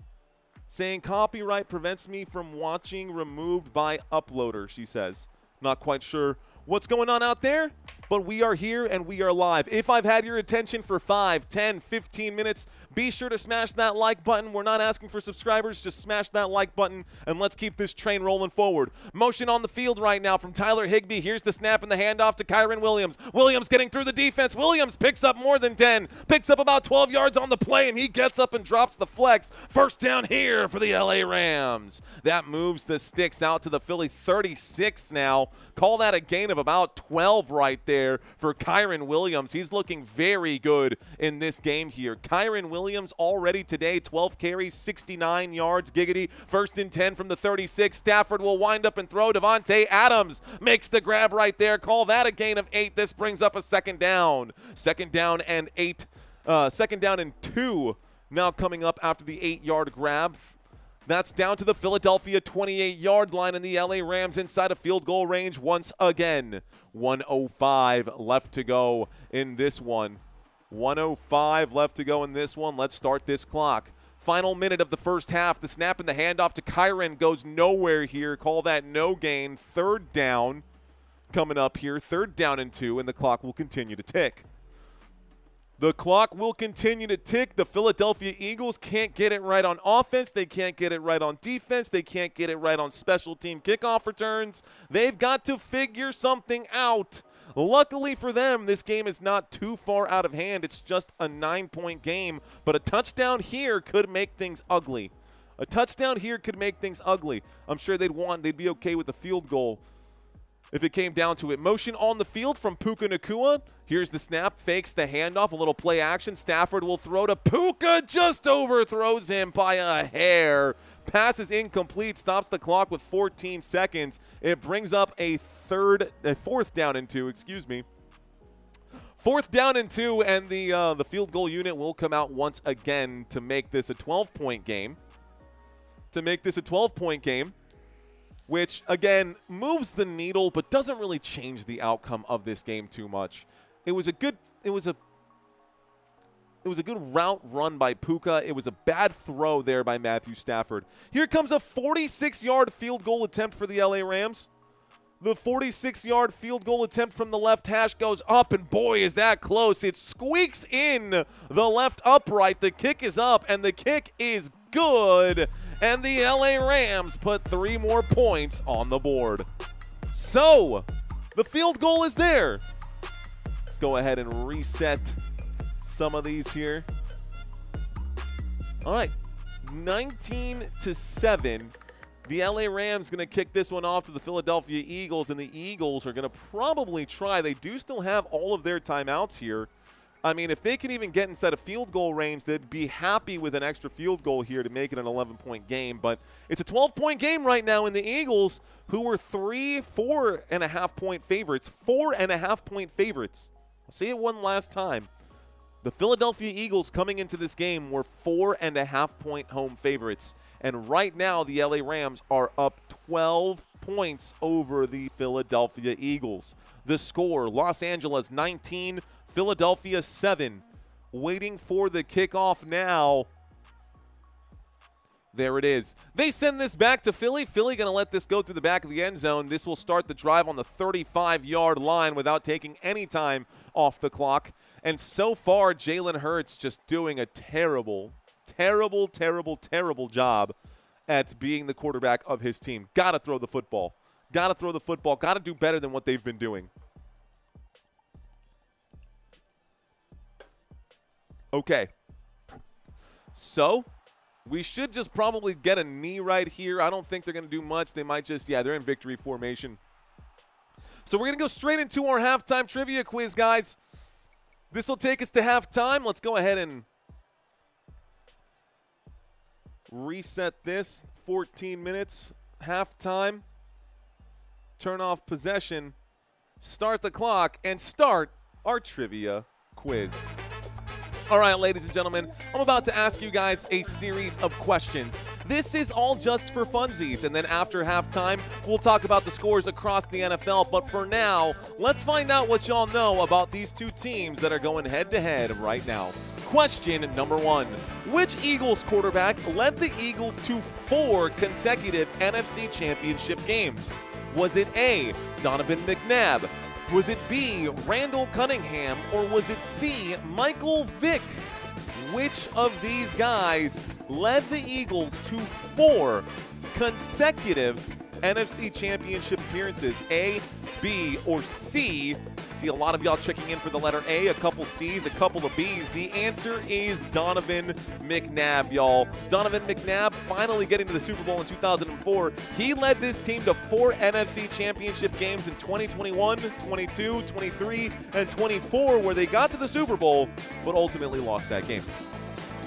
saying, copyright prevents me from watching, removed by uploader, she says. Not quite sure what's going on out there, but we are here and we are live. If I've had your attention for 5, 10, 15 minutes, be sure to smash that like button. We're not asking for subscribers. Just smash that like button, and let's keep this train rolling forward. Motion on the field right now from Tyler Higbee. Here's the snap and the handoff to Kyren Williams. Williams getting through the defense. Williams picks up more than 10, picks up about 12 yards on the play, and he gets up and drops the flex. First down here for the LA Rams. That moves the sticks out to the Philly 36 now. Call that a gain of about 12 right there for Kyren Williams. He's looking very good in this game here. Kyren Williams already today, 12 carries, 69 yards. Giggity, 1st and 10 from the 36. Stafford will wind up and throw. Devontae Adams makes the grab right there. Call that a gain of 8. This brings up a second down. Second down and 8. Second down and 2 now coming up after the 8-yard grab. That's down to the Philadelphia 28-yard line, and the LA Rams inside of field goal range once again. 1:05 left to go in this one. 1:05 left to go in this one. Let's start this clock. Final minute of the first half. The snap and the handoff to Kyren goes nowhere here. Call that no gain. Third down coming up here. 3rd down and 2, and the clock will continue to tick. The clock will continue to tick. The Philadelphia Eagles can't get it right on offense. They can't get it right on defense. They can't get it right on special team kickoff returns. They've got to figure something out. Luckily for them, this game is not too far out of hand. It's just a 9-point game, but a touchdown here could make things ugly. A touchdown here could make things ugly. I'm sure they'd be okay with the field goal if it came down to it. Motion on the field from Puka Nacua. Here's the snap, fakes the handoff, a little play action. Stafford will throw to Puka, just overthrows him by a hair. Pass is incomplete, stops the clock with 14 seconds. It brings up a 4th down and 2, excuse me. 4th down and 2, and the field goal unit will come out once again to make this a 12-point game. Which, again, moves the needle but doesn't really change the outcome of this game too much. It was a good route run by Puka. It was a bad throw there by Matthew Stafford. Here comes a 46-yard field goal attempt for the LA Rams. The 46-yard field goal attempt from the left hash goes up, and boy, is that close. It squeaks in the left upright. The kick is up, and the kick is good. And the LA Rams put 3 more points on the board. So, the field goal is there. Let's go ahead and reset some of these here. All right, 19-7. The LA Rams going to kick this one off to the Philadelphia Eagles, and the Eagles are going to probably try. They do still have all of their timeouts here. I mean, if they can even get inside a field goal range, they'd be happy with an extra field goal here to make it an 11-point game. But it's a 12-point game right now, and the Eagles, who were 4.5-point favorites, 4.5-point favorites. I'll say it one last time. The Philadelphia Eagles coming into this game were 4.5-point home favorites. And right now, the LA Rams are up 12 points over the Philadelphia Eagles. The score, Los Angeles 19, Philadelphia 7. Waiting for the kickoff now. There it is. They send this back to Philly. Philly going to let this go through the back of the end zone. This will start the drive on the 35-yard line without taking any time off the clock. And so far, Jalen Hurts just doing a terrible job at being the quarterback of his team. Got to throw the football. Got to do better than what they've been doing. Okay. So, we should just probably get a knee right here. I don't think they're going to do much. They might just, they're in victory formation. So we're going to go straight into our halftime trivia quiz, guys. This will take us to halftime. Let's go ahead and reset this. 14 minutes, halftime. Turn off possession, start the clock, and start our trivia quiz. All right, ladies and gentlemen, I'm about to ask you guys a series of questions. This is all just for funsies, and then after halftime, we'll talk about the scores across the NFL. But for now, let's find out what y'all know about these two teams that are going head-to-head right now. Question number 1. Which Eagles quarterback led the Eagles to 4 consecutive NFC Championship games? Was it A, Donovan McNabb? Was it B, Randall Cunningham, or was it C, Michael Vick? Which of these guys led the Eagles to 4 consecutive NFC Championship appearances? A, B, or C? See a lot of y'all checking in for the letter A, a couple C's, a couple of B's. The answer is Donovan McNabb, y'all. Donovan McNabb finally getting to the Super Bowl in 2004. He led this team to 4 NFC Championship games in 2021, 22, 23, and 24, where they got to the Super Bowl, but ultimately lost that game.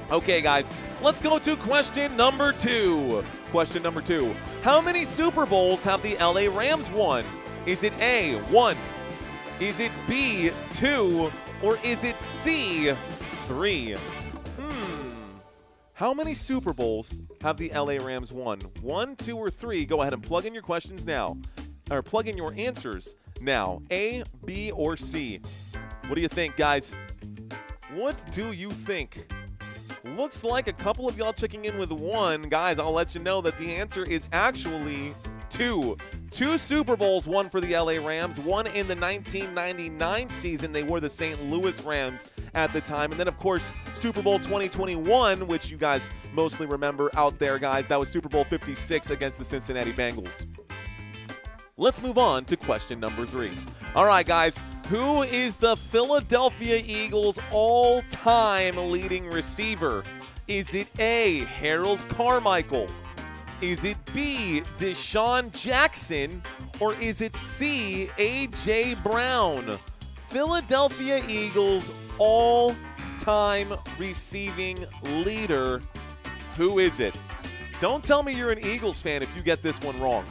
Okay, guys, let's go to question number 2. Question number 2. How many Super Bowls have the LA Rams won? Is it A, 1? Is it B, 2? Or is it C, 3? How many Super Bowls have the LA Rams won? 1, 2, or 3? Go ahead and plug in your questions now. Or plug in your answers now. A, B, or C? What do you think, guys? What do you think? Looks like a couple of y'all checking in with 1. Guys, I'll let you know that the answer is actually 2. 2 Super Bowls won for the LA Rams. One in the 1999 season. They were the St. Louis Rams at the time. And then, of course, Super Bowl 2021, which you guys mostly remember out there, guys. That was Super Bowl 56 against the Cincinnati Bengals. Let's move on to question number 3. All right, guys. Who is the Philadelphia Eagles' all-time leading receiver? Is it A, Harold Carmichael? Is it B, Deshaun Jackson? Or is it C, A.J. Brown? Philadelphia Eagles all-time receiving leader. Who is it? Don't tell me you're an Eagles fan if you get this one wrong.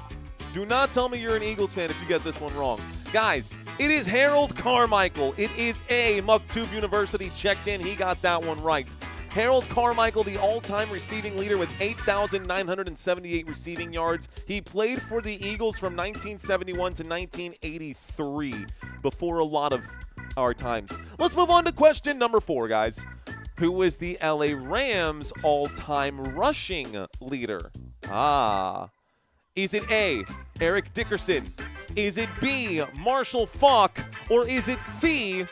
Do not tell me you're an Eagles fan if you get this one wrong. Guys, it is Harold Carmichael. It is A. Muktube University checked in. He got that one right. Harold Carmichael, the all-time receiving leader with 8,978 receiving yards. He played for the Eagles from 1971 to 1983, before a lot of our times. Let's move on to question number 4, guys. Who is the LA Rams' all-time rushing leader? Is it A, Eric Dickerson? Is it B, Marshall Faulk? Or is it C,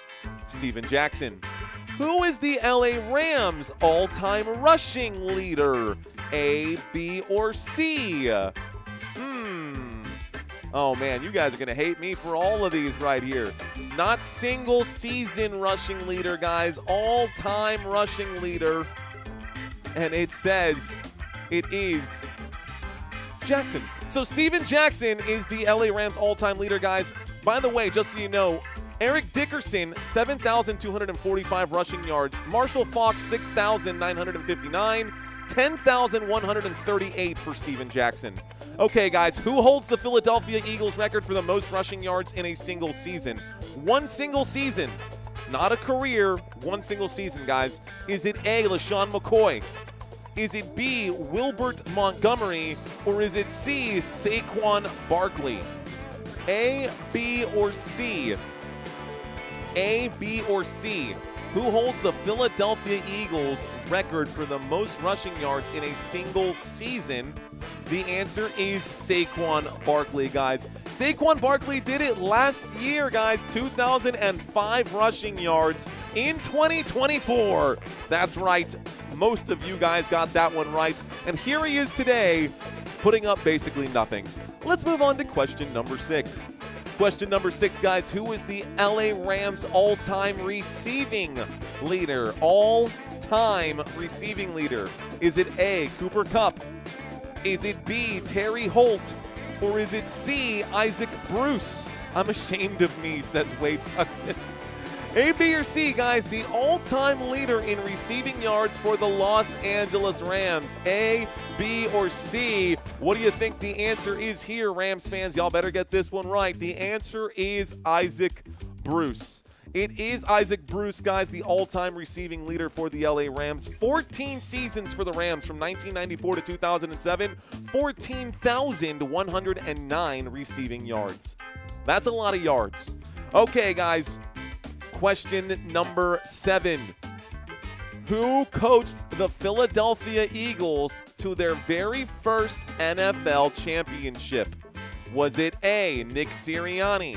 Steven Jackson? Who is the LA Rams' all-time rushing leader? A, B, or C? Oh, man, you guys are going to hate me for all of these right here. Not single season rushing leader, guys. All-time rushing leader. And it says it is Jackson. So Steven Jackson is the LA Rams all-time leader, guys. By the way, just so you know, Eric Dickerson, 7,245 rushing yards. Marshall Faulk, 6,959. 10,138 for Steven Jackson. Okay, guys, who holds the Philadelphia Eagles record for the most rushing yards in a single season? One single season. Not a career. One single season, guys. Is it A, LaShawn McCoy? Is it B, Wilbert Montgomery? Or is it C, Saquon Barkley? A, B, or C? A, B, or C? Who holds the Philadelphia Eagles record for the most rushing yards in a single season? The answer is Saquon Barkley, guys. Saquon Barkley did it last year, guys. 2,005 rushing yards in 2024. That's right. Most of you guys got that one right. And here he is today, putting up basically nothing. Let's move on to question number 6. Question number 6, guys. Who is the LA Rams all-time receiving leader? All-time receiving leader. Is it A, Cooper Kupp? Is it B, Terry Holt? Or is it C, Isaac Bruce? I'm ashamed of me, says Wade Tuckness. A, B, or C, guys, the all-time leader in receiving yards for the Los Angeles Rams. A, B, or C? What do you think the answer is here, Rams fans? Y'all better get this one right. The answer is Isaac Bruce. It is Isaac Bruce, guys, the all-time receiving leader for the LA Rams. 14 seasons for the Rams from 1994 to 2007. 14,109 receiving yards. That's a lot of yards. Okay, guys. Question number 7. Who coached the Philadelphia Eagles to their very first NFL championship? Was it A, Nick Sirianni?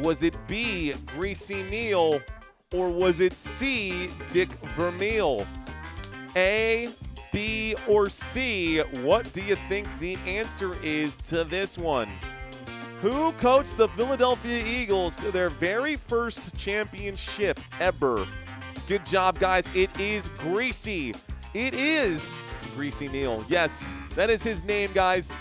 Was it B, Greasy Neal? Or was it C, Dick Vermeil? A, B, or C? What do you think the answer is to this one? Who coached the Philadelphia Eagles to their very first championship ever? Good job, guys. It is Greasy. It is Greasy Neal. Yes, that is his name, guys.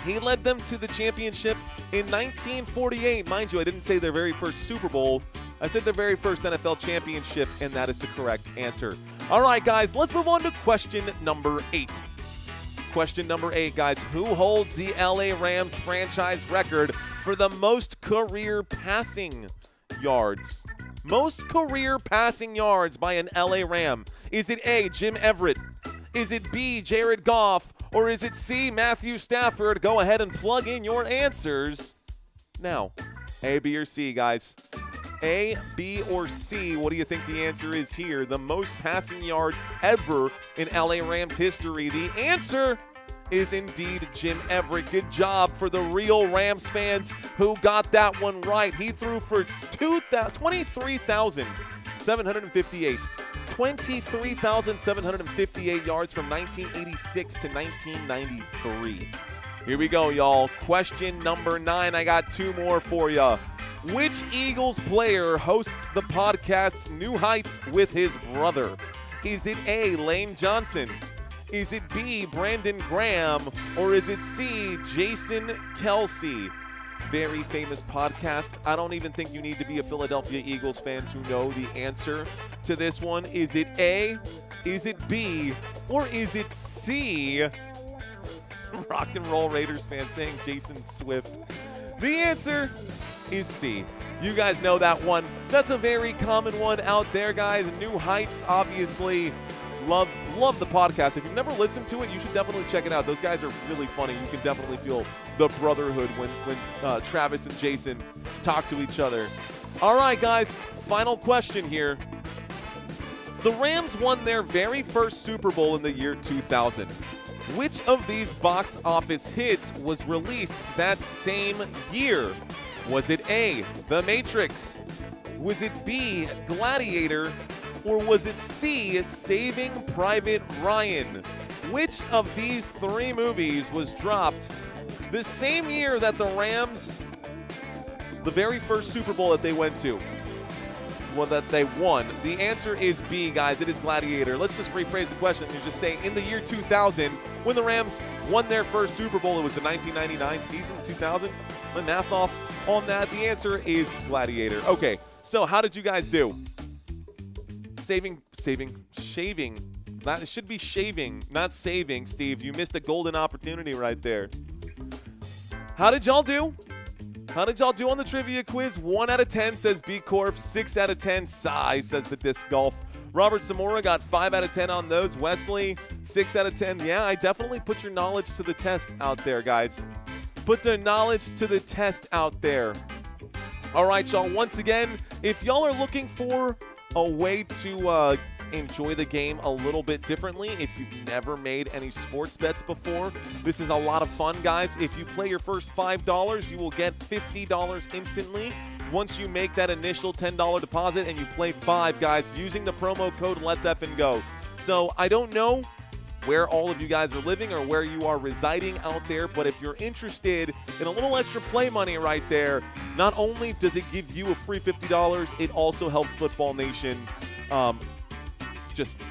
He led them to the championship in 1948. Mind you, I didn't say their very first Super Bowl. I said their very first NFL championship, and that is the correct answer. All right, guys, let's move on to question number 8. Question number 8, guys. Who holds the LA Rams franchise record for the most career passing yards? Most career passing yards by an LA Ram. Is it A, Jim Everett? Is it B, Jared Goff? Or is it C, Matthew Stafford? Go ahead and plug in your answers now. A, B, or C, guys. A, B, or C, what do you think the answer is here? The most passing yards ever in LA Rams history. The answer is indeed Jim Everett. Good job for the real Rams fans who got that one right. He threw for 23,758. 23,758 yards from 1986 to 1993. Here we go, y'all. Question number 9. I got 2 more for you. Which Eagles player hosts the podcast New Heights with his brother? Is it A, Lane Johnson? Is it B, Brandon Graham? Or is it C, Jason Kelsey? Very famous podcast. I don't even think you need to be a Philadelphia Eagles fan to know the answer to this one. Is it A, is it B, or is it C? Rock and Roll Raiders fan saying Jason Swift. The answer is C. You guys know that one. That's a very common one out there, guys. New Heights, obviously. Love the podcast. If you've never listened to it, you should definitely check it out. Those guys are really funny. You can definitely feel the brotherhood when Travis and Jason talk to each other. All right, guys, final question here. The Rams won their very first Super Bowl in the year 2000. Which of these box office hits was released that same year? Was it A, The Matrix? Was it B, Gladiator? Or was it C, Saving Private Ryan? Which of these 3 movies was dropped the same year that the Rams, the very first Super Bowl that they went to, well, that they won? The answer is B, guys. It is Gladiator. Let's just rephrase the question and just say in the year 2000, when the Rams won their first Super Bowl, it was the 1999 season, 2000. The math off on that. The answer is Gladiator. Okay, so how did you guys do? Shaving. That it should be shaving, not saving, Steve. You missed a golden opportunity right there. How did y'all do? How did y'all do on the trivia quiz? 1 out of 10 says B Corp. 6 out of 10 sigh, says the disc golf. Robert Zamora got 5 out of 10 on those. Wesley, 6 out of 10. Yeah, I definitely put your knowledge to the test out there, guys. Put the knowledge to the test out there. All right, y'all. Once again, if y'all are looking for a way to enjoy the game a little bit differently, if you've never made any sports bets before, this is a lot of fun, guys. If you play your first $5, you will get $50 instantly once you make that initial $10 deposit and you play 5, guys, using the promo code Let's Effin' Go. So I don't know where all of you guys are living or where you are residing out there, but if you're interested in a little extra play money right there, not only does it give you a free $50, it also helps Football Nation.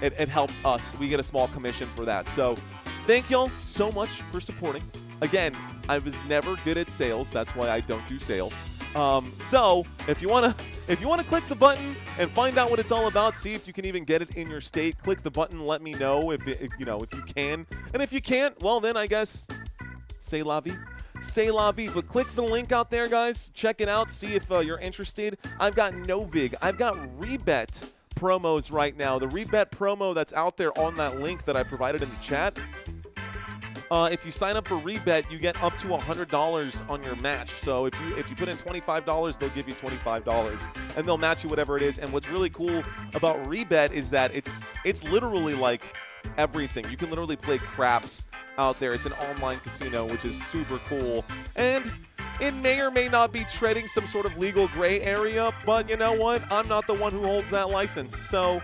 It helps us. We get a small commission for that. So thank y'all so much for supporting. Again, I was never good at sales. That's why I don't do sales. So if you wanna click the button and find out what it's all about, see if you can even get it in your state. Click the button. Let me know if you can. And if you can't, well then I guess c'est la vie. C'est la vie. But click the link out there, guys. Check it out. See if you're interested. I've got Novig. I've got Rebet promos right now. The Rebet promo that's out there on that link that I provided in the chat. If you sign up for Rebet, you get up to $100 on your match. So if you put in $25, they'll give you $25, and they'll match you whatever it is. And what's really cool about Rebet is that it's literally like everything. You can literally play craps out there. It's an online casino, which is super cool. And it may or may not be treading some sort of legal gray area, but you know what? I'm not the one who holds that license. So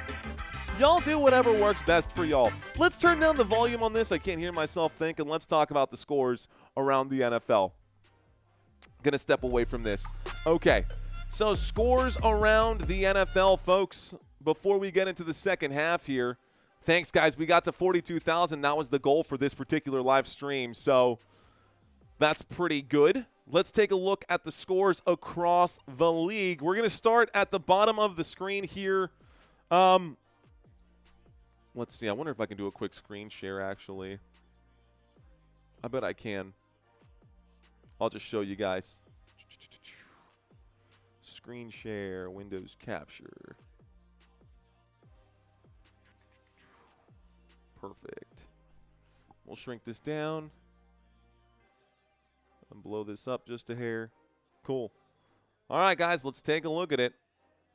y'all do whatever works best for y'all. Let's turn down the volume on this. I can't hear myself think, and let's talk about the scores around the NFL. Gonna step away from this. Okay, so scores around the NFL, folks, before we get into the second half here. Thanks, guys. We got to 42,000. That was the goal for this particular live stream, so that's pretty good. Let's take a look at the scores across the league. We're going to start at the bottom of the screen here. Let's see. I wonder if I can do a quick screen share, actually. I bet I can. I'll just show you guys. Screen share, Windows capture. Perfect. We'll shrink this down and blow this up just a hair. Cool. All right, guys, let's take a look at it.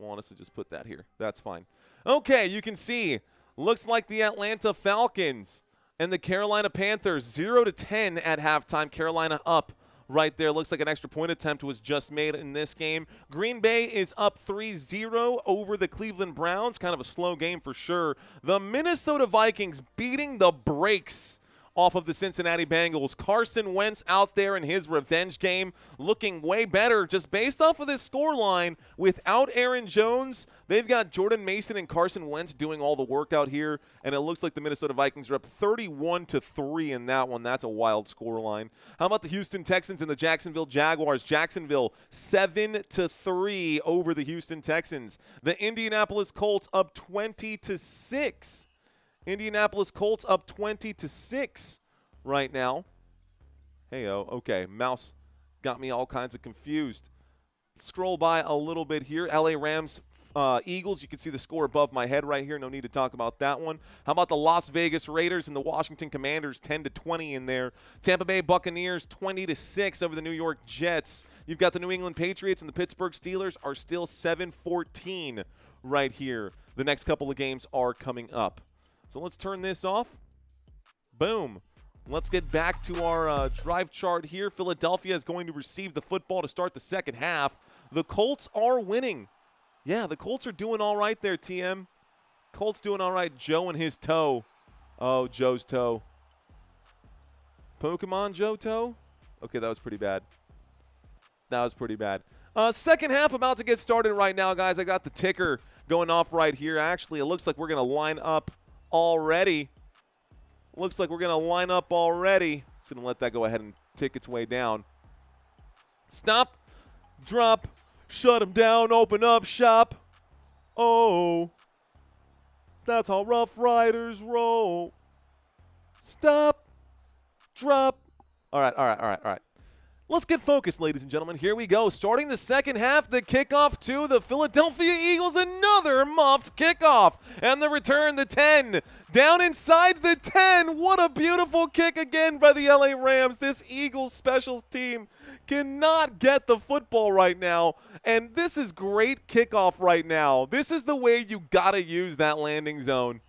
I want us to just put that here. That's fine. Okay, you can see, looks like the Atlanta Falcons and the Carolina Panthers, 0-10 at halftime. Carolina up right there. Looks like an extra point attempt was just made in this game. Green Bay is up 3-0 over the Cleveland Browns. Kind of a slow game for sure. The Minnesota Vikings beating the brakes off of the Cincinnati Bengals. Carson Wentz out there in his revenge game, looking way better just based off of this scoreline. Without Aaron Jones, they've got Jordan Mason and Carson Wentz doing all the work out here, and it looks like the Minnesota Vikings are up 31-3 in that one. That's a wild scoreline. How about the Houston Texans and the Jacksonville Jaguars? Jacksonville 7-3 over the Houston Texans. The Indianapolis Colts up 20-6. Indianapolis Colts up 20-6 right now. Hey-oh, okay, mouse got me all kinds of confused. Scroll by a little bit here. LA Rams, Eagles, you can see the score above my head right here. No need to talk about that one. How about the Las Vegas Raiders and the Washington Commanders, 10-20 in there. Tampa Bay Buccaneers, 20-6 over the New York Jets. You've got the New England Patriots and the Pittsburgh Steelers are still 7-14 right here. The next couple of games are coming up. So let's turn this off. Boom. Let's get back to our drive chart here. Philadelphia is going to receive the football to start the second half. The Colts are winning. Yeah, the Colts are doing all right there, TM. Colts doing all right. Joe and his toe. Oh, Joe's toe. Pokemon Joe toe? Okay, that was pretty bad. That was pretty bad. Second half about to get started right now, guys. I got the ticker going off right here. Actually, it looks like we're going to line up already. Looks like we're going to line up already. Just going to let that go ahead and tick its way down. Stop, drop, shut them down, open up shop. Oh, that's how Rough Riders roll. Stop, drop. All right. Let's get focused, ladies and gentlemen. Here we go. Starting the second half, the kickoff to the Philadelphia Eagles. Another muffed kickoff. And the return, the 10. Down inside the 10. What a beautiful kick again by the LA Rams. This Eagles specials team cannot get the football right now. And this is great kickoff right now. This is the way you got to use that landing zone.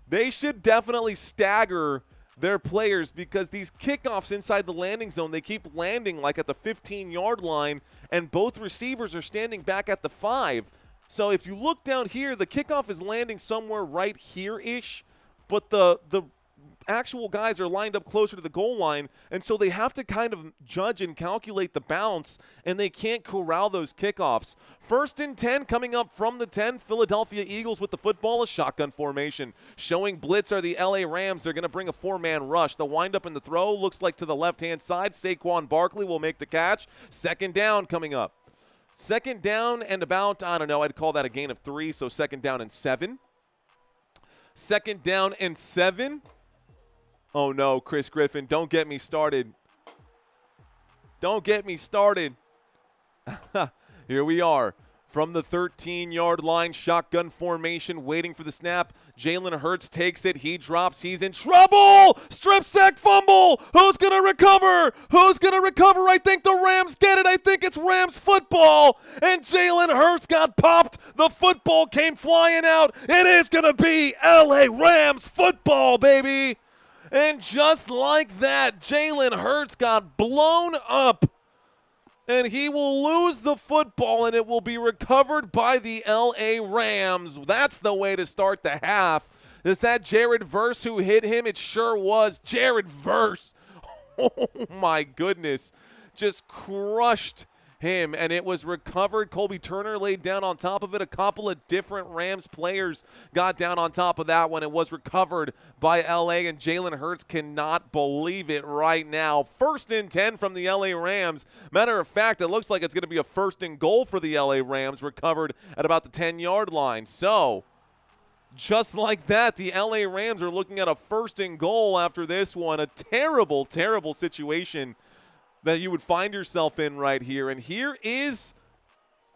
They should definitely stagger their players because these kickoffs inside the landing zone, they keep landing like at the 15-yard line, and both receivers are standing back at the 5. So if you look down here, the kickoff is landing somewhere right here-ish, but the actual guys are lined up closer to the goal line, and so they have to kind of judge and calculate the bounce, and they can't corral those kickoffs. 1st and 10 coming up from the 10. Philadelphia Eagles with the football, a shotgun formation. Showing blitz are the LA Rams. They're going to bring a 4-man rush. The windup and the throw looks like to the left-hand side. Saquon Barkley will make the catch. 2nd down coming up. 2nd down and about, I don't know, I'd call that a gain of 3, so 2nd down and 7. 2nd down and 7. Oh, no, Chris Griffin, don't get me started. Don't get me started. Here we are. From the 13-yard line, shotgun formation, waiting for the snap. Jalen Hurts takes it. He drops. He's in trouble. Strip sack fumble. Who's going to recover? Who's going to recover? I think the Rams get it. I think it's Rams football. And Jalen Hurts got popped. The football came flying out. It is going to be LA Rams football, baby. And just like that, Jalen Hurts got blown up. And he will lose the football, and it will be recovered by the L.A. Rams. That's the way to start the half. Is that Jared Verse who hit him? It sure was. Jared Verse. Oh, my goodness. Just crushed him, and it was recovered. Colby Turner laid down on top of it. A couple of different Rams players got down on top of that one. It was recovered by L.A., and Jalen Hurts cannot believe it right now. 1st and 10 from the L.A. Rams. Matter of fact, it looks like it's going to be a 1st and goal for the L.A. Rams, recovered at about the 10-yard line. So, just like that, the L.A. Rams are looking at a 1st and goal after this one. A terrible, terrible situation that you would find yourself in right here. And here is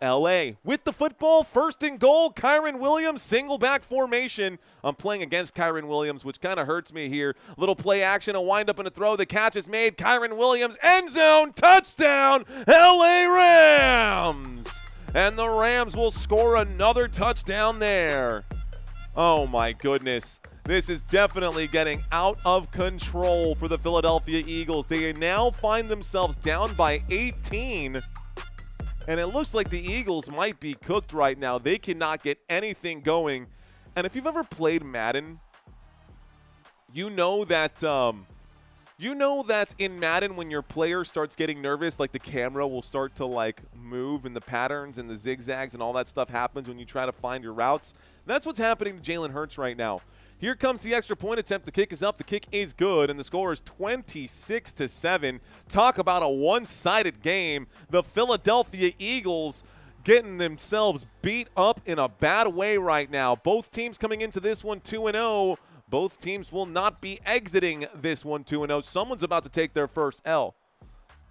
LA with the football, first and goal. Kyren Williams, single back formation. I'm playing against Kyren Williams, which kind of hurts me here. Little play action, a wind up and a throw. The catch is made. Kyren Williams, end zone, touchdown, LA Rams. And the Rams will score another touchdown there. Oh my goodness. This is definitely getting out of control for the Philadelphia Eagles. They now find themselves down by 18. And it looks like the Eagles might be cooked right now. They cannot get anything going. And if you've ever played Madden, you know that in Madden when your player starts getting nervous, like the camera will start to like move and the patterns and the zigzags and all that stuff happens when you try to find your routes. That's what's happening to Jalen Hurts right now. Here comes the extra point attempt. The kick is up. The kick is good, and the score is 26-7. Talk about a one-sided game. The Philadelphia Eagles getting themselves beat up in a bad way right now. Both teams coming into this one 2-0. Both teams will not be exiting this one 2-0. Someone's about to take their first L,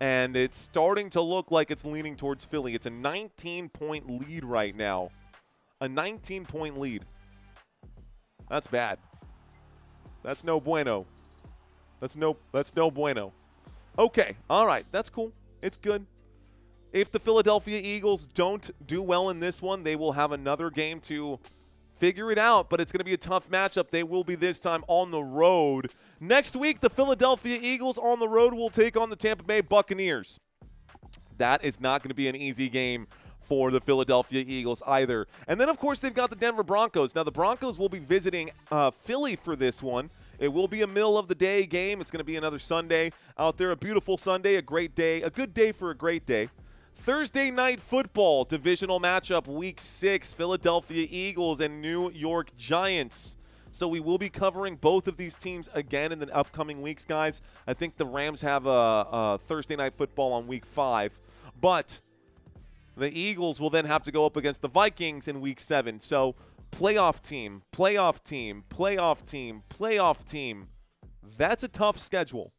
and it's starting to look like it's leaning towards Philly. It's a 19-point lead right now. A 19-point lead. That's bad. That's no bueno. That's no bueno. Okay, all right, that's cool. It's good. If the Philadelphia Eagles don't do well in this one, they will have another game to figure it out, but it's going to be a tough matchup. They will be this time on the road. Next week, the Philadelphia Eagles on the road will take on the Tampa Bay Buccaneers. That is not going to be an easy game for the Philadelphia Eagles either. And then, of course, they've got the Denver Broncos. Now, the Broncos will be visiting Philly for this one. It will be a middle-of-the-day game. It's going to be another Sunday out there, a beautiful Sunday, a great day, a good day for a great day. Thursday night football, divisional matchup, Week 6, Philadelphia Eagles and New York Giants. So we will be covering both of these teams again in the upcoming weeks, guys. I think the Rams have a Thursday night football on Week 5. But the Eagles will then have to go up against the Vikings in Week 7. So playoff team, playoff team, playoff team, playoff team. That's a tough schedule.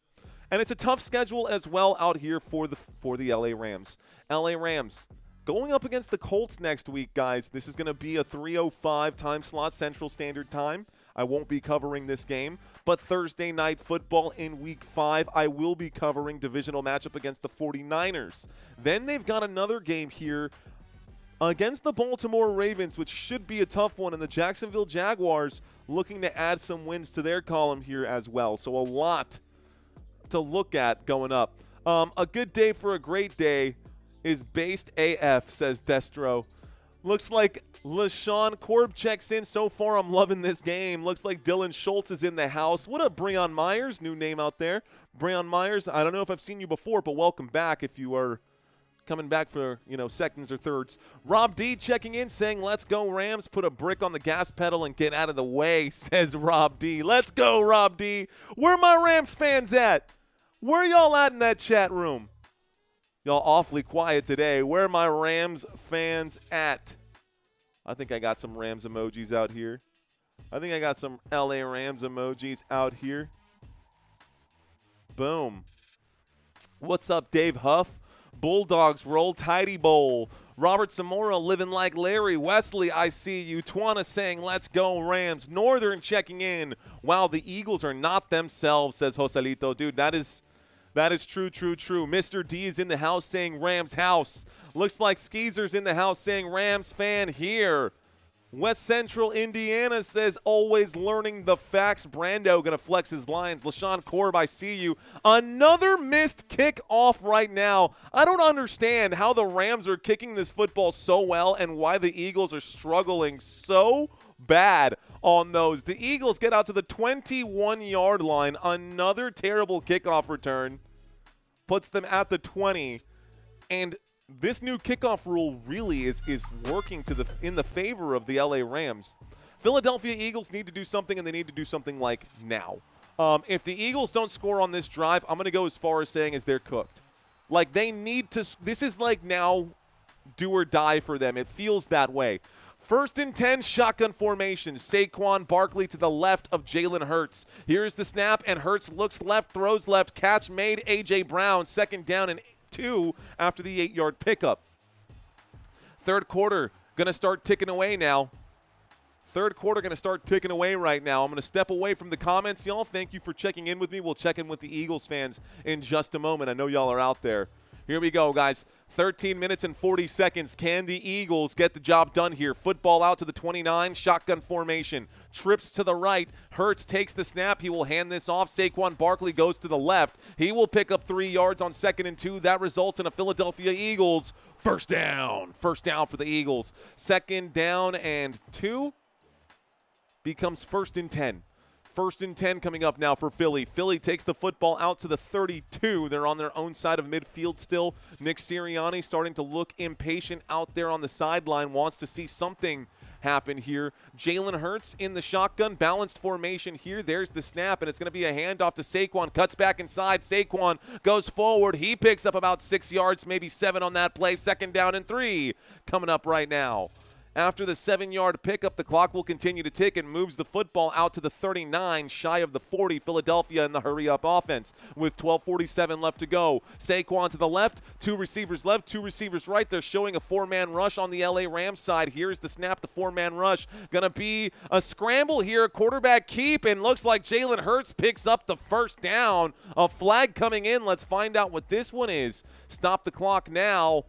And it's a tough schedule as well out here for the LA Rams. LA Rams going up against the Colts next week, guys. This is going to be a 3:05 time slot, Central Standard Time. I won't be covering this game. But Thursday night football in Week 5, I will be covering divisional matchup against the 49ers. Then they've got another game here against the Baltimore Ravens, which should be a tough one, and the Jacksonville Jaguars looking to add some wins to their column here as well. So a lot to look at going up. A good day for a great day is based AF, says Destro. Looks like LaShawn Korb checks in. So far, I'm loving this game. Looks like Dylan Schultz is in the house. What up, Breon Myers? New name out there. Breon Myers, I don't know if I've seen you before, but welcome back if you are coming back for, seconds or thirds. Rob D checking in, saying, let's go Rams. Put a brick on the gas pedal and get out of the way, says Rob D. Let's go, Rob D. Where my Rams fans at? Where y'all at in that chat room? Y'all awfully quiet today. Where are my Rams fans at? I think I got some Rams emojis out here. I think I got some LA Rams emojis out here. Boom. What's up, Dave Huff? Bulldogs roll tidy bowl. Robert Zamora living like Larry. Wesley, I see you. Twana saying, let's go Rams. Northern checking in. Wow, the Eagles are not themselves, says Joselito. Dude, that is true. Mr. D is in the house saying Rams house. Looks like Skeezer's in the house saying Rams fan here. West Central Indiana says always learning the facts. Brando going to flex his lines. LaShawn Korb, I see you. Another missed kickoff right now. I don't understand how the Rams are kicking this football so well and why the Eagles are struggling so bad on those. The Eagles get out to the 21-yard line. Another terrible kickoff return puts them at the 20. And this new kickoff rule really is working in the favor of the LA Rams. Philadelphia Eagles need to do something, and they need to do something like now. If the Eagles don't score on this drive, I'm going to go as far as saying as they're cooked. Like, they need to – this is like now do or die for them. It feels that way. 1st and 10, shotgun formation. Saquon Barkley to the left of Jalen Hurts. Here's the snap, and Hurts looks left, throws left, catch made. A.J. Brown, 2nd down and 2 after the 8-yard pickup. Third quarter going to start ticking away now. Third quarter going to start ticking away right now. I'm going to step away from the comments, y'all. Thank you for checking in with me. We'll check in with the Eagles fans in just a moment. I know y'all are out there. Here we go, guys. 13 minutes and 40 seconds. Can the Eagles get the job done here? Football out to the 29, shotgun formation. Trips to the right. Hurts takes the snap. He will hand this off. Saquon Barkley goes to the left. He will pick up 3 yards on 2nd and 2. That results in a Philadelphia Eagles first down. First down for the Eagles. 2nd down and 2 becomes 1st and 10. 1st and 10 coming up now for Philly. Philly takes the football out to the 32. They're on their own side of midfield still. Nick Sirianni starting to look impatient out there on the sideline, wants to see something happen here. Jalen Hurts in the shotgun, balanced formation here. There's the snap, and it's going to be a handoff to Saquon. Cuts back inside. Saquon goes forward. He picks up about 6 yards, maybe 7 on that play. 2nd down and 3 coming up right now. After the 7-yard pickup, the clock will continue to tick and moves the football out to the 39, shy of the 40. Philadelphia in the hurry-up offense with 12:47 left to go. Saquon to the left, 2 receivers left, 2 receivers right. They're showing a 4-man rush on the LA Rams side. Here's the snap, the 4-man rush. Going to be a scramble here, a quarterback keep, and looks like Jalen Hurts picks up the first down. A flag coming in. Let's find out what this one is. Stop the clock now.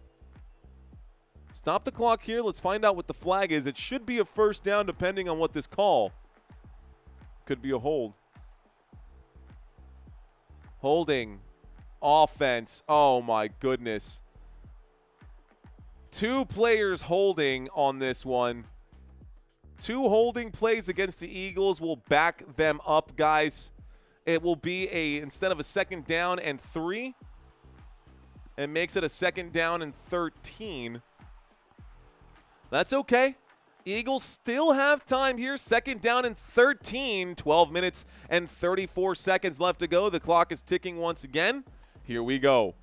Stop the clock here. Let's find out what the flag is. It should be a first down depending on what this call. Could be a hold. Holding. Offense. Oh, my goodness. 2 players holding on this one. 2 holding plays against the Eagles will back them up, guys. It will be instead of a 2nd down and 3, it makes it a 2nd down and 13. That's okay. Eagles still have time here. 2nd down and 13. 12 minutes and 34 seconds left to go. The clock is ticking once again. Here we go.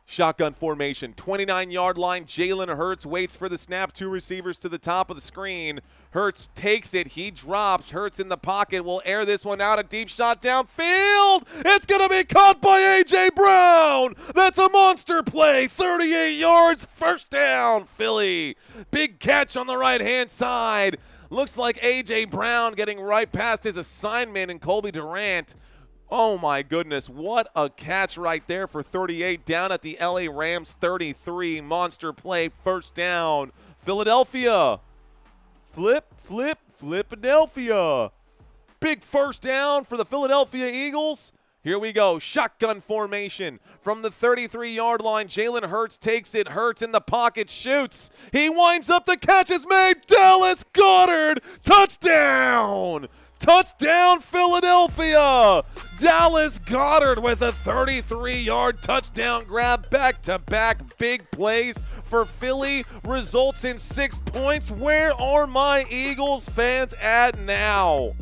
Shotgun formation. 29-yard line. Jalen Hurts waits for the snap. 2 receivers to the top of the screen. Hurts takes it. He drops. Hurts in the pocket. Will air this one out. A deep shot downfield. It's going to be caught by A.J. Brown. That's a monster play. 38 yards. First down, Philly. Big catch on the right-hand side. Looks like A.J. Brown getting right past his assignment and Colby Durant. Oh, my goodness. What a catch right there for 38 down at the LA Rams 33. Monster play, first down. Philadelphia. Philadelphia. Big first down for the Philadelphia Eagles. Here we go. Shotgun formation from the 33-yard line. Jalen Hurts takes it. Hurts in the pocket, shoots. He winds up. The catch is made. Dallas Goedert. Touchdown. Touchdown, Philadelphia! Dallas Goedert with a 33-yard touchdown grab. Back-to-back big plays for Philly results in 6 points. Where are my Eagles fans at now?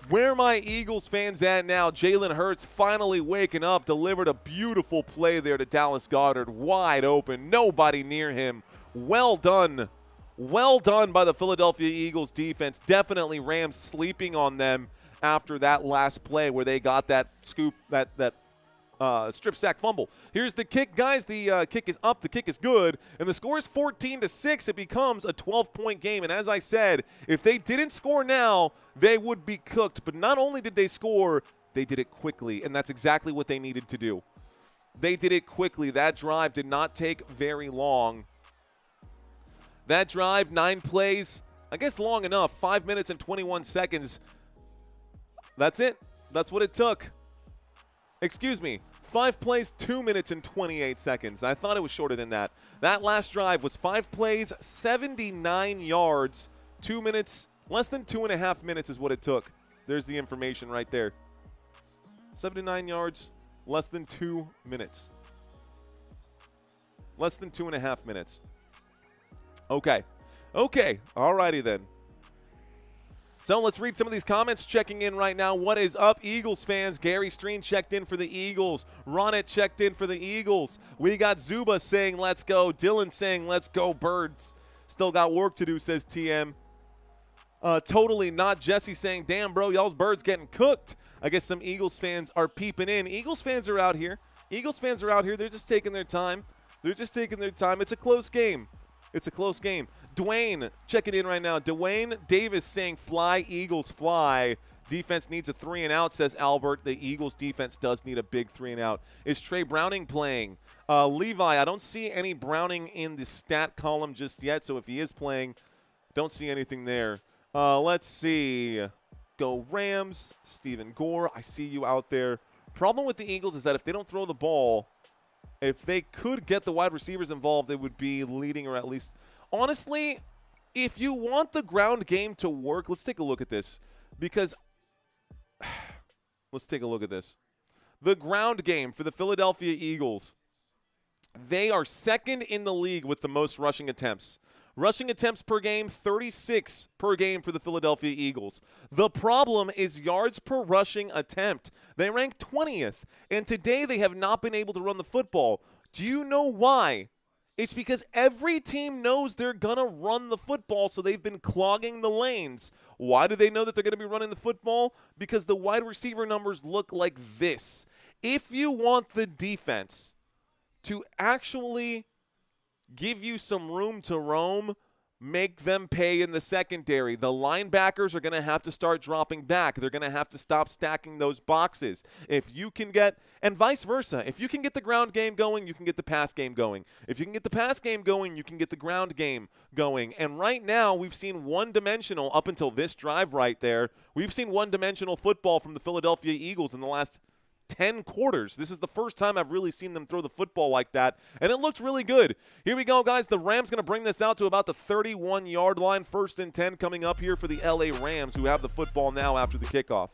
Where are my Eagles fans at now? Jalen Hurts finally waking up, delivered a beautiful play there to Dallas Goedert. Wide open, nobody near him. Well done. Well done by the Philadelphia Eagles defense. Definitely Rams sleeping on them after that last play where they got that scoop, that strip sack fumble. Here's the kick, guys. The kick is up. The kick is good. And the score is 14-6. It becomes a 12-point game. And as I said, if they didn't score now, they would be cooked. But not only did they score, they did it quickly. And that's exactly what they needed to do. They did it quickly. That drive did not take very long. That drive, 9 plays, I guess long enough, 5 minutes and 21 seconds. That's it. That's what it took. Excuse me, 5 plays, 2 minutes and 28 seconds. I thought it was shorter than that. That last drive was 5 plays, 79 yards, 2 minutes, less than 2.5 minutes is what it took. There's the information right there. 79 yards, less than 2 minutes. Less than 2.5 minutes. Okay. Alrighty then. So let's read some of these comments checking in right now. What is up, Eagles fans? Gary Streen checked in for the Eagles. Ronnet checked in for the Eagles. We got Zuba saying, let's go. Dylan saying, let's go, Birds. Still got work to do, says TM. Totally not. Jesse saying, damn, bro, y'all's Birds getting cooked. I guess some Eagles fans are peeping in. Eagles fans are out here. They're just taking their time. They're just taking their time. It's a close game. It's a close game. Dwayne checking in right now. Dwayne Davis saying, fly, Eagles, fly. Defense needs a 3-and-out, says Albert. The Eagles defense does need a big 3-and-out. Is Trey Browning playing? Levi, I don't see any Browning in the stat column just yet, so if he is playing, don't see anything there. Let's see. Go Rams. Stephen Gore, I see you out there. Problem with the Eagles is that if they don't throw the ball, if they could get the wide receivers involved, they would be leading, or at least – honestly, if you want the ground game to work, let's take a look at this. Because – let's take a look at this. The ground game for the Philadelphia Eagles, they are second in the league with the most rushing attempts. Rushing attempts per game, 36 per game for the Philadelphia Eagles. The problem is yards per rushing attempt. They rank 20th, and today they have not been able to run the football. Do you know why? It's because every team knows they're going to run the football, so they've been clogging the lanes. Why do they know that they're going to be running the football? Because the wide receiver numbers look like this. If you want the defense to actually give you some room to roam, make them pay in the secondary. The linebackers are going to have to start dropping back. They're going to have to stop stacking those boxes. If you can get, and vice versa, if you can get the ground game going, you can get the pass game going. If you can get the pass game going, you can get the ground game going. And right now, we've seen one-dimensional, up until this drive right there, we've seen one-dimensional football from the Philadelphia Eagles in the last 10 quarters. This is the first time I've really seen them throw the football like that, and it looked really good. Here we go, guys. The Rams going to bring this out to about the 31-yard line. 1st and 10 coming up here for the LA Rams, who have the football now after the kickoff.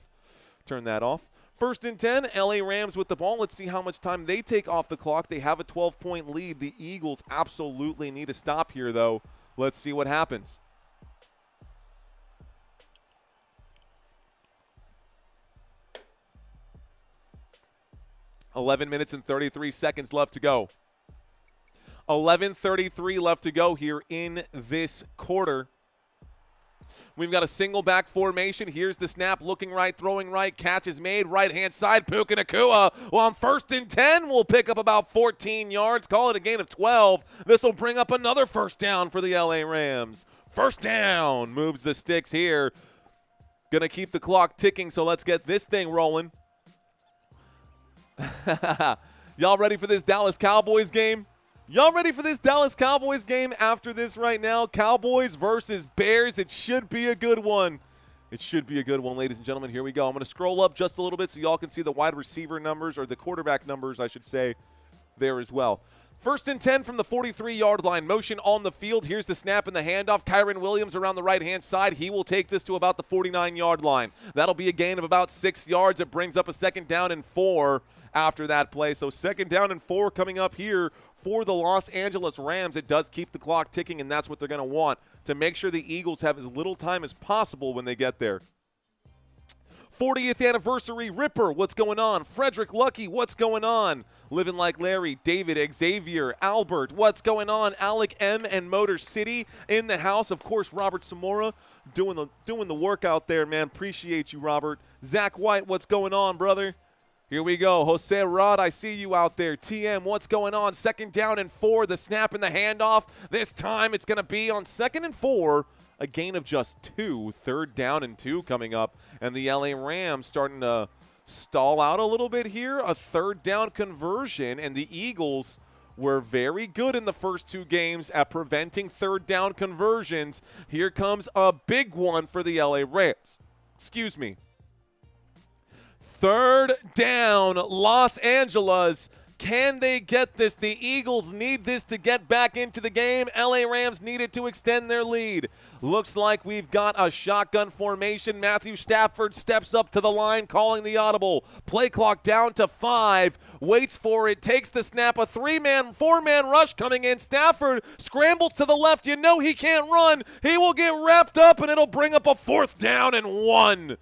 Turn that off. 1st and 10, LA Rams with the ball. Let's see how much time they take off the clock. They have a 12-point lead. The Eagles absolutely need a stop here, though. Let's see what happens. 11 minutes and 33 seconds left to go. 11:33 left to go here in this quarter. We've got a single back formation. Here's the snap, looking right, throwing right. Catch is made, right-hand side. Puka Nacua. Well, on 1st and 10, we'll pick up about 14 yards. Call it a gain of 12. This will bring up another 1st down for the LA Rams. 1st down. Moves the sticks here. Going to keep the clock ticking, so let's get this thing rolling. Y'all ready for this Dallas Cowboys game? Y'all ready for this Dallas Cowboys game after this right now? Cowboys versus Bears. It should be a good one. It should be a good one, ladies and gentlemen. Here we go. I'm going to scroll up just a little bit so y'all can see the wide receiver numbers, or the quarterback numbers, I should say, there as well. 1st and 10 from the 43-yard line. Motion on the field. Here's the snap and the handoff. Kyron Williams around the right-hand side. He will take this to about the 49-yard line. That'll be a gain of about 6 yards. It brings up a 2nd down and 4 after that play. So 2nd down and 4 coming up here for the Los Angeles Rams. It does keep the clock ticking, and that's what they're going to want to make sure the Eagles have as little time as possible when they get there. 40th anniversary Ripper, what's going on? Frederick Lucky, what's going on? Living Like Larry, David, Xavier, Albert, what's going on? Alec M and Motor City in the house. Of course, Robert Samora doing the work out there, man. Appreciate you, Robert. Zach White, what's going on, brother? Here we go. Jose Rod, I see you out there. TM, what's going on? 2nd down and 4. The snap and the handoff. This time it's going to be on 2nd and 4. A gain of just 2. 3rd down and 2 coming up. And the LA Rams starting to stall out a little bit here. A 3rd down conversion. And the Eagles were very good in the first 2 games at preventing 3rd down conversions. Here comes a big one for the LA Rams. Excuse me. 3rd down, Los Angeles. Can they get this? The Eagles need this to get back into the game. LA Rams need it to extend their lead. Looks like we've got a shotgun formation. Matthew Stafford steps up to the line, calling the audible. Play clock down to 5. Waits for it, takes the snap. A 4-man rush coming in. Stafford scrambles to the left. You know he can't run. He will get wrapped up, and it'll bring up a 4th down and 1.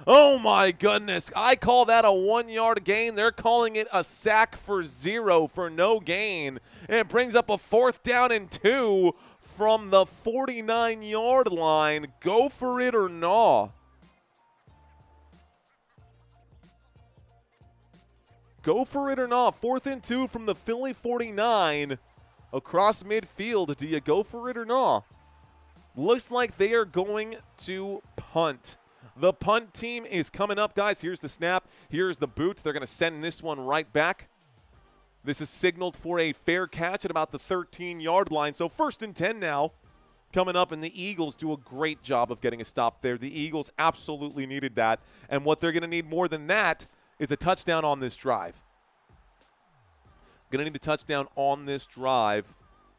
Oh, my goodness. I call that a 1-yard gain. They're calling it a sack for 0 for no gain. And it brings up a 4th down and 2 from the 49-yard line. Go for it or nah. Go for it or not. 4th and 2 from the Philly 49. across midfield. Do you go for it or not? Looks like they are going to punt. The punt team is coming up, guys. Here's the snap. Here's the boot. They're going to send this one right back. This is signaled for a fair catch at about the 13-yard line. So 1st and 10 now coming up, and the Eagles do a great job of getting a stop there. The Eagles absolutely needed that. And what they're going to need more than that is a touchdown on this drive. Going to need a touchdown on this drive.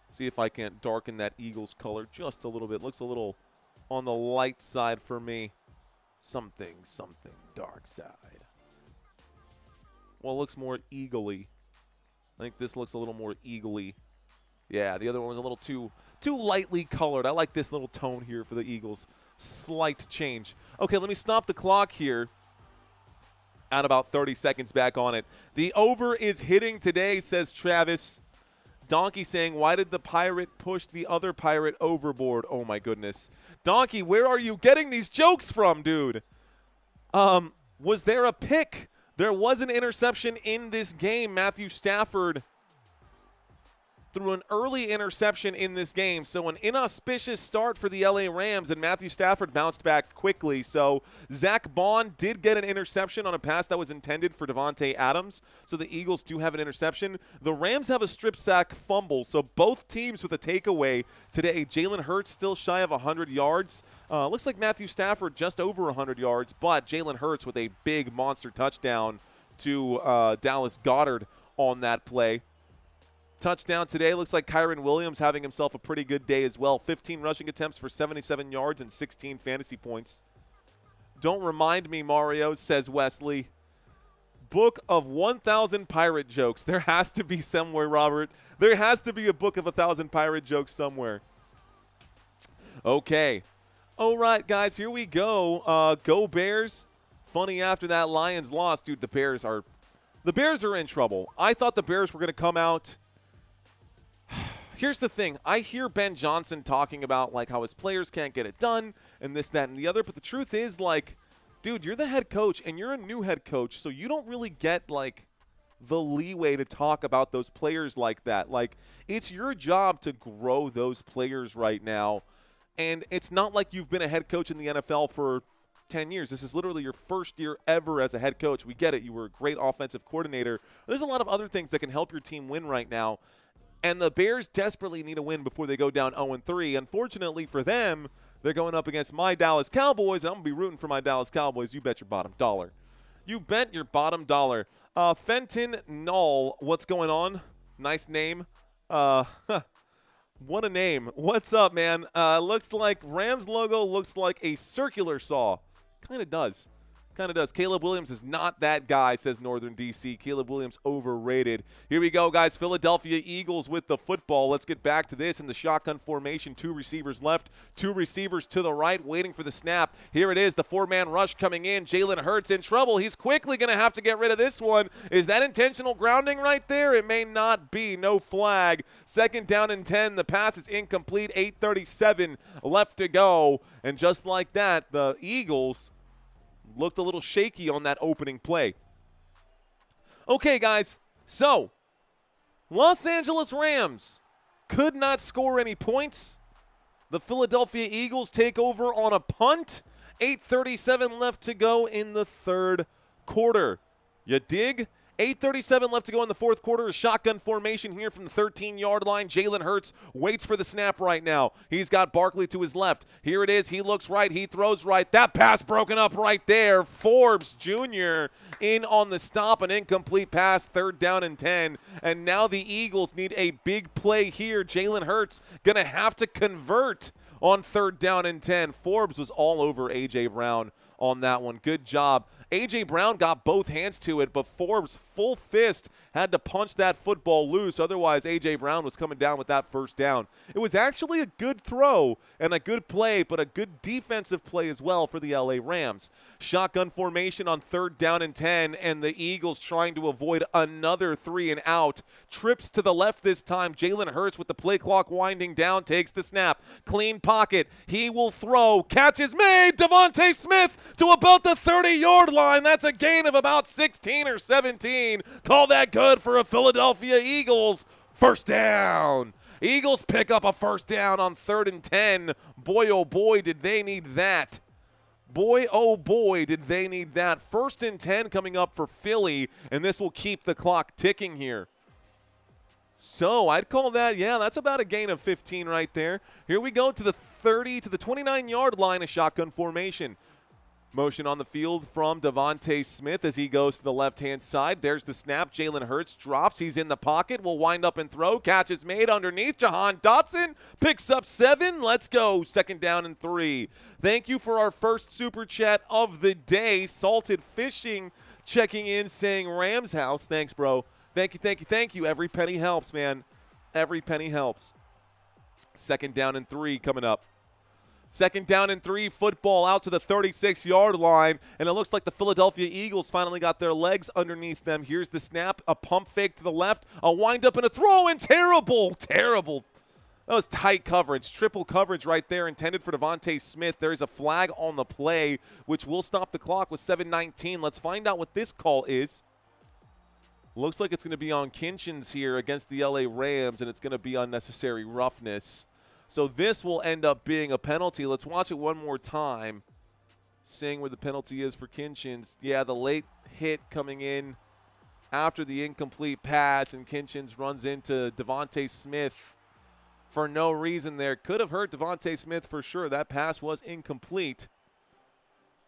See if I can't darken that Eagles color just a little bit. Looks a little on the light side for me. Something dark side. Well, it looks more eagle-y. I think this looks a little more eagle-y. Yeah, the other one was a little too lightly colored. I like this little tone here for the Eagles. Slight change. Okay, let me stop the clock here. At about 30 seconds back on it. The over is hitting today, says Travis. Donkey saying, why did the pirate push the other pirate overboard? Oh, my goodness. Donkey, where are you getting these jokes from, dude? Was there a pick? There was an interception in this game. Matthew Stafford threw an early interception in this game. So an inauspicious start for the LA Rams, and Matthew Stafford bounced back quickly. So Zach Bond did get an interception on a pass that was intended for Devontae Adams. So the Eagles do have an interception. The Rams have a strip sack fumble. So both teams with a takeaway today. Jalen Hurts still shy of 100 yards. Looks like Matthew Stafford just over 100 yards, but Jalen Hurts with a big monster touchdown to Dallas Goedert on that play. Touchdown today. Looks like Kyron Williams having himself a pretty good day as well. 15 rushing attempts for 77 yards and 16 fantasy points. Don't remind me, Mario, says Wesley. Book of 1,000 pirate jokes. There has to be somewhere, Robert. There has to be a book of 1,000 pirate jokes somewhere. Okay. All right, guys, here we go. Go Bears. Funny after that Lions loss, dude, the Bears are in trouble. I thought the Bears were going to come out. Here's the thing. I hear Ben Johnson talking about, like, how his players can't get it done and this, that, and the other. But the truth is, like, dude, you're the head coach and you're a new head coach. So you don't really get, like, the leeway to talk about those players like that. Like, it's your job to grow those players right now. And it's not like you've been a head coach in the NFL for 10 years. This is literally your first year ever as a head coach. We get it. You were a great offensive coordinator. There's a lot of other things that can help your team win right now. And the Bears desperately need a win before they go down 0-3. Unfortunately for them, they're going up against my Dallas Cowboys. I'm going to be rooting for my Dallas Cowboys. You bet your bottom dollar. You bet your bottom dollar. Fenton Null, what's going on? Nice name. What a name. What's up, man? Looks like Rams logo looks like a circular saw. Kind of does. Kind of does. Caleb Williams is not that guy, says Northern DC. Caleb Williams overrated. Here we go, guys. Philadelphia Eagles with the football. Let's get back to this in the shotgun formation. 2 receivers left, 2 receivers to the right, waiting for the snap. Here it is, the 4-man rush coming in. Jalen Hurts in trouble. He's quickly going to have to get rid of this one. Is that intentional grounding right there? It may not be. No flag. 2nd down and 10. The pass is incomplete. 8:37 left to go. And just like that, the Eagles looked a little shaky on that opening play. Okay, guys, so Los Angeles Rams could not score any points. The Philadelphia Eagles take over on a punt. 8:37 left to go in the 3rd quarter. You dig? 8:37 left to go in the 4th quarter. A shotgun formation here from the 13-yard line. Jalen Hurts waits for the snap right now. He's got Barkley to his left. Here it is. He looks right. He throws right. That pass broken up right there. Forbes Jr. in on the stop. An incomplete pass. 3rd down and 10. And now the Eagles need a big play here. Jalen Hurts going to have to convert on 3rd down and 10. Forbes was all over A.J. Brown on that one. Good job. A.J. Brown got both hands to it, but Forbes, full fist, had to punch that football loose. Otherwise, A.J. Brown was coming down with that 1st down. It was actually a good throw and a good play, but a good defensive play as well for the L.A. Rams. Shotgun formation on 3rd down and 10, and the Eagles trying to avoid another 3 and out. Trips to the left this time. Jalen Hurts with the play clock winding down, takes the snap. Clean pocket. He will throw. Catch is made. DeVonta Smith to about the 30-yard line. That's a gain of about 16 or 17. Call that good for a Philadelphia Eagles First down. Eagles pick up a first down on 3rd and 10. Boy, oh boy, did they need that. Boy, oh boy, did they need that. 1st and 10 coming up for Philly, and this will keep the clock ticking here. So I'd call that, yeah, that's about a gain of 15 right there. Here we go to the 29-yard line of shotgun formation. Motion on the field from DeVonta Smith as he goes to the left-hand side. There's the snap. Jalen Hurts drops. He's in the pocket. Will wind up and throw. Catch is made underneath. Jahan Dotson picks up 7. Let's go. 2nd down and 3. Thank you for our first super chat of the day. Salted Fishing checking in saying Rams house. Thanks, bro. Thank you, thank you, thank you. Every penny helps, man. Every penny helps. 2nd down and 3 coming up. 2nd down and 3, football out to the 36-yard line, and it looks like the Philadelphia Eagles finally got their legs underneath them. Here's the snap, a pump fake to the left, a wind-up and a throw, and terrible. That was tight coverage, triple coverage right there intended for DeVonta Smith. There is a flag on the play, which will stop the clock with 7:19. Let's find out what this call is. Looks like it's going to be on Kinchins here against the LA Rams, and it's going to be unnecessary roughness. So this will end up being a penalty. Let's watch it one more time, seeing where the penalty is for Kinchins. Yeah, the late hit coming in after the incomplete pass, and Kinchins runs into DeVonta Smith for no reason there. Could have hurt DeVonta Smith for sure. That pass was incomplete.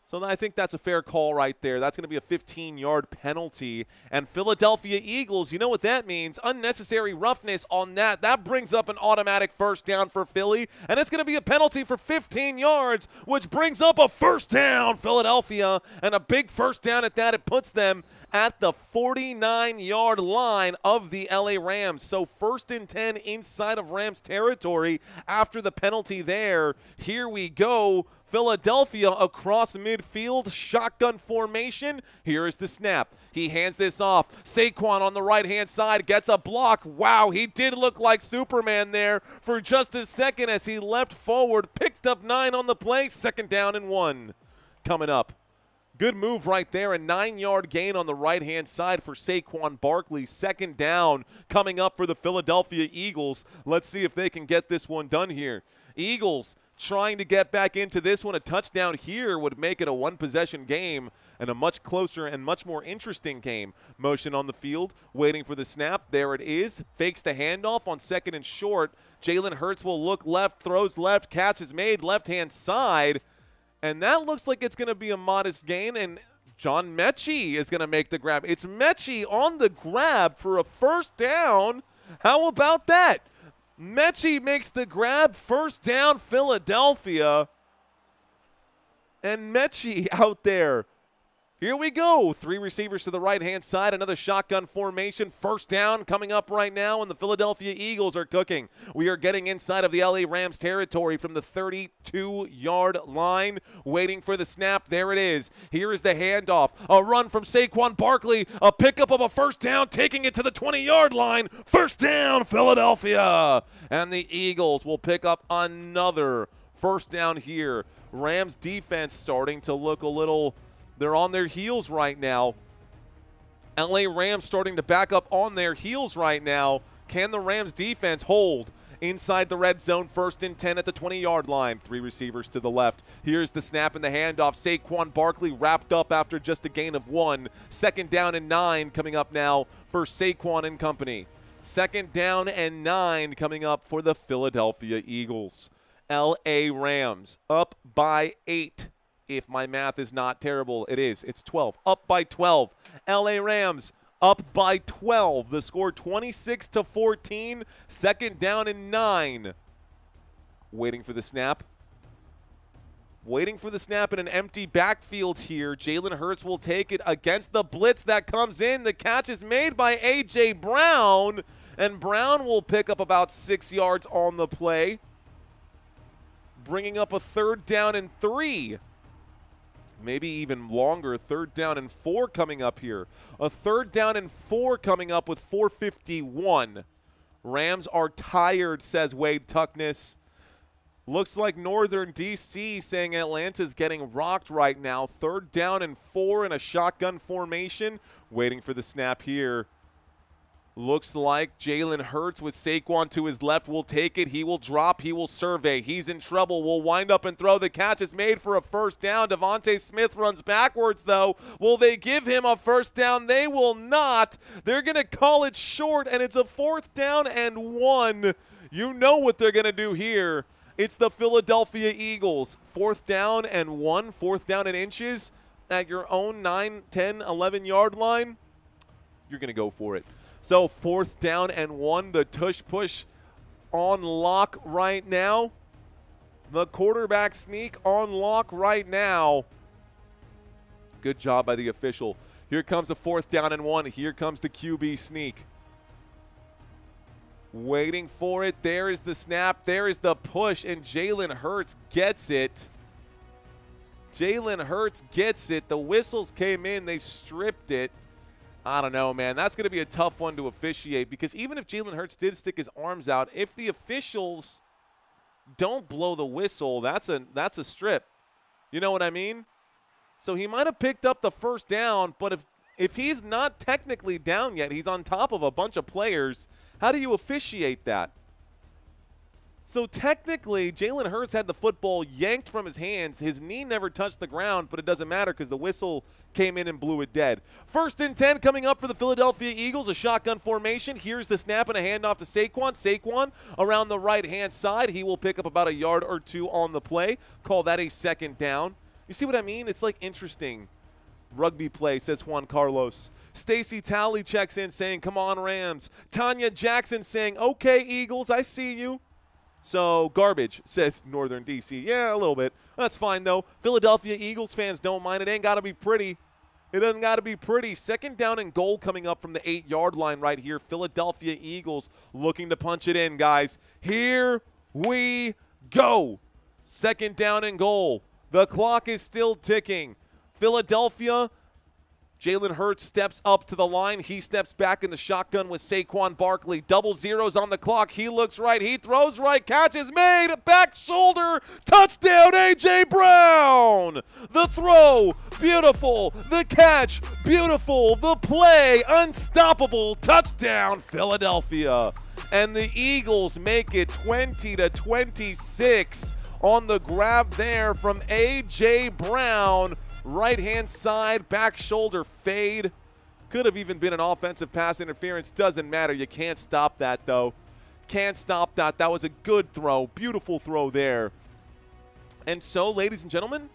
So I think that's a fair call right there. That's going to be a 15-yard penalty. And Philadelphia Eagles, you know what that means. Unnecessary roughness on that. That brings up an automatic first down for Philly. And it's going to be a penalty for 15 yards, which brings up a first down, Philadelphia. And a big first down at that. It puts them at the 49-yard line of the LA Rams. So 1st and 10 inside of Rams territory after the penalty there. Here we go. Philadelphia across midfield, shotgun formation. Here is the snap. He hands this off. Saquon on the right-hand side gets a block. Wow, he did look like Superman there for just a second as he leapt forward, picked up 9 on the play. 2nd down and 1 coming up. Good move right there. A 9-yard gain on the right-hand side for Saquon Barkley. 2nd down coming up for the Philadelphia Eagles. Let's see if they can get this one done here. Eagles trying to get back into this one. A touchdown here would make it a one-possession game and a much closer and much more interesting game. Motion on the field, waiting for the snap. There it is. Fakes the handoff on 2nd and short. Jalen Hurts will look left, throws left, catch is made left-hand side. And that looks like it's going to be a modest gain, and John Mechie is going to make the grab. It's Mechie on the grab for a first down. How about that? Mechie makes the grab, first down, Philadelphia. And Mechie out there. Here we go. 3 receivers to the right-hand side. Another shotgun formation. First down coming up right now, and the Philadelphia Eagles are cooking. We are getting inside of the LA Rams territory from the 32-yard line, waiting for the snap. There it is. Here is the handoff. A run from Saquon Barkley. A pickup of a first down, taking it to the 20-yard line. First down, Philadelphia. And the Eagles will pick up another first down here. Rams defense starting to look a little... They're on their heels right now. LA Rams starting to back up on their heels right now. Can the Rams defense hold inside the red zone? 1st and 10 at the 20-yard line. 3 receivers to the left. Here's the snap and the handoff. Saquon Barkley wrapped up after just a gain of 1. 2nd down and 9 coming up now for Saquon and company. 2nd down and 9 coming up for the Philadelphia Eagles. LA Rams up by 8. If my math is not terrible, it is. It's 12. Up by 12. LA Rams up by 12. The score 26-14. 2nd down and 9. Waiting for the snap. Waiting for the snap in an empty backfield here. Jalen Hurts will take it against the blitz that comes in. The catch is made by A.J. Brown. And Brown will pick up about 6 yards on the play, bringing up a 3rd down and 3. Maybe even longer. 3rd down and 4 coming up here. A 3rd down and 4 coming up with 4:51. Rams are tired, says Wade Tuckness. Looks like Northern D.C. saying Atlanta's getting rocked right now. 3rd down and 4 in a shotgun formation. Waiting for the snap here. Looks like Jalen Hurts with Saquon to his left will take it. He will drop. He will survey. He's in trouble. Will wind up and throw. The catch is made for a first down. DeVonta Smith runs backwards, though. Will they give him a first down? They will not. They're going to call it short, and it's a 4th down and 1. You know what they're going to do here. It's the Philadelphia Eagles. 4th down and 1. 4th down in inches at your own 9, 10, 11-yard line. You're going to go for it. So 4th down and 1, the tush push on lock right now. The quarterback sneak on lock right now. Good job by the official. Here comes a 4th down and 1. Here comes the QB sneak. Waiting for it. There is the snap. There is the push, and Jalen Hurts gets it. Jalen Hurts gets it. The whistles came in. They stripped it. I don't know, man. That's going to be a tough one to officiate because even if Jalen Hurts did stick his arms out, if the officials don't blow the whistle, that's a strip. You know what I mean? So he might have picked up the first down, but if he's not technically down yet, he's on top of a bunch of players, how do you officiate that? So technically, Jalen Hurts had the football yanked from his hands. His knee never touched the ground, but it doesn't matter because the whistle came in and blew it dead. 1st and 10 coming up for the Philadelphia Eagles, a shotgun formation. Here's the snap and a handoff to Saquon. Saquon around the right-hand side. He will pick up about a yard or 2 on the play. Call that a 2nd down. You see what I mean? It's like interesting. Rugby play, says Juan Carlos. Stacy Talley checks in saying, come on, Rams. Tanya Jackson saying, okay, Eagles, I see you. So, garbage, says Northern D.C. Yeah, a little bit. That's fine, though. Philadelphia Eagles fans don't mind. It ain't got to be pretty. It doesn't got to be pretty. 2nd down and goal coming up from the 8-yard line right here. Philadelphia Eagles looking to punch it in, guys. Here we go. 2nd down and goal. The clock is still ticking. Philadelphia, Jalen Hurts steps up to the line. He steps back in the shotgun with Saquon Barkley. Double zeros on the clock. He looks right. He throws right. Catch is made. Back shoulder. Touchdown, A.J. Brown. The throw, beautiful. The catch, beautiful. The play, unstoppable. Touchdown, Philadelphia. And the Eagles make it 20-26 on the grab there from A.J. Brown. Right-hand side, back shoulder fade. Could have even been an offensive pass interference. Doesn't matter. You can't stop that, though. Can't stop that. That was a good throw. Beautiful throw there. And so, ladies and gentlemen,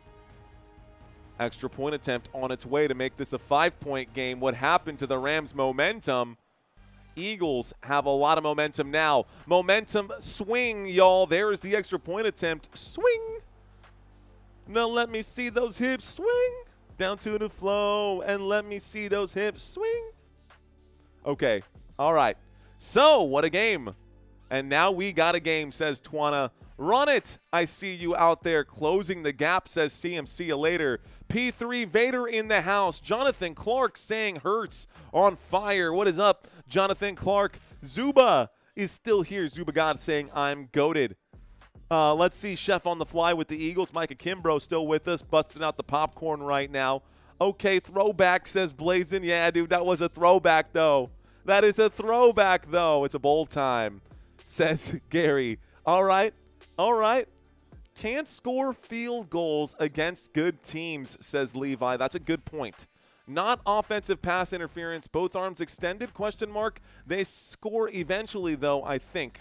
extra point attempt on its way to make this a 5-point game. What happened to the Rams' momentum? Eagles have a lot of momentum now. Momentum swing, y'all. There is the extra point attempt. Swing. Now let me see those hips swing down to the flow, and let me see those hips swing. Okay, all right. So, what a game. And now we got a game, says Twana. Run it. I see you out there closing the gap, says CM. See you later. P3 Vader in the house. Jonathan Clark saying Hurts on fire. What is up, Jonathan Clark? Zuba is still here. Zuba God saying I'm goated. Let's see, Chef on the fly with the Eagles. Micah Kimbrough still with us, busting out the popcorn right now. Okay, throwback, says Blazin'. Yeah, dude, that was a throwback, though. That is a throwback, though. It's a bowl time, says Gary. All right, all right. Can't score field goals against good teams, says Levi. That's a good point. Not offensive pass interference. Both arms extended, question mark. They score eventually, though, I think.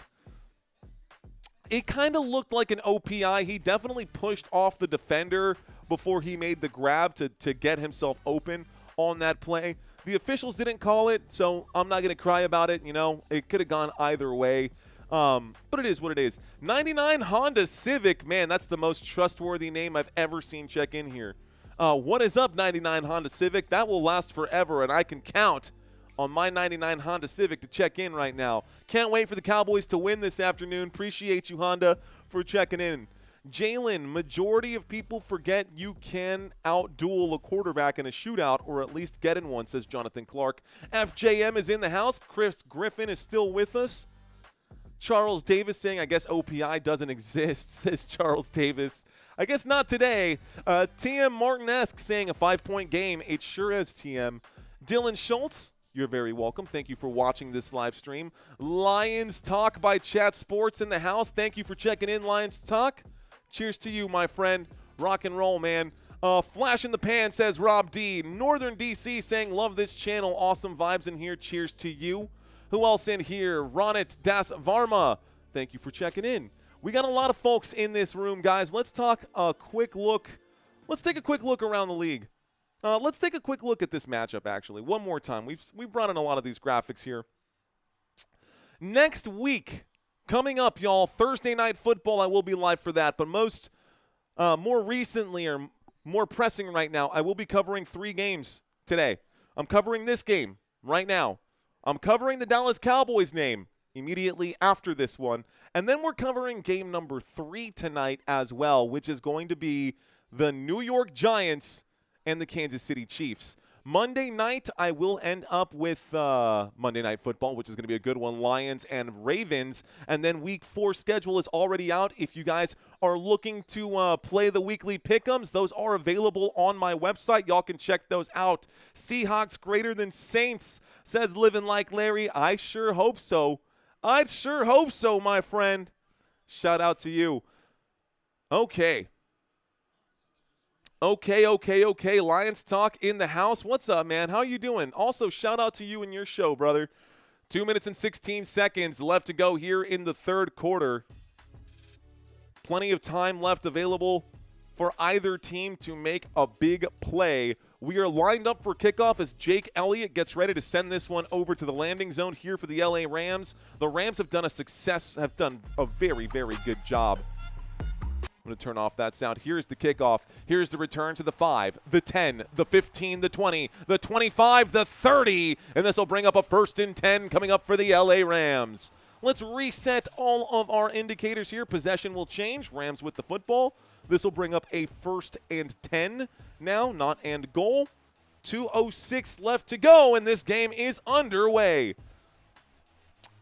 It kind of looked like an OPI. He definitely pushed off the defender before he made the grab to get himself open on that play. The officials didn't call it, so I'm not going to cry about it. You know, it could have gone either way. But it is what it is. 99 Honda Civic. Man, that's the most trustworthy name I've ever seen check in here. What is up, 99 Honda Civic? That will last forever, and I can count on my 99 Honda Civic to check in right now. Can't wait for the Cowboys to win this afternoon. Appreciate you, Honda, for checking in. Jalen, majority of people forget you can out-duel a quarterback in a shootout or at least get in one, says Jonathan Clark. FJM is in the house. Chris Griffin is still with us. Charles Davis saying, I guess OPI doesn't exist, says Charles Davis. I guess not today. TM Martin-esque saying a 5-point game. It sure is, TM. Dylan Schultz, You're very welcome. Thank you for watching this live stream. Lions Talk by Chat Sports in the house. Thank you for checking in, Lions Talk. Cheers to you, my friend. Rock and roll, man. Flash in the pan, says Rob D. Northern DC saying, love this channel. Awesome vibes in here. Cheers to you. Who else in here? Ronit Das Varma. Thank you for checking in. We got a lot of folks in this room, guys. Let's talk a quick look. Let's take a quick look around the league. Let's take a quick look at this matchup, actually, one more time. We've brought in a lot of these graphics here. Next week, coming up, y'all, Thursday Night Football. I will be live for that. But more recently or more pressing right now, I will be covering 3 games today. I'm covering this game right now. I'm covering the Dallas Cowboys name immediately after this one. And then we're covering game number 3 tonight as well, which is going to be the New York Giants and the Kansas City Chiefs. Monday night, I will end up with Monday Night Football, which is going to be a good one, Lions and Ravens. And then Week 4 schedule is already out. If you guys are looking to play the weekly pick'ems, those are available on my website. Y'all can check those out. Seahawks greater than Saints, says Living Like Larry. I sure hope so. I sure hope so, my friend. Shout out to you. Okay. Okay. Lions Talk in the house. What's up, man? How you doing? Also, shout out to you and your show, brother. 2 minutes and 16 seconds left to go here in the third quarter. Plenty of time left available for either team to make a big play. We are lined up for kickoff as Jake Elliott gets ready to send this one over to the landing zone here for the LA Rams. The Rams have done a very, very good job. I'm going to turn off that sound. Here's the kickoff. Here's the return to the 5, the 10, the 15, the 20, the 25, the 30. And this will bring up a 1st and 10 coming up for the LA Rams. Let's reset all of our indicators here. Possession will change. Rams with the football. This will bring up a 1st and 10 now, not and goal. 2:06 left to go, and this game is underway.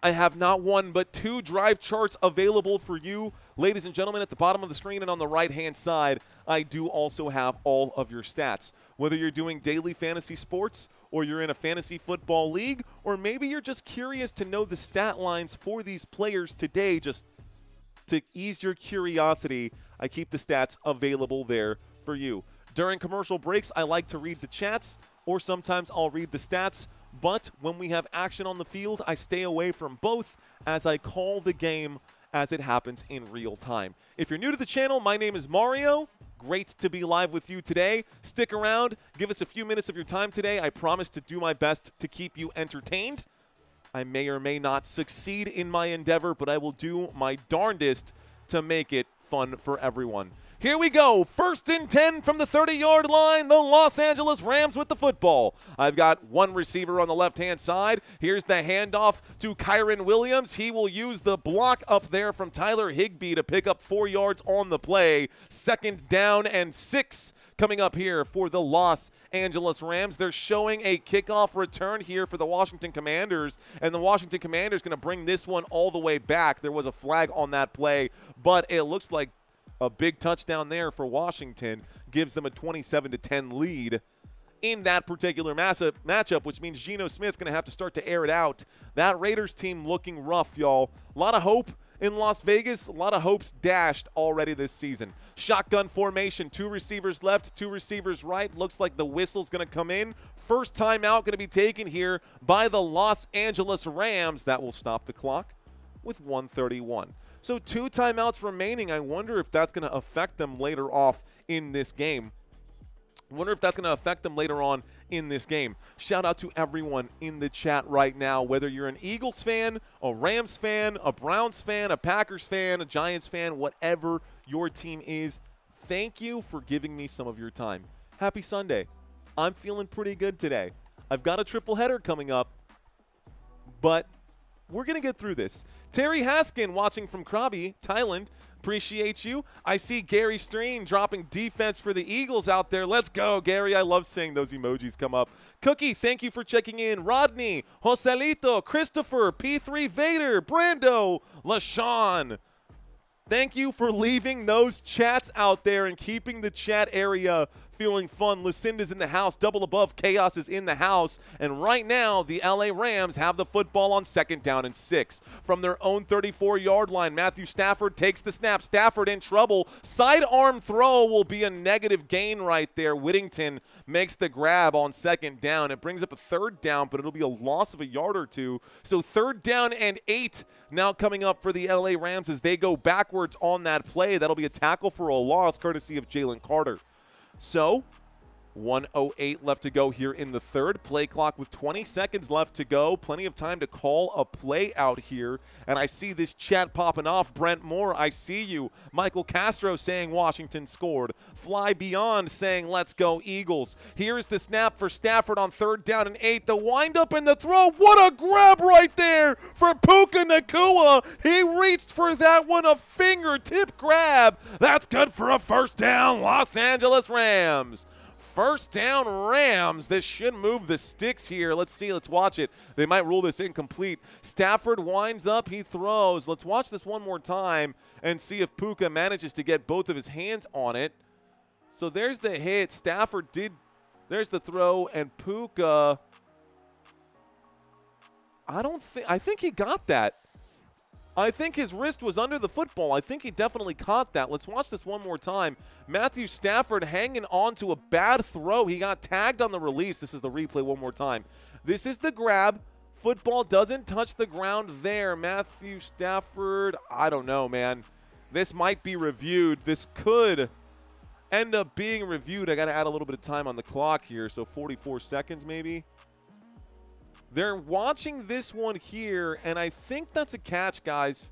I have not one but 2 drive charts available for you, ladies and gentlemen, at the bottom of the screen and on the right-hand side. I do also have all of your stats. Whether you're doing daily fantasy sports or you're in a fantasy football league, or maybe you're just curious to know the stat lines for these players today, just to ease your curiosity, I keep the stats available there for you. During commercial breaks, I like to read the chats, or sometimes I'll read the stats. But when we have action on the field, I stay away from both as I call the game as it happens in real time. If you're new to the channel, my name is Mario. Great to be live with you today. Stick around. Give us a few minutes of your time today. I promise to do my best to keep you entertained. I may or may not succeed in my endeavor, but I will do my darndest to make it fun for everyone. Here we go. 1st and 10 from the 30-yard line. The Los Angeles Rams with the football. I've got one receiver on the left-hand side. Here's the handoff to Kyron Williams. He will use the block up there from Tyler Higbee to pick up 4 yards on the play. 2nd down and 6 coming up here for the Los Angeles Rams. They're showing a kickoff return here for the Washington Commanders, and the Washington Commanders going to bring this one all the way back. There was a flag on that play, but it looks like a big touchdown there for Washington gives them a 27-10 lead in that particular matchup, which means Geno Smith going to have to start to air it out. That Raiders team looking rough, y'all. A lot of hope in Las Vegas. A lot of hopes dashed already this season. Shotgun formation, 2 receivers left, 2 receivers right. Looks like the whistle's going to come in. First timeout going to be taken here by the Los Angeles Rams. That will stop the clock with 1:31. So 2 timeouts remaining. I wonder if that's going to affect them later off in this game. Shout out to everyone in the chat right now, whether you're an Eagles fan, a Rams fan, a Browns fan, a Packers fan, a Giants fan, whatever your team is. Thank you for giving me some of your time. Happy Sunday. I'm feeling pretty good today. I've got a triple header coming up, but we're going to get through this. Terry Haskin watching from Krabi, Thailand. Appreciate you. I see Gary Strain dropping defense for the Eagles out there. Let's go, Gary. I love seeing those emojis come up. Cookie, thank you for checking in. Rodney, Joselito, Christopher, P3 Vader, Brando, LaShawn. Thank you for leaving those chats out there and keeping the chat area feeling fun. Lucinda's in the house. Double above. Chaos is in the house. And right now, the LA Rams have the football on 2nd down and 6. From their own 34-yard line, Matthew Stafford takes the snap. Stafford in trouble. Sidearm throw will be a negative gain right there. Whittington makes the grab on 2nd down. It brings up a 3rd down, but it'll be a loss of a yard or two. So 3rd down and 8 now coming up for the LA Rams as they go backwards on that play. That'll be a tackle for a loss, courtesy of Jalen Carter. So 1:08 left to go here in the 3rd. Play clock with 20 seconds left to go. Plenty of time to call a play out here. And I see this chat popping off. Brent Moore, I see you. Michael Castro saying Washington scored. Fly Beyond saying let's go Eagles. Here's the snap for Stafford on 3rd down and 8. The windup and the throw. What a grab right there for Puka Nacua. He reached for that one, a fingertip grab. That's good for a 1st down, Los Angeles Rams. 1st down Rams. This should move the sticks here. Let's see. Let's watch it. They might rule this incomplete. Stafford winds up. He throws. Let's watch this one more time and see if Puka manages to get both of his hands on it. So there's the hit. Stafford did. There's the throw. And Puka, I think he got that. I think his wrist was under the football. I think he definitely caught that. Let's watch this one more time. Matthew Stafford hanging on to a bad throw. He got tagged on the release. This is the replay one more time. This is the grab. Football doesn't touch the ground there. Matthew Stafford, I don't know, man. This might be reviewed. This could end up being reviewed. I got to add a little bit of time on the clock here, so 44 seconds maybe. They're watching this one here, and I think that's a catch, guys.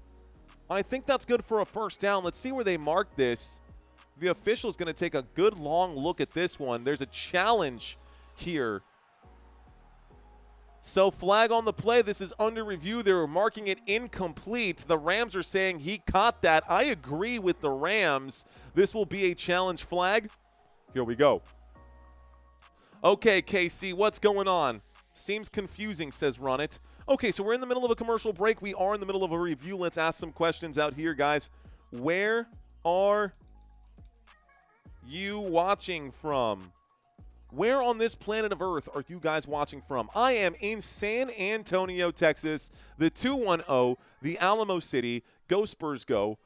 I think that's good for a 1st down. Let's see where they mark this. The official's going to take a good long look at this one. There's a challenge here. So flag on the play. This is under review. They were marking it incomplete. The Rams are saying he caught that. I agree with the Rams. This will be a challenge flag. Here we go. Okay, KC, what's going on? Seems confusing, says Run It. Okay, so we're in the middle of a commercial break. We are in the middle of a review. Let's ask some questions out here, guys. Where are you watching from? Where on this planet of Earth are you guys watching from? I am in San Antonio, Texas, the 210, the Alamo City. Go Spurs, go.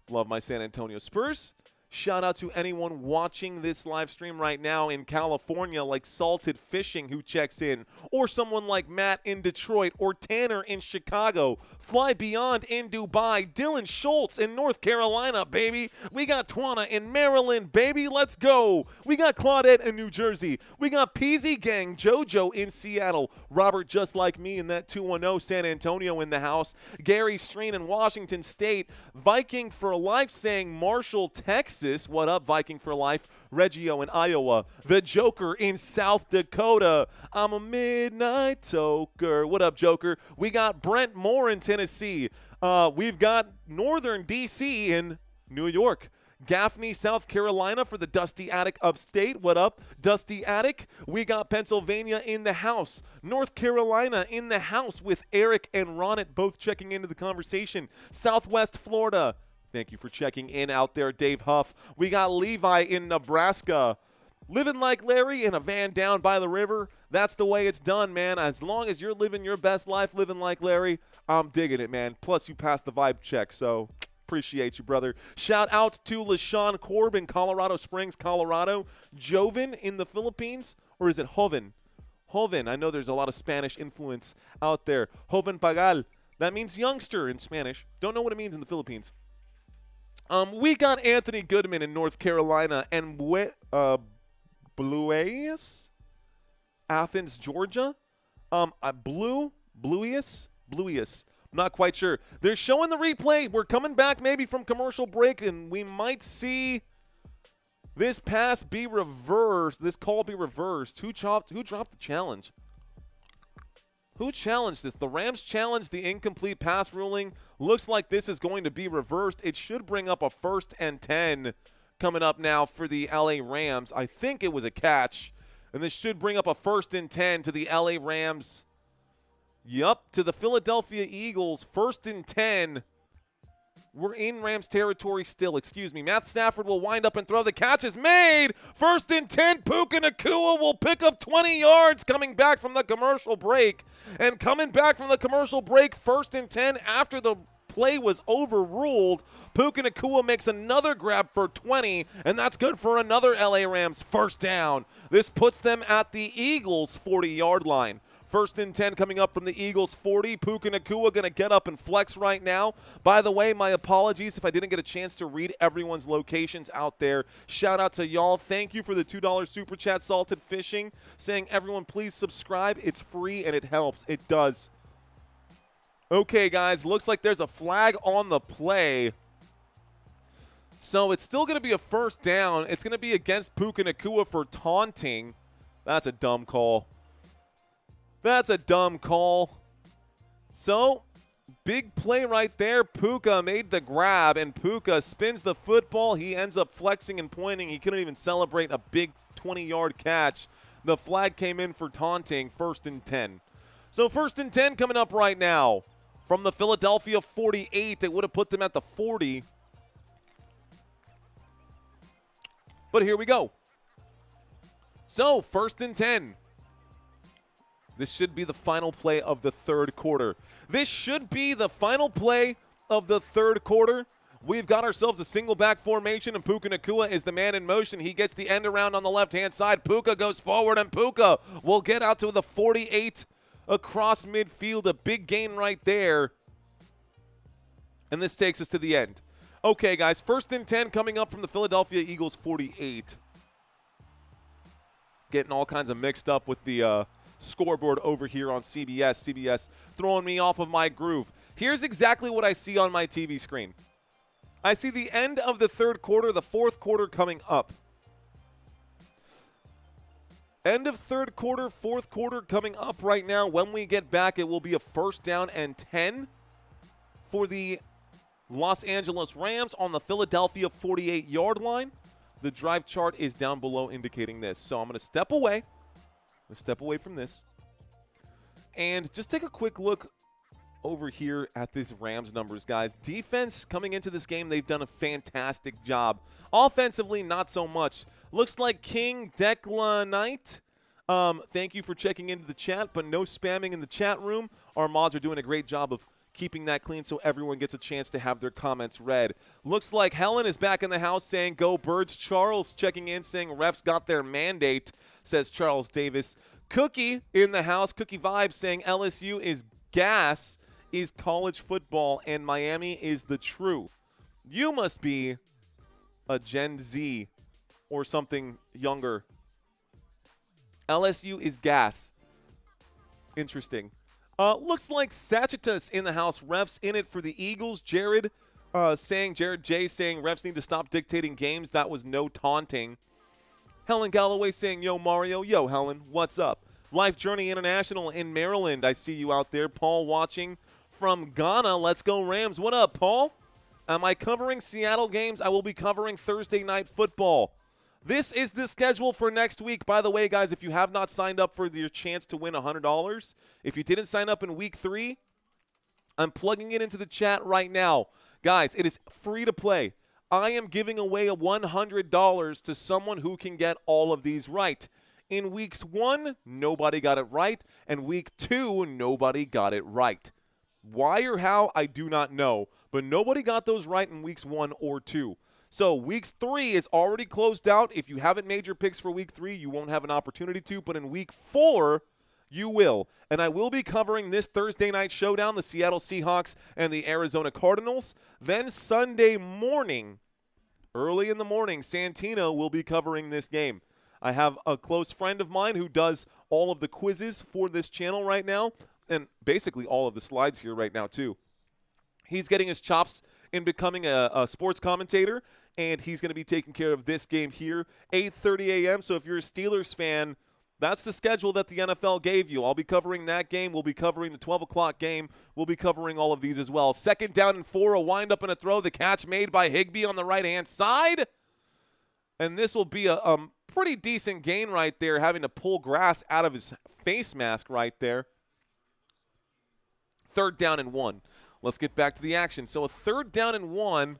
Love my San Antonio Spurs. Shout out to anyone watching this live stream right now in California, like Salted Fishing, who checks in, or someone like Matt in Detroit, or Tanner in Chicago, Fly Beyond in Dubai, Dylan Schultz in North Carolina, baby. We got Twana in Maryland, baby. Let's go. We got Claudette in New Jersey. We got Peasy Gang, JoJo in Seattle, Robert Just Like Me in that 210 San Antonio in the house, Gary Strain in Washington State, Viking for Life saying Marshall, Texas. What up, Viking for Life? Reggio in Iowa. The Joker in South Dakota. I'm a midnight toker. What up, Joker? We got Brent Moore in Tennessee. We've got Northern D.C. in New York. Gaffney, South Carolina for the Dusty Attic upstate. What up, Dusty Attic? We got Pennsylvania in the house. North Carolina in the house with Eric and Ronit both checking into the conversation. Southwest Florida. Thank you for checking in out there, Dave Huff. We got Levi in Nebraska. Living like Larry in a van down by the river. That's the way it's done, man. As long as you're living your best life, living like Larry, I'm digging it, man. Plus, you passed the vibe check, so appreciate you, brother. Shout out to LaShawn Korb in Colorado Springs, Colorado. Joven in the Philippines, or is it Joven? Joven. I know there's a lot of Spanish influence out there. Joven Pagal. That means youngster in Spanish. Don't know what it means in the Philippines. We got Anthony Goodman in North Carolina and Blueus, Athens, Georgia. Blueus. I'm not quite sure. They're showing the replay. We're coming back maybe from commercial break, and we might see this pass be reversed. This call be reversed. Who dropped the challenge? Who challenged this? The Rams challenged the incomplete pass ruling. Looks like this is going to be reversed. It should bring up a 1st and 10 coming up now for the LA Rams. I think it was a catch. And this should bring up a 1st and 10 to the LA Rams. Yup, to the Philadelphia Eagles. 1st and 10. We're in Rams territory still. Excuse me. Matt Stafford will wind up and throw. The catch is made. 1st and 10. Puka Nacua will pick up 20 yards coming back from the commercial break. And coming back from the commercial break, 1st and 10 after the play was overruled. Puka Nacua makes another grab for 20, and that's good for another LA Rams first down. This puts them at the Eagles' 40-yard line. 1st and 10 coming up from the Eagles 40. Puka Nacua going to get up and flex right now. By the way, my apologies if I didn't get a chance to read everyone's locations out there. Shout out to y'all. Thank you for the $2 super chat, Salted Fishing, saying everyone please subscribe. It's free and it helps. It does. Okay, guys, looks like there's a flag on the play. So it's still going to be a first down. It's going to be against Puka Nacua for taunting. That's a dumb call. That's a dumb call. So, big play right there. Puka made the grab, and Puka spins the football. He ends up flexing and pointing. He couldn't even celebrate a big 20-yard catch. The flag came in for taunting, 1st and 10. So, 1st and 10 coming up right now. From the Philadelphia 48, it would have put them at the 40. But here we go. So, 1st and 10. This should be the final play of the third quarter. This should be the final play of the third quarter. We've got ourselves a single back formation, and Puka Nacua is the man in motion. He gets the end around on the left-hand side. Puka goes forward, and Puka will get out to the 48 across midfield. A big gain right there. And this takes us to the end. Okay, guys, 1st and 10 coming up from the Philadelphia Eagles 48. Getting all kinds of mixed up with the scoreboard over here on CBS. CBS throwing me off of my groove. Here's exactly what I see on my TV screen. I see the end of the third quarter, the fourth quarter coming up. End of third quarter, fourth quarter coming up right now. When we get back, it will be a 1st down and 10 for the Los Angeles Rams on the Philadelphia 48-yard line. The drive chart is down below indicating this. So I'm going to step away. Step away from this and just take a quick look over here at these Rams numbers, guys. Defense coming into this game, they've done a fantastic job. Offensively, not so much. Looks like King Declanite. Thank you for checking into the chat, but no spamming in the chat room. Our mods are doing a great job of keeping that clean so everyone gets a chance to have their comments read. Looks like Helen is back in the house saying go Birds. Charles checking in saying refs got their mandate, says Charles Davis. Cookie in the house, Cookie Vibes saying LSU is gas, is college football, and Miami is the true. You must be a Gen Z or something younger. LSU is gas. Interesting. Looks like Sagitus in the house. Refs in it for the Eagles. Jared J saying refs need to stop dictating games. That was no taunting. Helen Galloway saying, yo, Mario. Yo, Helen, what's up? Life Journey International in Maryland. I see you out there. Paul watching from Ghana. Let's go Rams. What up, Paul? Am I covering Seattle games? I will be covering Thursday Night Football. This is the schedule for next week. By the way, guys, if you have not signed up for your chance to win $100, if you didn't sign up in week 3, I'm plugging it into the chat right now. Guys, it is free to play. I am giving away $100 to someone who can get all of these right. In weeks 1, nobody got it right, and week 2, nobody got it right. Why or how, I do not know, but nobody got those right in weeks 1 or 2. So weeks 3 is already closed out. If you haven't made your picks for week 3, you won't have an opportunity to. But in week 4, you will. And I will be covering this Thursday night showdown, the Seattle Seahawks and the Arizona Cardinals. Then Sunday morning, early in the morning, Santino will be covering this game. I have a close friend of mine who does all of the quizzes for this channel right now, and basically all of the slides here right now too. He's getting his chops in becoming a sports commentator, and he's going to be taking care of this game here, 8:30 a.m. So if you're a Steelers fan, that's the schedule that the NFL gave you. I'll be covering that game. We'll be covering the 12 o'clock game. We'll be covering all of these as well. 2nd down and 4, a wind-up and a throw. The catch made by Higbee on the right-hand side. And this will be a pretty decent gain right there, having to pull grass out of his face mask right there. 3rd down and 1. Let's get back to the action. So a 3rd down and 1.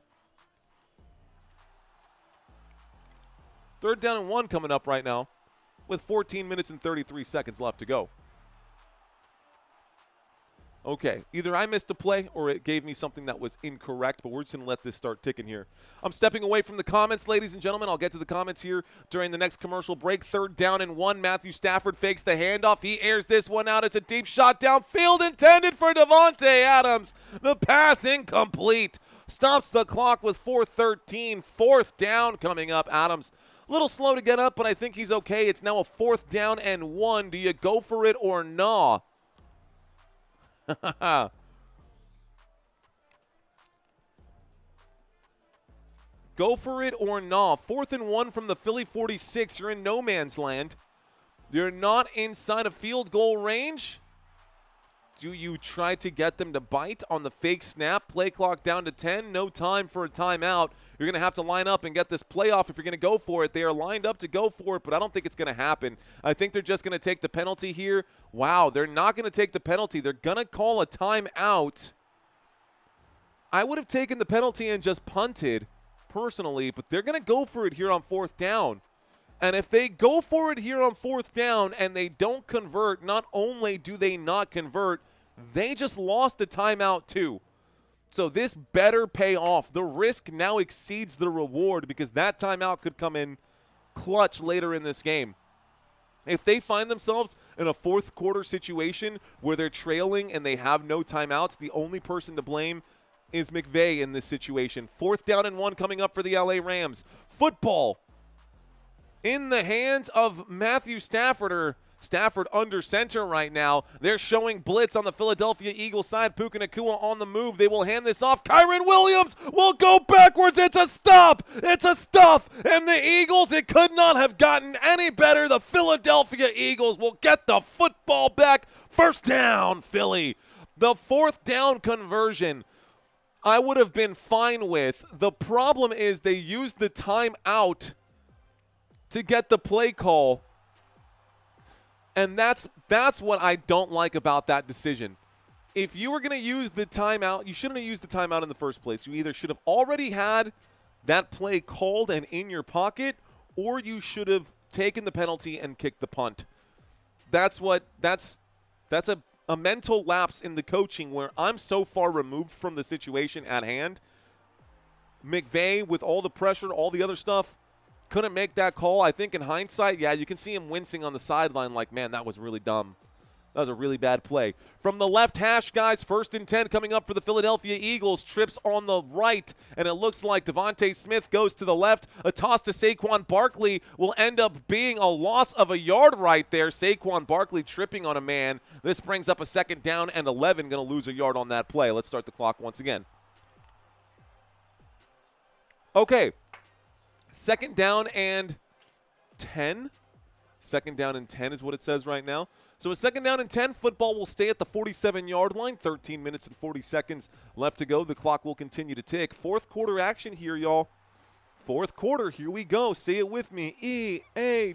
3rd down and 1 coming up right now with 14 minutes and 33 seconds left to go. Okay, either I missed a play or it gave me something that was incorrect, but we're just going to let this start ticking here. I'm stepping away from the comments, ladies and gentlemen. I'll get to the comments here during the next commercial break. 3rd down and 1. Matthew Stafford fakes the handoff. He airs this one out. It's a deep shot downfield intended for Davante Adams. The pass incomplete. Stops the clock with 4:13. 4th down coming up. Adams a little slow to get up, but I think he's okay. It's now a 4th down and 1. Do you go for it or no? Go for it or not. 4th and 1 from the Philly 46. You're in no man's land. You're not inside of field goal range. Do you try to get them to bite on the fake snap? Play clock down to 10. No time for a timeout. You're going to have to line up and get this play off if you're going to go for it. They are lined up to go for it, but I don't think it's going to happen. I think they're just going to take the penalty here. Wow, they're not going to take the penalty. They're going to call a timeout. I would have taken the penalty and just punted personally, but they're going to go for it here on 4th down. And if they go for it here on 4th down and they don't convert, not only do they not convert, they just lost a timeout too. So this better pay off. The risk now exceeds the reward because that timeout could come in clutch later in this game. If they find themselves in a 4th quarter situation where they're trailing and they have no timeouts, the only person to blame is McVay in this situation. 4th down and 1 coming up for the LA Rams. Football in the hands of Matthew Stafford. Stafford under center right now. They're showing blitz on the Philadelphia Eagles side. Puka Nacua on the move. They will hand this off. Kyron Williams will go backwards. It's a stop. It's a stuff. And the Eagles, it could not have gotten any better. The Philadelphia Eagles will get the football back. 1st down, Philly. The 4th down conversion I would have been fine with. The problem is they used the timeout to get the play call. And that's what I don't like about that decision. If you were going to use the timeout, you shouldn't have used the timeout in the first place. You either should have already had that play called and in your pocket, or you should have taken the penalty and kicked the punt. That's a mental lapse in the coaching where I'm so far removed from the situation at hand. McVay, with all the pressure, all the other stuff, couldn't make that call. I think in hindsight, yeah, you can see him wincing on the sideline like, man, that was really dumb. That was a really bad play. From the left hash, guys, 1st and 10 coming up for the Philadelphia Eagles. Trips on the right, and it looks like DeVonta Smith goes to the left. A toss to Saquon Barkley will end up being a loss of a yard right there. Saquon Barkley tripping on a man. This brings up a 2nd down and 11. Going to lose a yard on that play. Let's start the clock once again. Okay. 2nd down and 10. 2nd down and 10 is what it says right now. So a 2nd down and 10. Football will stay at the 47-yard line. 13 minutes and 40 seconds left to go. The clock will continue to tick. 4th quarter action here, y'all. 4th quarter. Here we go. Say it with me. E-A-G-L-E-S.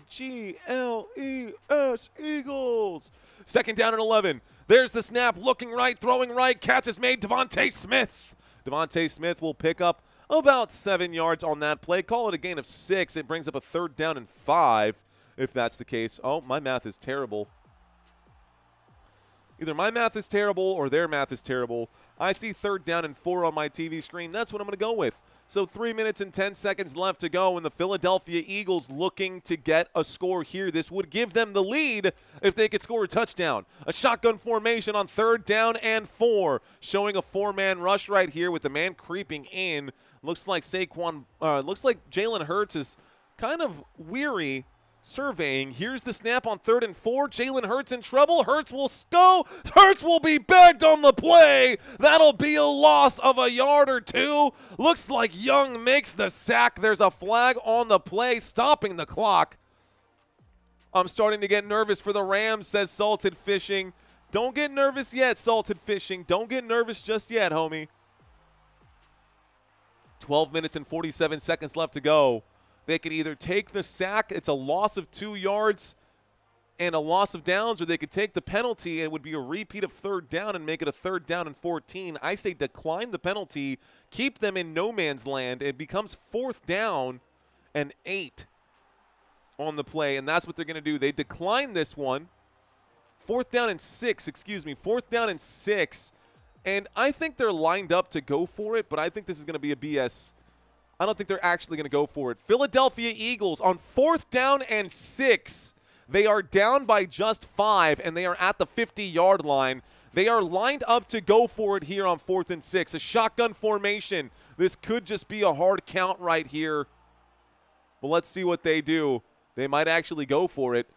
Eagles. 2nd down and 11. There's the snap. Looking right. Throwing right. Catch is made. DeVonta Smith. DeVonta Smith will pick up about 7 yards on that play. Call it a gain of 6. It brings up a 3rd down and 5, if that's the case. Oh, my math is terrible. Either my math is terrible or their math is terrible. I see 3rd down and 4 on my TV screen. That's what I'm going to go with. So 3 minutes and 10 seconds left to go, and the Philadelphia Eagles looking to get a score here. This would give them the lead if they could score a touchdown. A shotgun formation on 3rd down and 4, showing a 4-man rush right here with the man creeping in. Looks like Jalen Hurts is kind of weary surveying. Here's the snap on 3rd and 4. Jalen Hurts in trouble. Hurts will go. Hurts will be bagged on the play. That'll be a loss of a yard or 2. Looks like Young makes the sack. There's a flag on the play, stopping the clock. I'm starting to get nervous for the Rams, says Salted Fishing. Don't get nervous yet, Salted Fishing. Don't get nervous just yet, homie. 12 minutes and 47 seconds left to go. They could either take the sack. It's a loss of 2 yards. and a loss of downs, or they could take the penalty and it would be a repeat of 3rd down and make it a 3rd down and 14. I say decline the penalty, keep them in no man's land. It becomes 4th down and 8 on the play, and that's what they're going to do. They decline this one. 4th down and 6, 4th down and 6. And I think they're lined up to go for it, but I think this is going to be a BS. I don't think they're actually going to go for it. Philadelphia Eagles on 4th down and 6. They are down by just 5, and they are at the 50-yard line. They are lined up to go for it here on 4th and 6. A shotgun formation. This could just be a hard count right here. But let's see what they do. They might actually go for it.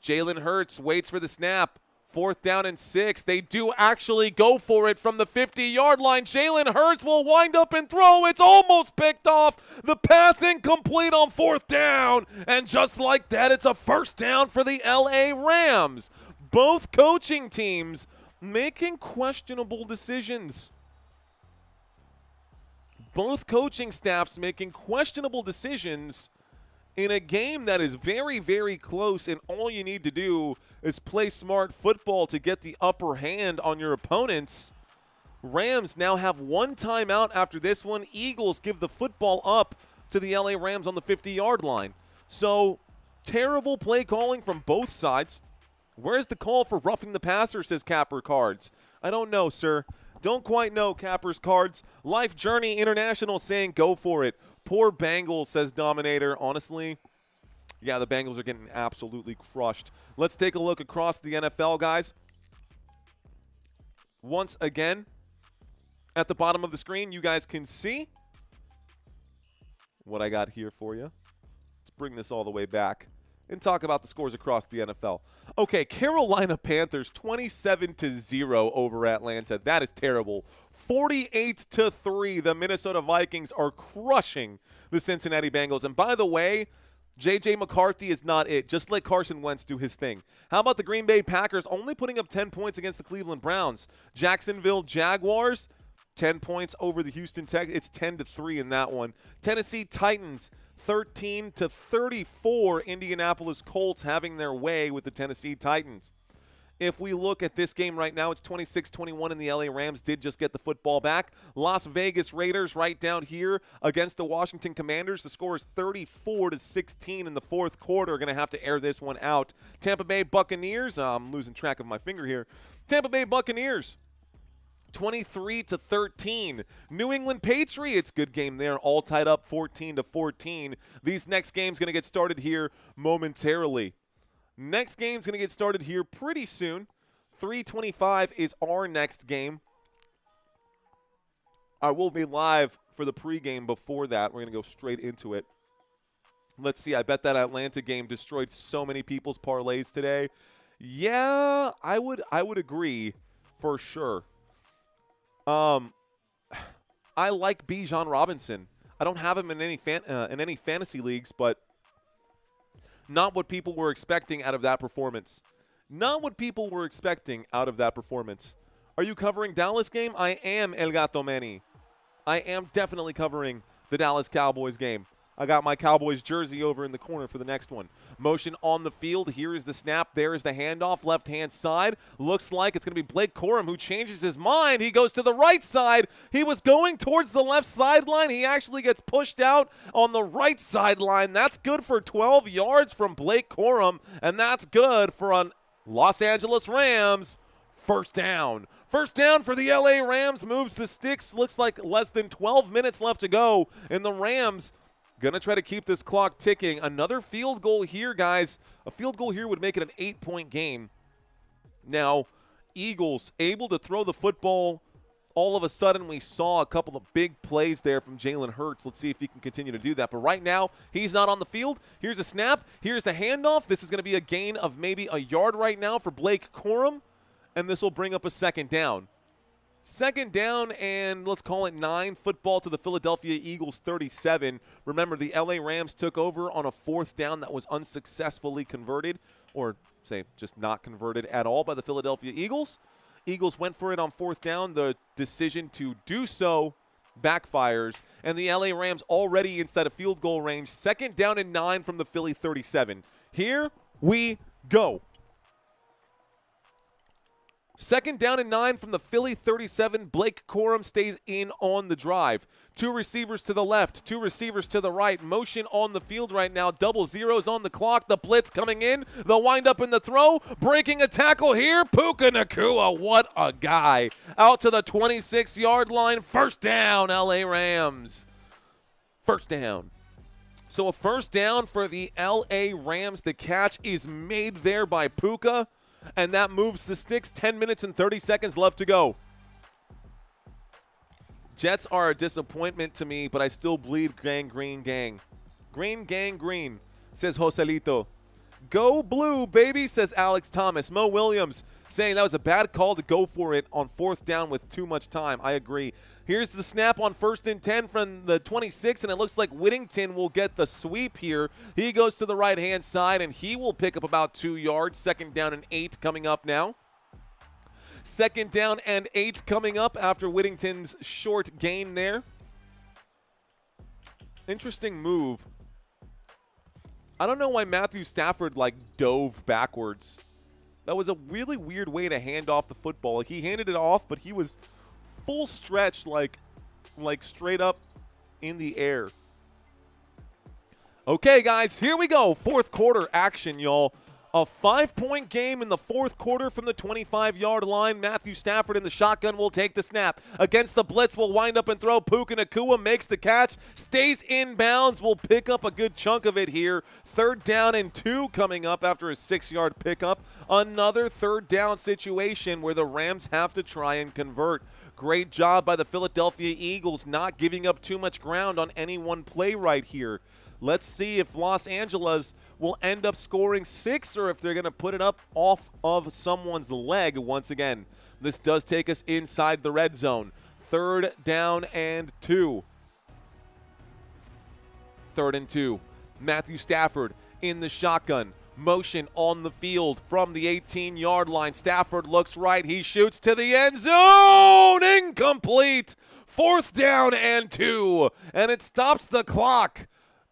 Jalen Hurts waits for the snap. 4th down and 6. They do actually go for it from the 50-yard line. Jalen Hurts will wind up and throw. It's almost picked off. The pass incomplete on 4th down. And just like that, it's a 1st down for the LA Rams. Both coaching teams making questionable decisions. Both coaching staffs making questionable decisions in a game that is very, very close, and all you need to do is play smart football to get the upper hand on your opponents. Rams now have 1 timeout after this one. Eagles give the football up to the LA Rams on the 50-yard line. So, terrible play calling from both sides. Where's the call for roughing the passer, says Capper Cards? I don't know, sir. Don't quite know, Capper's Cards. Life Journey International saying go for it. Poor Bengals, says Dominator. Honestly, yeah, the Bengals are getting absolutely crushed. Let's take a look across the NFL, guys. Once again, at the bottom of the screen, you guys can see what I got here for you. Let's bring this all the way back and talk about the scores across the NFL. Okay, Carolina Panthers 27-0 over Atlanta. That is terrible. 48-3, the Minnesota Vikings are crushing the Cincinnati Bengals. And by the way, J.J. McCarthy is not it. Just let Carson Wentz do his thing. How about the Green Bay Packers only putting up 10 points against the Cleveland Browns? Jacksonville Jaguars, 10 points over the Houston Tech. It's 10-3 in that one. Tennessee Titans, 13-34. Indianapolis Colts having their way with the Tennessee Titans. If we look at this game right now, it's 26-21, and the LA Rams did just get the football back. Las Vegas Raiders right down here against the Washington Commanders. The score is 34-16 in the 4th quarter. Going to have to air this one out. Tampa Bay Buccaneers, I'm losing track of my finger here. Tampa Bay Buccaneers, 23-13. New England Patriots, good game there, all tied up 14-14. These next games going to get started here momentarily. Next game's going to get started here pretty soon. 3:25 is our next game. I will be live for the pregame before that. We're going to go straight into it. Let's see. I bet that Atlanta game destroyed so many people's parlays today. Yeah, I would agree for sure. I like Bijan Robinson. I don't have him in any fantasy leagues, but not what people were expecting out of that performance. Not what people were expecting out of that performance. Are you covering Dallas game? I am, El Gato Manny. I am definitely covering the Dallas Cowboys game. I got my Cowboys jersey over in the corner for the next one. Motion on the field. Here is the snap. There is the handoff. Left-hand side. Looks like it's going to be Blake Corum who changes his mind. He goes to the right side. He was going towards the left sideline. He actually gets pushed out on the right sideline. That's good for 12 yards from Blake Corum, and that's good for a Los Angeles Rams first down. First down for the LA Rams. Moves the sticks. Looks like less than 12 minutes left to go, and the Rams going to try to keep this clock ticking. Another field goal here, guys. A field goal here would make it an 8-point game. Now, Eagles able to throw the football. All of a sudden, we saw a couple of big plays there from Jalen Hurts. Let's see if he can continue to do that. But right now, he's not on the field. Here's a snap. Here's the handoff. This is going to be a gain of maybe a yard right now for Blake Corum. And this will bring up a 2nd down. 2nd down, and let's call it 9. Football to the Philadelphia Eagles 37. Remember, the LA Rams took over on a 4th down that was unsuccessfully converted, or say just not converted at all by the Philadelphia Eagles. Eagles went for it on 4th down. The decision to do so backfires, and the LA Rams already inside of field goal range. 2nd down and 9 from the Philly 37. Here we go. Second down and 9 from the Philly 37. Blake Corum stays in on the drive. 2 receivers to the left, 2 receivers to the right. Motion on the field right now. Double zeros on the clock. The blitz coming in. The wind up in the throw. Breaking a tackle here. Puka Nacua. What a guy. Out to the 26-yard line. First down, LA Rams. First down. So a first down for the LA Rams. The catch is made there by Puka. And that moves the sticks. 10 minutes and 30 seconds left to go. Jets are a disappointment to me, but I still bleed green gang. Green gang green, says Joselito. Go blue, baby, says Alex Thomas. Mo Williams saying that was a bad call to go for it on fourth down with too much time. I agree. Here's the snap on 1st and 10 from the 26, and it looks like Whittington will get the sweep here. He goes to the right-hand side, and he will pick up about 2 yards. 2nd down and 8 coming up now. 2nd down and 8 coming up after Whittington's short gain there. Interesting move. I don't know why Matthew Stafford, dove backwards. That was a really weird way to hand off the football. He handed it off, but he was full stretch, like straight up in the air. Okay, guys, here we go. 4th quarter action, y'all. A 5-point game in the 4th quarter from the 25-yard line. Matthew Stafford in the shotgun will take the snap. Against the blitz, will wind up and throw. Puka Nacua makes the catch. Stays in bounds. Will pick up a good chunk of it here. 3rd down and 2 coming up after a 6-yard pickup. Another 3rd down situation where the Rams have to try and convert. Great job by the Philadelphia Eagles not giving up too much ground on any one play right here. Let's see if Los Angeles will end up scoring 6 or if they're going to put it up off of someone's leg once again. This does take us inside the red zone. 3rd down and 2. 3rd and 2. Matthew Stafford in the shotgun. Motion on the field from the 18-yard line. Stafford looks right. He shoots to the end zone. Incomplete. 4th down and 2. And it stops the clock.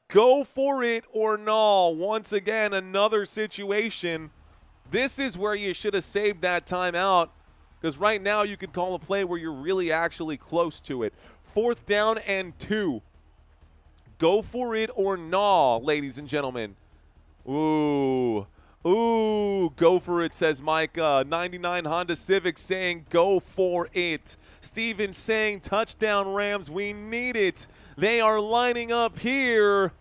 Go for it or no. Once again, another situation. This is where you should have saved that timeout, because right now you could call a play where you're really actually close to it. 4th down and 2. Go for it or no, ladies and gentlemen. Ooh, go for it, says Micah. 99 Honda Civic saying go for it. Steven saying touchdown Rams, we need it. They are lining up here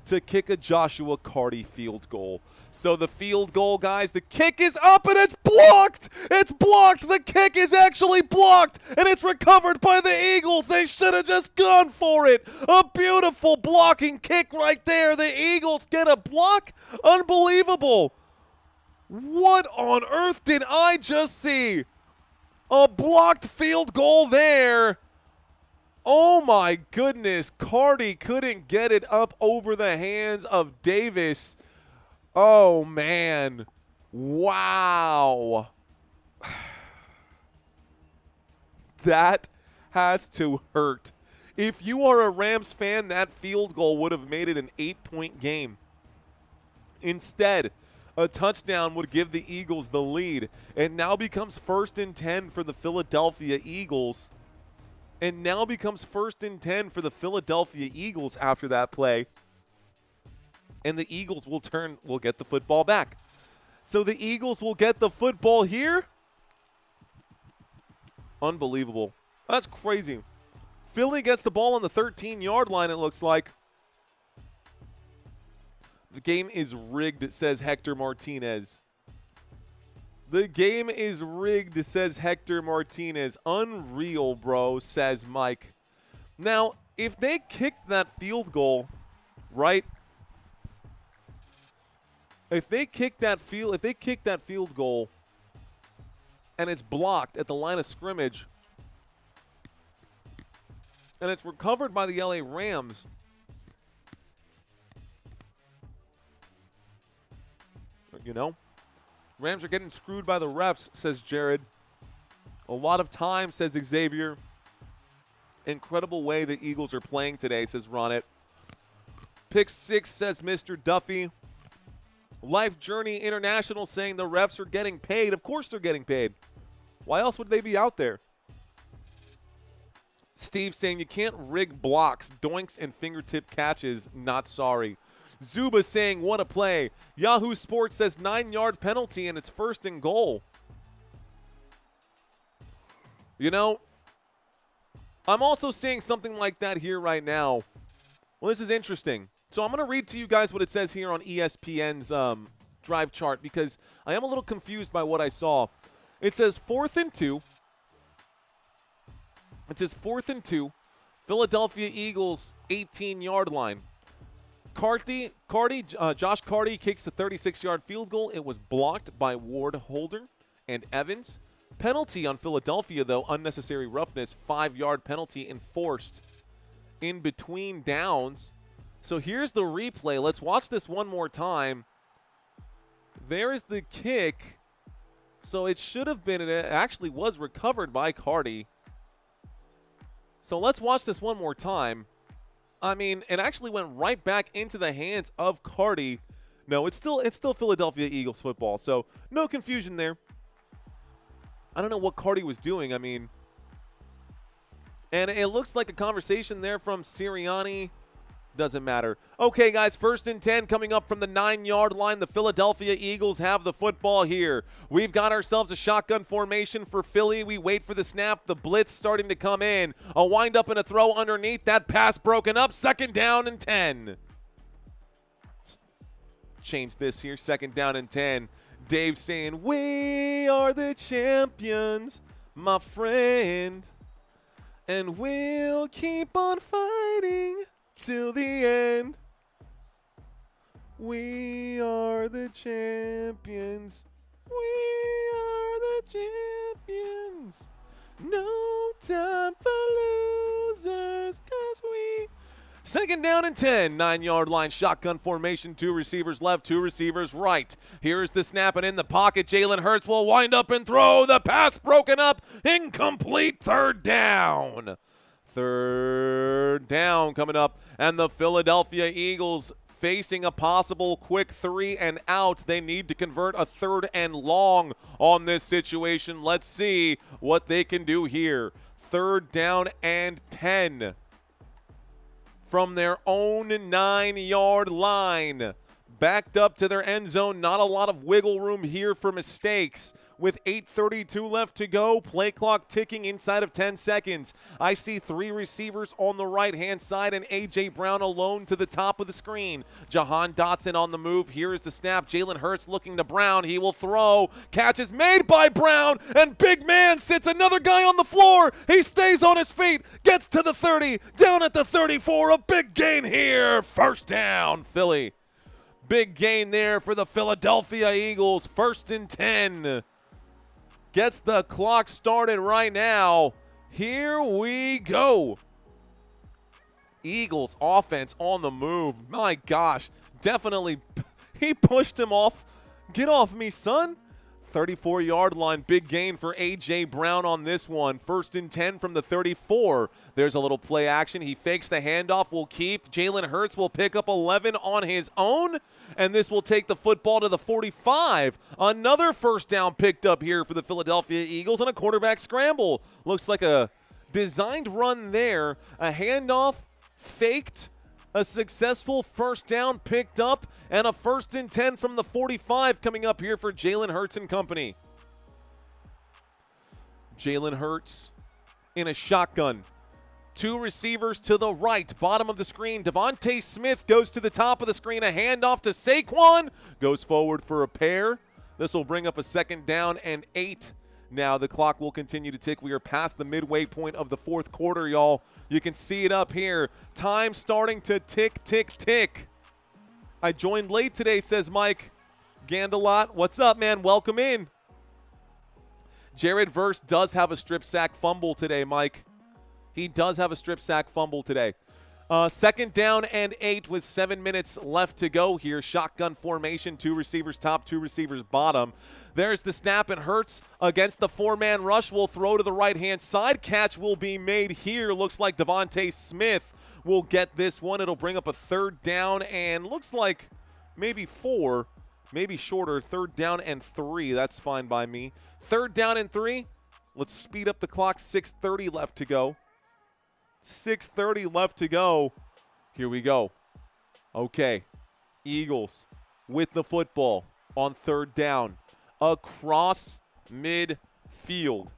to kick a Joshua Carty field goal. So the field goal, guys, the kick is up and it's blocked. It's blocked. The kick is actually blocked and it's recovered by the Eagles. They should have just gone for it. A beautiful blocking kick right there. The Eagles get a block. Unbelievable. What on earth did I just see? A blocked field goal there. Oh my goodness, Carty couldn't get it up over the hands of Davis. Oh man, wow. That has to hurt. If you are a Rams fan, that field goal would have made it an 8-point game. Instead, a touchdown would give the Eagles the lead. It now becomes 1st and 10 for the Philadelphia Eagles. And now becomes 1st and 10 for the Philadelphia Eagles after that play. And the Eagles will get the football back. So the Eagles will get the football here. Unbelievable. That's crazy. Philly gets the ball on the 13-yard line, it looks like. The game is rigged, says Hector Martinez. The game is rigged, says Hector Martinez. Unreal, bro, says Mike. Now, if they kicked that field goal, right? If they kick that field goal and it's blocked at the line of scrimmage and it's recovered by the LA Rams, you know, Rams are getting screwed by the refs, says Jared. A lot of time, says Xavier. Incredible way the Eagles are playing today, says Ronnet. Pick 6, says Mr. Duffy. Life Journey International saying the refs are getting paid. Of course they're getting paid. Why else would they be out there? Steve saying you can't rig blocks, doinks, and fingertip catches. Not sorry. Zuba saying what a play. Yahoo Sports says 9-yard penalty and it's 1st and goal. You know, I'm also seeing something like that here right now. Well, this is interesting. So I'm going to read to you guys what it says here on ESPN's drive chart because I am a little confused by what I saw. It says 4th and 2. It says 4th and 2. Philadelphia Eagles 18-yard line. Josh Carty kicks the 36-yard field goal. It was blocked by Ward Holder and Evans. Penalty on Philadelphia, though, unnecessary roughness, 5-yard penalty enforced in between downs. So here's the replay. Let's watch this one more time. There is the kick. So it should have been, it actually was recovered by Carty. So let's watch this one more time. I mean, it actually went right back into the hands of Carty. No, it's still Philadelphia Eagles football. So no confusion there. I don't know what Carty was doing. I mean, and it looks like a conversation there from Sirianni. Doesn't matter. Okay, guys, 1st and 10 coming up from the 9-yard line. The Philadelphia Eagles have the football here. We've got ourselves a shotgun formation for Philly. We wait for the snap. The blitz starting to come in. A wind up and a throw underneath. That pass broken up. 2nd down and 10. Let's change this here. 2nd down and 10. Dave saying, we are the champions, my friend, and we'll keep on fighting till the end. We are the champions. We are the champions. No time for losers, 'cause we... 2nd down and 10, 9-yard line, shotgun formation, 2 receivers left, 2 receivers right. Here's the snap, and in the pocket, Jalen Hurts will wind up and throw. The pass broken up, incomplete, 3rd down. 3rd down coming up, and the Philadelphia Eagles facing a possible quick 3 and out. They need to convert a 3rd and long on this situation. Let's see what they can do here. 3rd down and 10. From their own 9-yard line. Backed up to their end zone. Not a lot of wiggle room here for mistakes. With 8:32 left to go, play clock ticking inside of 10 seconds. I see 3 receivers on the right-hand side and A.J. Brown alone to the top of the screen. Jahan Dotson on the move. Here is the snap. Jalen Hurts looking to Brown. He will throw. Catch is made by Brown, and big man sits another guy on the floor. He stays on his feet, gets to the 30, down at the 34. A big gain here. 1st down, Philly. Big gain there for the Philadelphia Eagles. 1st and 10. Gets the clock started right now. Here we go. Eagles offense on the move. My gosh, definitely. He pushed him off. Get off me, son. 34-yard line, big gain for A.J. Brown on this one. 1st and 10 from the 34. There's a little play action. He fakes the handoff, will keep. Jalen Hurts will pick up 11 on his own, and this will take the football to the 45. Another 1st down picked up here for the Philadelphia Eagles on a quarterback scramble. Looks like a designed run there. A handoff faked. A successful 1st down picked up, and a 1st and 10 from the 45 coming up here for Jalen Hurts and company. Jalen Hurts in a shotgun. 2 receivers to the right, bottom of the screen. DeVonta Smith goes to the top of the screen. A handoff to Saquon. Goes forward for a pair. This will bring up a 2nd down and 8. Now the clock will continue to tick. We are past the midway point of the 4th quarter, y'all. You can see it up here. Time starting to tick, tick, tick. I joined late today, says Mike Gandelot. What's up, man? Welcome in. Jared Verse does have a strip sack fumble today, Mike. He does have a strip sack fumble today. 2nd down and 8 with 7 minutes left to go here. Shotgun formation, 2 receivers top, 2 receivers bottom. There's the snap, and Hurts against the 4-man rush will throw to the right-hand side. Catch will be made here. Looks like DeVonta Smith will get this one. It'll bring up a 3rd down and looks like maybe 4, maybe shorter. 3rd down and 3. That's fine by me. 3rd down and 3. Let's speed up the clock. 6:30 left to go. 6:30 left to go. Here we go. Okay. Eagles with the football on third down. Across midfield.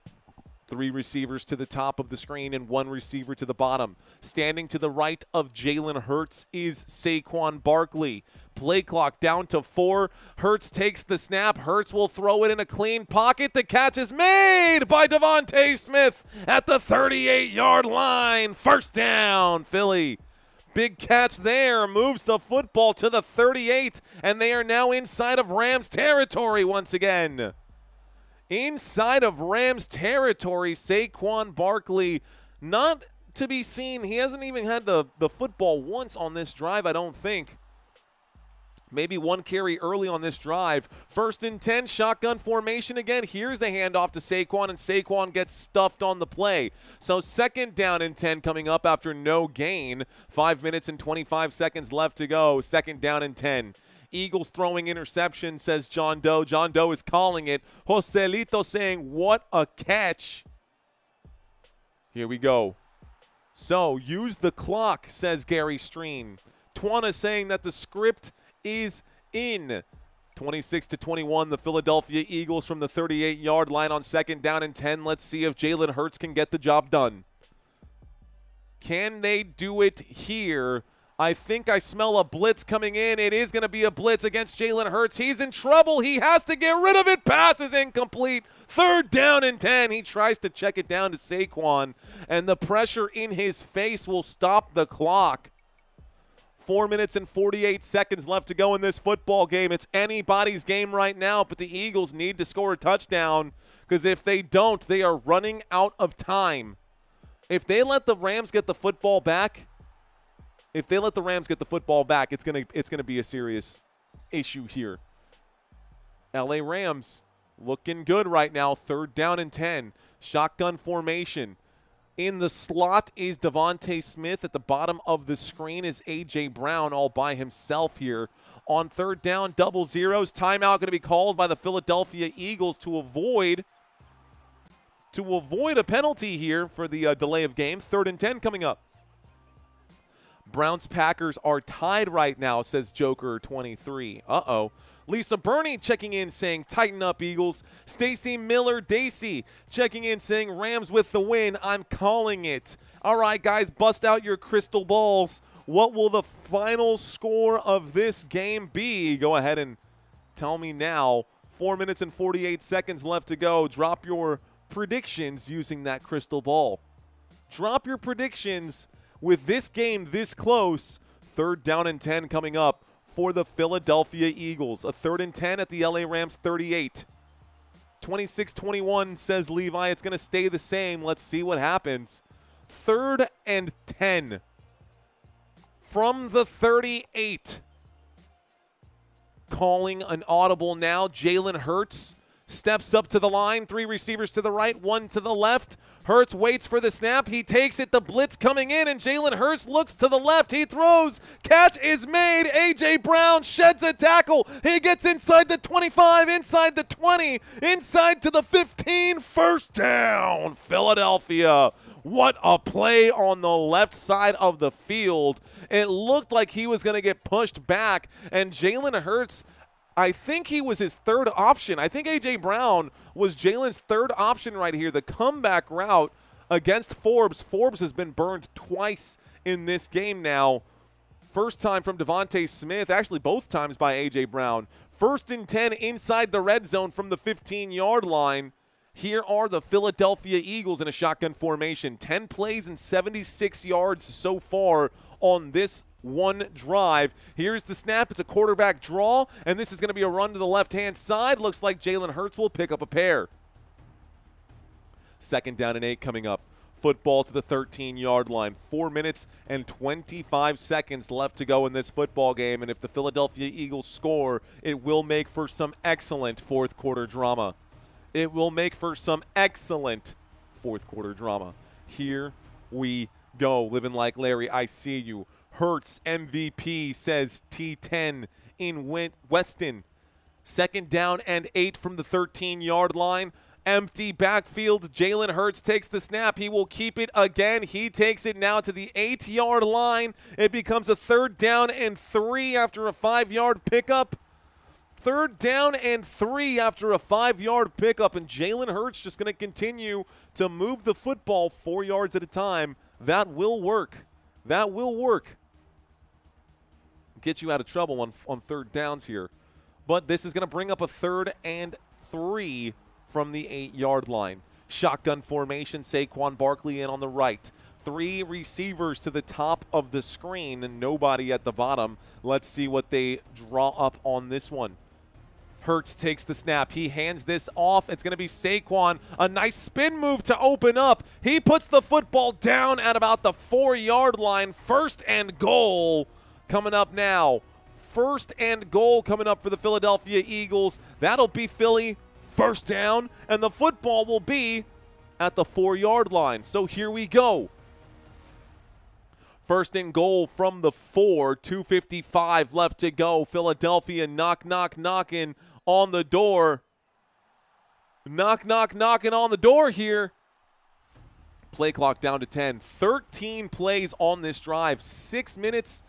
3 receivers to the top of the screen and 1 receiver to the bottom. Standing to the right of Jalen Hurts is Saquon Barkley. Play clock down to 4. Hurts takes the snap. Hurts will throw it in a clean pocket. The catch is made by DeVonta Smith at the 38-yard line. First down, Philly. Big catch there, moves the football to the 38, and they are now inside of Rams territory once again. Inside of Rams territory, Saquon Barkley, not to be seen. He hasn't even had the football once on this drive, I don't think. Maybe 1 carry early on this drive. 1st and 10, shotgun formation again. Here's the handoff to Saquon, and Saquon gets stuffed on the play. So 2nd down and 10 coming up after no gain. 5 minutes and 25 seconds left to go. 2nd down and 10. Eagles throwing interception, says John Doe. John Doe is calling it. Joselito saying, what a catch. Here we go. So use the clock, says Gary Streen. Twana saying that the script is in. 26-21, the Philadelphia Eagles from the 38-yard line on 2nd down and 10. Let's see if Jalen Hurts can get the job done. Can they do it here? I think I smell a blitz coming in. It is going to be a blitz against Jalen Hurts. He's in trouble. He has to get rid of it. Pass is incomplete. 3rd down and 10. He tries to check it down to Saquon, and the pressure in his face will stop the clock. 4 minutes and 48 seconds left to go in this football game. It's anybody's game right now, but the Eagles need to score a touchdown because if they don't, they are running out of time. If they let the Rams get the football back, it's gonna be a serious issue here. LA Rams looking good right now. 3rd down and 10. Shotgun formation. In the slot is DeVonta Smith. At the bottom of the screen is A.J. Brown all by himself here. On 3rd down, double zeros. Timeout going to be called by the Philadelphia Eagles to avoid a penalty here for the delay of game. 3rd and 10 coming up. Browns-Packers are tied right now, says Joker23. Uh-oh. Lisa Burney checking in saying, tighten up, Eagles. Stacy Miller-Dacey checking in saying, Rams with the win. I'm calling it. All right, guys, bust out your crystal balls. What will the final score of this game be? Go ahead and tell me now. 4 minutes and 48 seconds left to go. Drop your predictions using that crystal ball. Drop your predictions with this game this close. 3rd down and 10 coming up for the Philadelphia Eagles. A 3rd and 10 at the LA Rams 38. 26-21, says Levi. It's going to stay the same. Let's see what happens. 3rd and 10 from the 38. Calling an audible now. Jalen Hurts steps up to the line. 3 receivers to the right, 1 to the left. Hurts waits for the snap. He takes it. The blitz coming in, and Jalen Hurts looks to the left. He throws. Catch is made. A.J. Brown sheds a tackle. He gets inside the 25, inside the 20, inside to the 15. First down, Philadelphia. What a play on the left side of the field. It looked like he was going to get pushed back, and Jalen Hurts, I think he was his 3rd option. I think A.J. Brown was Jalen's 3rd option right here. The comeback route against Forbes. Forbes has been burned twice in this game now. First time from DeVonta Smith, actually both times by A.J. Brown. 1st and 10 inside the red zone from the 15-yard line. Here are the Philadelphia Eagles in a shotgun formation. 10 plays and 76 yards so far on this one drive. Here's the snap. It's a quarterback draw, and this is going to be a run to the left-hand side. Looks like Jalen Hurts will pick up a pair. 2nd down and 8 coming up. Football to the 13-yard line. 4 minutes and 25 seconds left to go in this football game, and if the Philadelphia Eagles score, it will make for some excellent fourth-quarter drama. It will make for some excellent fourth-quarter drama. Here we go. Living like Larry, I see you. Hurts MVP, says T10 in Weston. 2nd down and 8 from the 13-yard line. Empty backfield. Jalen Hurts takes the snap. He will keep it again. He takes it now to the 8-yard line. It becomes a 3rd down and 3 after a 5-yard pickup. 3rd down and 3 after a 5-yard pickup, and Jalen Hurts just going to continue to move the football 4 yards at a time. That will work. That will work. Get you out of trouble on 3rd downs here. But this is going to bring up a 3rd and 3 from the 8-yard line. Shotgun formation, Saquon Barkley in on the right. 3 receivers to the top of the screen and nobody at the bottom. Let's see what they draw up on this one. Hurts takes the snap. He hands this off. It's going to be Saquon. A nice spin move to open up. He puts the football down at about the 4-yard line. 1st and goal coming up now. 1st and goal coming up for the Philadelphia Eagles. That'll be Philly. 1st down. And the football will be at the 4-yard line. So here we go. 1st and goal from the 4. 2:55 left to go. Philadelphia knocking on the door. Knocking on the door here. Play clock down to 10. 13 plays on this drive. 6 minutes,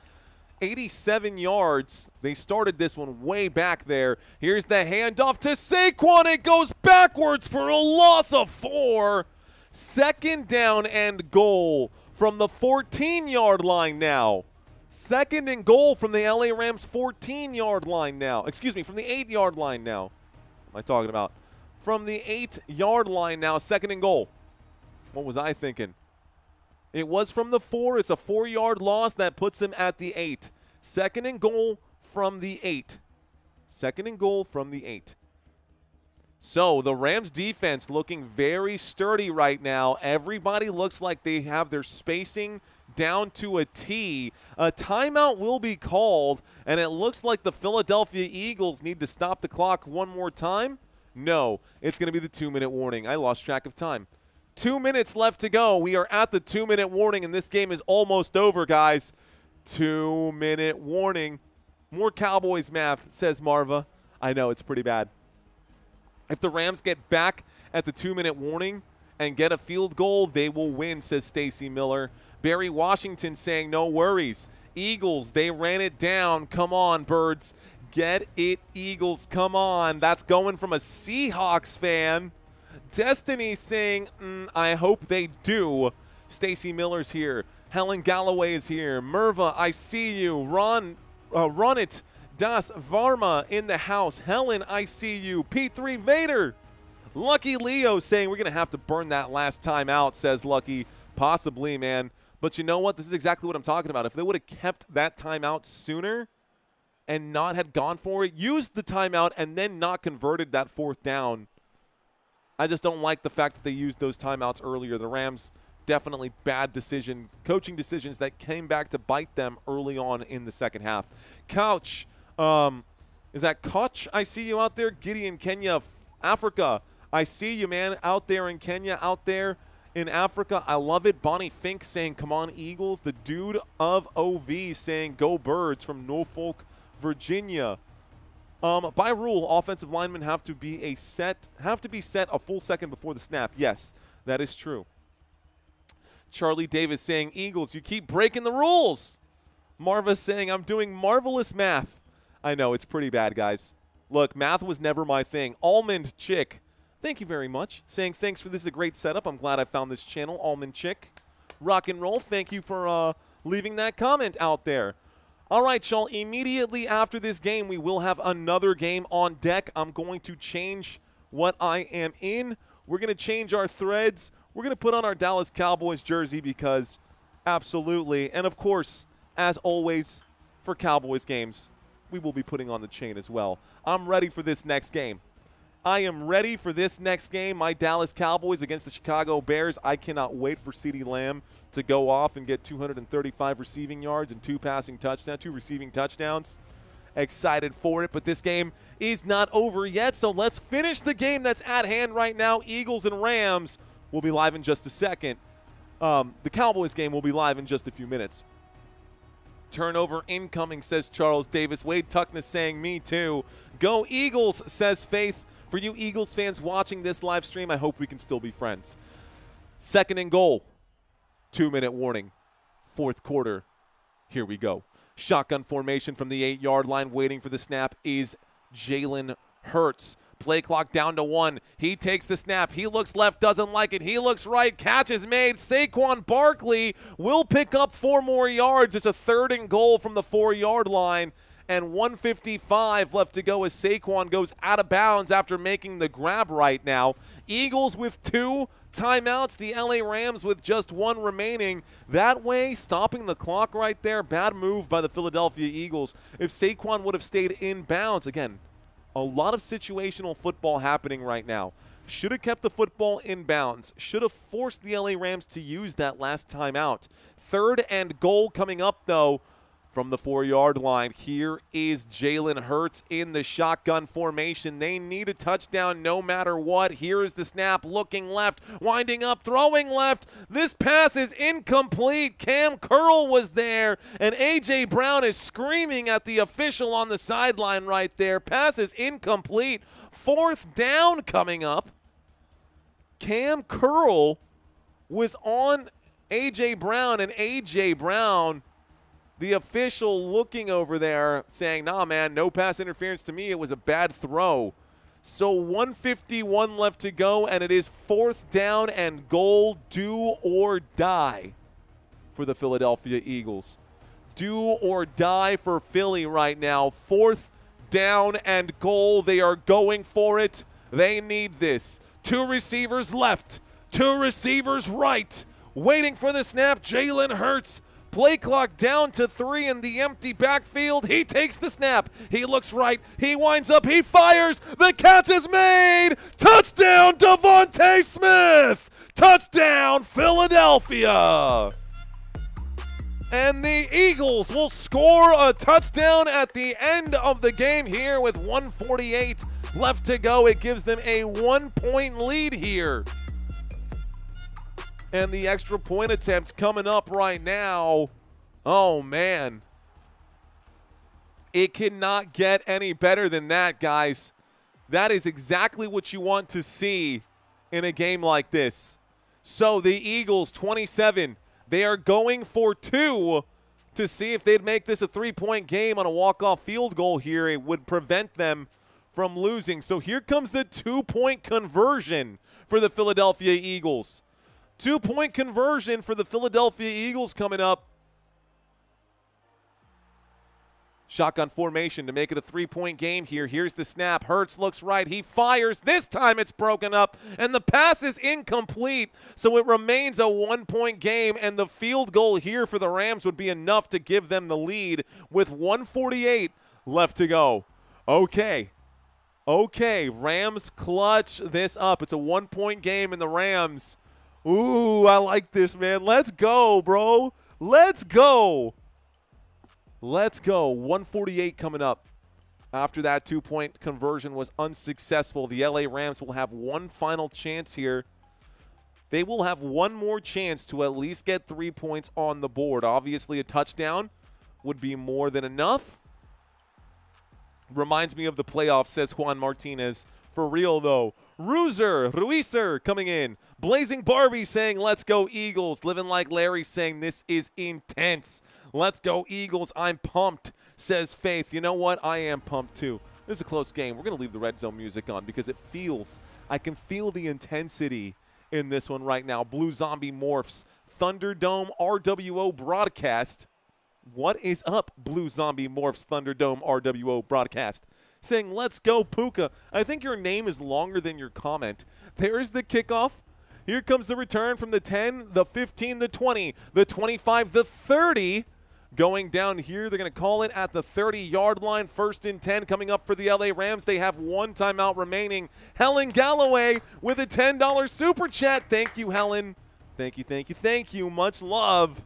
87 yards. They started this one way back there. Here's the handoff to Saquon. It goes backwards for a loss of 4. 2nd down and goal from the 14-yard line now. 2nd and goal from the LA Rams 14-yard line now. Excuse me, from the 8-yard line now. What am I talking about? From the 8-yard line now, 2nd and goal. What was I thinking? It was from the 4. It's a 4-yard loss that puts them at the 8. 2nd and goal from the 8. 2nd and goal from the 8. So the Rams defense looking very sturdy right now. Everybody looks like they have their spacing down to a T. A timeout will be called, and it looks like the Philadelphia Eagles need to stop the clock one more time. No, it's going to be the 2-minute warning. I lost track of time. 2 minutes left to go. We are at the 2-minute warning, and this game is almost over, guys. 2-minute warning. More Cowboys math, says Marva. I know, it's pretty bad. If the Rams get back at the 2-minute warning and get a field goal, they will win, says Stacy Miller. Barry Washington saying no worries. Eagles, they ran it down. Come on, Birds. Get it, Eagles. Come on. That's going from a Seahawks fan. Destiny saying, I hope they do. Stacy Miller's here. Helen Galloway is here. Merva, I see you. Run it. Das Varma in the house. Helen, I see you. P3 Vader. Lucky Leo saying we're going to have to burn that last time out, says Lucky. Possibly, man. But you know what? This is exactly what I'm talking about. If they would have kept that timeout sooner and not had gone for it, used the timeout, and then not converted that 4th down, I just don't like the fact that they used those timeouts earlier. The Rams, definitely bad decision, coaching decisions that came back to bite them early on in the second half. Couch, is that Koch? I see you out there. Gideon, Kenya, Africa. I see you, man, out there in Kenya, out there in Africa. I love it. Bonnie Fink saying, come on, Eagles. The dude of OV saying, go Birds from Norfolk, Virginia. By rule, offensive linemen have to be set a full second before the snap. Yes, that is true. Charlie Davis saying, Eagles, you keep breaking the rules. Marva saying, I'm doing marvelous math. I know, it's pretty bad, guys. Look, math was never my thing. Almond Chick, thank you very much. Saying, thanks for this is a great setup. I'm glad I found this channel. Almond Chick. Rock and roll, thank you for leaving that comment out there. All right, y'all, immediately after this game, we will have another game on deck. I'm going to change what I am in. We're going to change our threads. We're going to put on our Dallas Cowboys jersey because absolutely. And, of course, as always, for Cowboys games, we will be putting on the chain as well. I'm ready for this next game. I am ready for this next game. My Dallas Cowboys against the Chicago Bears. I cannot wait for CeeDee Lamb to go off and get 235 receiving yards and 2 receiving touchdowns. Excited for it, but this game is not over yet, so let's finish the game that's at hand right now. Eagles and Rams will be live in just a second. The Cowboys game will be live in just a few minutes. Turnover incoming, says Charles Davis. Wade Tuckness saying me too. Go Eagles, says Faith. For you Eagles fans watching this live stream, I hope we can still be friends. 2nd and goal. 2-minute warning. 4th quarter. Here we go. Shotgun formation from the 8-yard line. Waiting for the snap is Jalen Hurts. Play clock down to 1. He takes the snap. He looks left, doesn't like it. He looks right. Catch is made. Saquon Barkley will pick up 4 more yards. It's a 3rd and goal from the 4-yard line. And 1:55 left to go as Saquon goes out of bounds after making the grab right now. Eagles with 2 timeouts. The LA Rams with just 1 remaining. That way, stopping the clock right there. Bad move by the Philadelphia Eagles. If Saquon would have stayed in bounds, again, a lot of situational football happening right now. Should have kept the football in bounds. Should have forced the LA Rams to use that last timeout. 3rd and goal coming up, though, from the 4-yard line. Here is Jalen Hurts in the shotgun formation. They need a touchdown no matter what. Here is the snap, looking left, winding up, throwing left. This pass is incomplete. Cam Curl was there, and A.J. Brown is screaming at the official on the sideline right there. Pass is incomplete. 4th down coming up. Cam Curl was on A.J. Brown, and A.J. Brown, the official looking over there saying, nah, man, no pass interference to me. It was a bad throw. So 1:51 left to go, and it is 4th down and goal, do or die for the Philadelphia Eagles. Do or die for Philly right now. 4th down and goal. They are going for it. They need this. 2 receivers left. 2 receivers right. Waiting for the snap, Jalen Hurts. Play clock down to 3 in the empty backfield. He takes the snap. He looks right. He winds up. He fires. The catch is made. Touchdown, DeVonta Smith. Touchdown, Philadelphia. And the Eagles will score a touchdown at the end of the game here with 1:48 left to go. It gives them a 1-point lead here. And the extra point attempt coming up right now. Oh, man. It cannot get any better than that, guys. That is exactly what you want to see in a game like this. So the Eagles, 27. They are going for 2 to see if they'd make this a 3-point game on a walk-off field goal here. It would prevent them from losing. So here comes the 2-point conversion for the Philadelphia Eagles. 2-point conversion for the Philadelphia Eagles coming up. Shotgun formation to make it a 3-point game here. Here's the snap. Hurts looks right. He fires. This time it's broken up, and the pass is incomplete. So it remains a 1-point game, and the field goal here for the Rams would be enough to give them the lead with 1:48 left to go. Okay, Rams clutch this up. It's a 1-point game, and the Rams, ooh, I like this, man. Let's go, bro. Let's go. 1:48 coming up. After that 2-point conversion was unsuccessful, the LA Rams will have one final chance here. They will have one more chance to at least get 3 points on the board. Obviously, a touchdown would be more than enough. Reminds me of the playoffs, says Juan Martinez. For real, though. Ruizer coming in. Blazing Barbie saying, let's go Eagles. Living Like Larry saying, this is intense. Let's go Eagles. I'm pumped, says Faith. You know what? I am pumped, too. This is a close game. We're going to leave the red zone music on because I can feel the intensity in this one right now. Blue Zombie Morphs. Thunderdome RWO broadcast. What is up, Blue Zombie Morphs Thunderdome RWO broadcast? Saying, let's go, Puka. I think your name is longer than your comment. There's the kickoff. Here comes the return from the 10, the 15, the 20, the 25, the 30. Going down here, they're going to call it at the 30-yard line. 1st and 10 coming up for the LA Rams. They have one timeout remaining. Helen Galloway with a $10 super chat. Thank you, Helen. Thank you. Much love.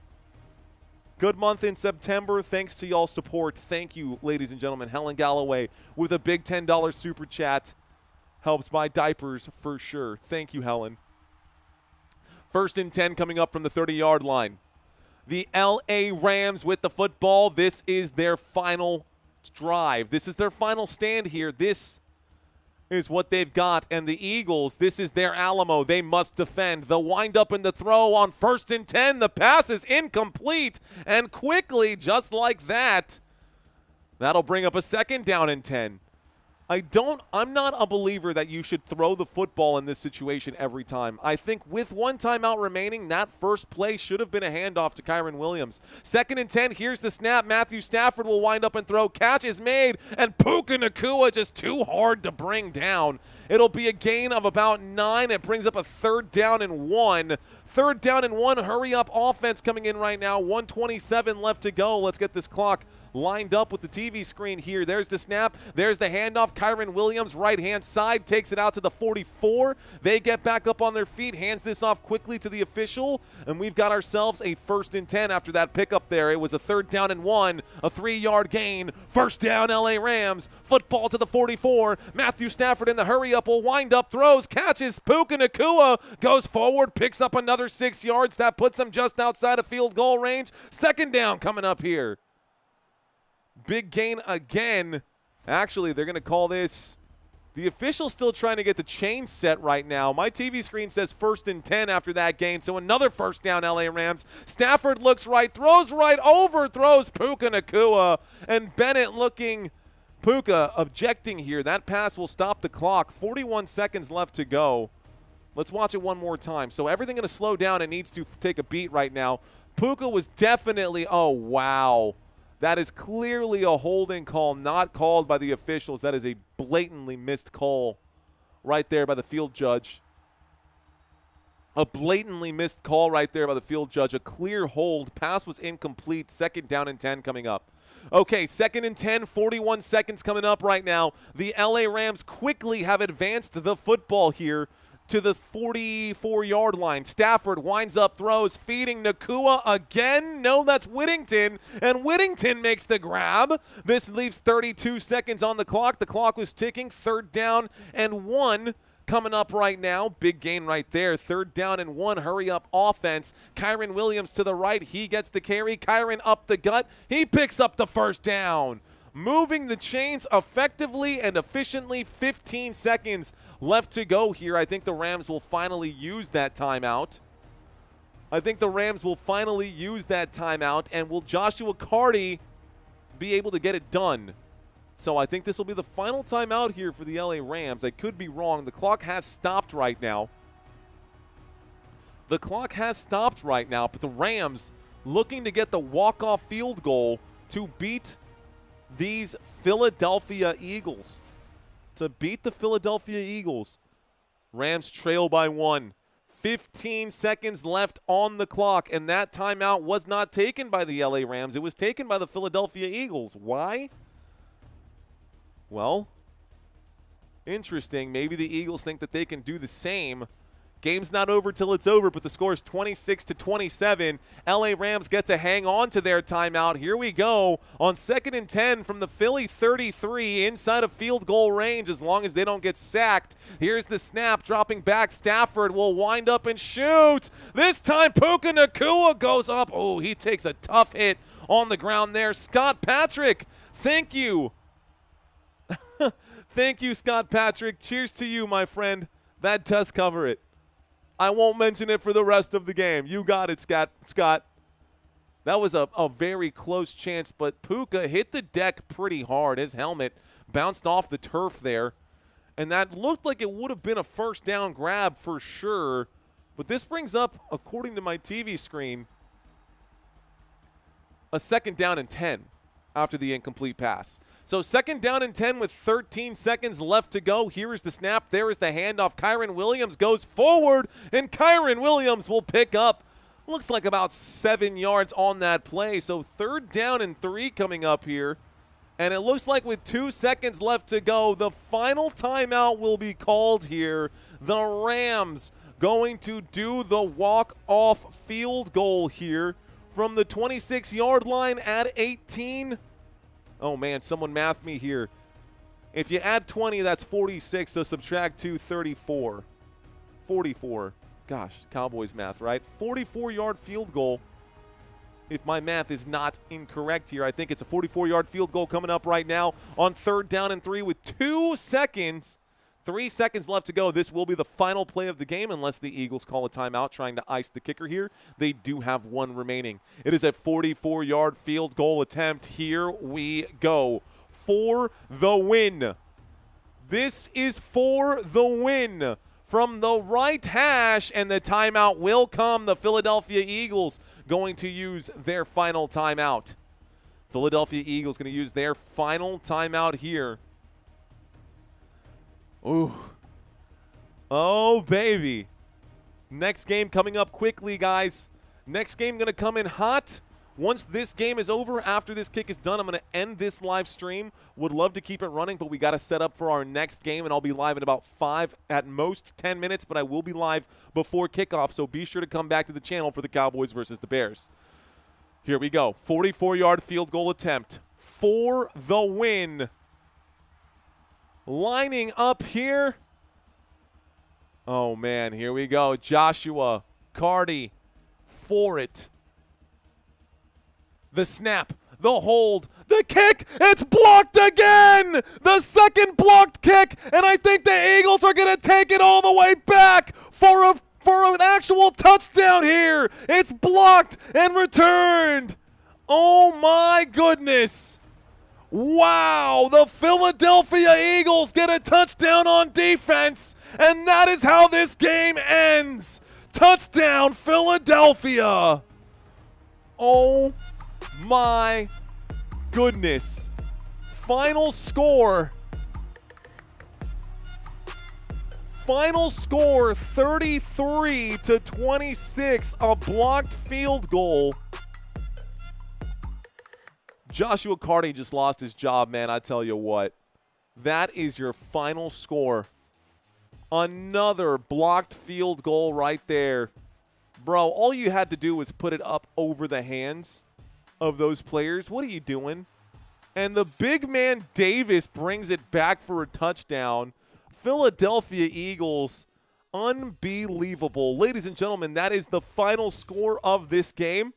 Good month in September. Thanks to y'all's support. Thank you, ladies and gentlemen. Helen Galloway with a big $10 super chat. Helps buy diapers for sure. Thank you, Helen. 1st and 10 coming up from the 30-yard line. The LA Rams with the football. This is their final drive. This is their final stand here. This is what they've got. And the Eagles, this is their Alamo. They must defend. The wind-up and the throw on 1st and 10. The pass is incomplete. And quickly, just like that, that'll bring up a 2nd down and 10. I'm not a believer that you should throw the football in this situation every time. I think with 1 timeout remaining, that first play should have been a handoff to Kyren Williams. 2nd and 10, here's the snap. Matthew Stafford will wind up and throw. Catch is made, and Puka Nacua just too hard to bring down. It'll be a gain of about 9. It brings up a 3rd down and 1. 3rd down and 1, hurry up offense coming in right now. 1:27 left to go. Let's get this clock lined up with the TV screen here. There's the snap. There's the handoff. Kyren Williams, right-hand side, takes it out to the 44. They get back up on their feet, hands this off quickly to the official, and we've got ourselves a 1st and 10 after that pickup there. It was a 3rd down and 1, a 3-yard gain. 1st down, LA Rams. Football to the 44. Matthew Stafford in the hurry-up will wind up, throws, catches. Puka Nacua goes forward, picks up another 6 yards. That puts him just outside of field goal range. 2nd down coming up here. Big gain again. Actually, they're going to call this. The official's still trying to get the chain set right now. My TV screen says 1st and 10 after that gain, so another 1st down, LA Rams. Stafford looks right, throws right, overthrows Puka Nacua, and Bennett looking. Puka objecting here. That pass will stop the clock. 41 seconds left to go. Let's watch it one more time. So everything going to slow down and needs to take a beat right now. Puka was definitely, oh, wow. That is clearly a holding call, not called by the officials. That is a blatantly missed call right there by the field judge. A blatantly missed call right there by the field judge. A clear hold. Pass was incomplete. 2nd down and 10 coming up. Okay, 2nd and 10, 41 seconds coming up right now. The LA Rams quickly have advanced the football here to the 44-yard line. Stafford winds up, throws, feeding Nacua again. No, that's Whittington, and Whittington makes the grab. This leaves 32 seconds on the clock. The clock was ticking. 3rd down and 1 coming up right now. Big gain right there. 3rd down and 1. Hurry up offense. Kyren Williams to the right. He gets the carry. Kyren up the gut. He picks up the 1st down. Moving the chains effectively and efficiently. 15 seconds left to go here. I think the Rams will finally use that timeout. And will Joshua Carty be able to get it done? So I think this will be the final timeout here for the LA Rams. I could be wrong. The clock has stopped right now. But the Rams looking to get the walk-off field goal to beat these Philadelphia Eagles. Rams trail by 1. 15 seconds left on the clock, and that timeout was not taken by the LA Rams. It was taken by the Philadelphia Eagles. Why? Well, interesting. Maybe the Eagles think that they can do the same. Game's not over till it's over, but the score is 26-27. LA Rams get to hang on to their timeout. Here we go on 2nd and 10 from the Philly 33 inside of field goal range as long as they don't get sacked. Here's the snap, dropping back. Stafford will wind up and shoot. This time Puka Nacua goes up. Oh, he takes a tough hit on the ground there. Scott Patrick, thank you. Thank you, Scott Patrick. Cheers to you, my friend. That does cover it. I won't mention it for the rest of the game. You got it, Scott. That was a very close chance, but Puka hit the deck pretty hard. His helmet bounced off the turf there, and that looked like it would have been a 1st down grab for sure. But this brings up, according to my TV screen, a 2nd down and 10 after the incomplete pass. So 2nd down and 10 with 13 seconds left to go. Here is the snap. There is the handoff. Kyren Williams goes forward, and Kyren Williams will pick up, looks like about 7 yards on that play. So 3rd down and 3 coming up here. And it looks like with 2 seconds left to go, the final timeout will be called here. The Rams going to do the walk-off field goal here from the 26-yard line at 18. Oh, man, someone math me here. If you add 20, that's 46, so subtract 2, 34. 44. Gosh, Cowboys math, right? 44-yard field goal. If my math is not incorrect here, I think it's a 44-yard field goal coming up right now on 3rd down and 3 with 2 seconds 3 seconds left to go. This will be the final play of the game unless the Eagles call a timeout trying to ice the kicker here. They do have one remaining. It is a 44-yard field goal attempt. Here we go for the win. This is for the win from the right hash, and the timeout will come. The Philadelphia Eagles going to use their final timeout. Philadelphia Eagles going to use their final timeout here. Ooh. Oh, baby. Next game coming up quickly, guys. Next game going to come in hot. Once this game is over, after this kick is done, I'm going to end this live stream. Would love to keep it running, but we got to set up for our next game, and I'll be live in about 5, at most 10 minutes, but I will be live before kickoff, so be sure to come back to the channel for the Cowboys versus the Bears. Here we go. 44-yard field goal attempt for the win. Lining up here. Oh, man, here we go. Joshua Cardi for it. The snap, the hold, the kick. It's blocked again. The second blocked kick, and I think the Eagles are going to take it all the way back for an actual touchdown here. It's blocked and returned. Oh, my goodness. Wow, the Philadelphia Eagles get a touchdown on defense, and that is how this game ends. Touchdown, Philadelphia. Oh, my goodness. Final score. Final score 33-26, a blocked field goal. Joshua Cardi just lost his job, man. I tell you what. That is your final score. Another blocked field goal right there. Bro, all you had to do was put it up over the hands of those players. What are you doing? And the big man Davis brings it back for a touchdown. Philadelphia Eagles, unbelievable. Ladies and gentlemen, that is the final score of this game.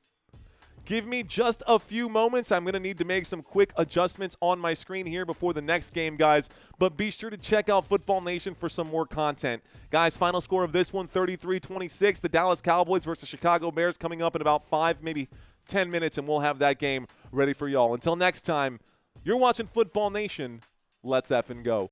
Give me just a few moments. I'm going to need to make some quick adjustments on my screen here before the next game, guys. But be sure to check out Football Nation for some more content. Guys, final score of this one, 33-26. The Dallas Cowboys versus Chicago Bears coming up in about 5, maybe 10 minutes, and we'll have that game ready for y'all. Until next time, you're watching Football Nation. Let's effing go.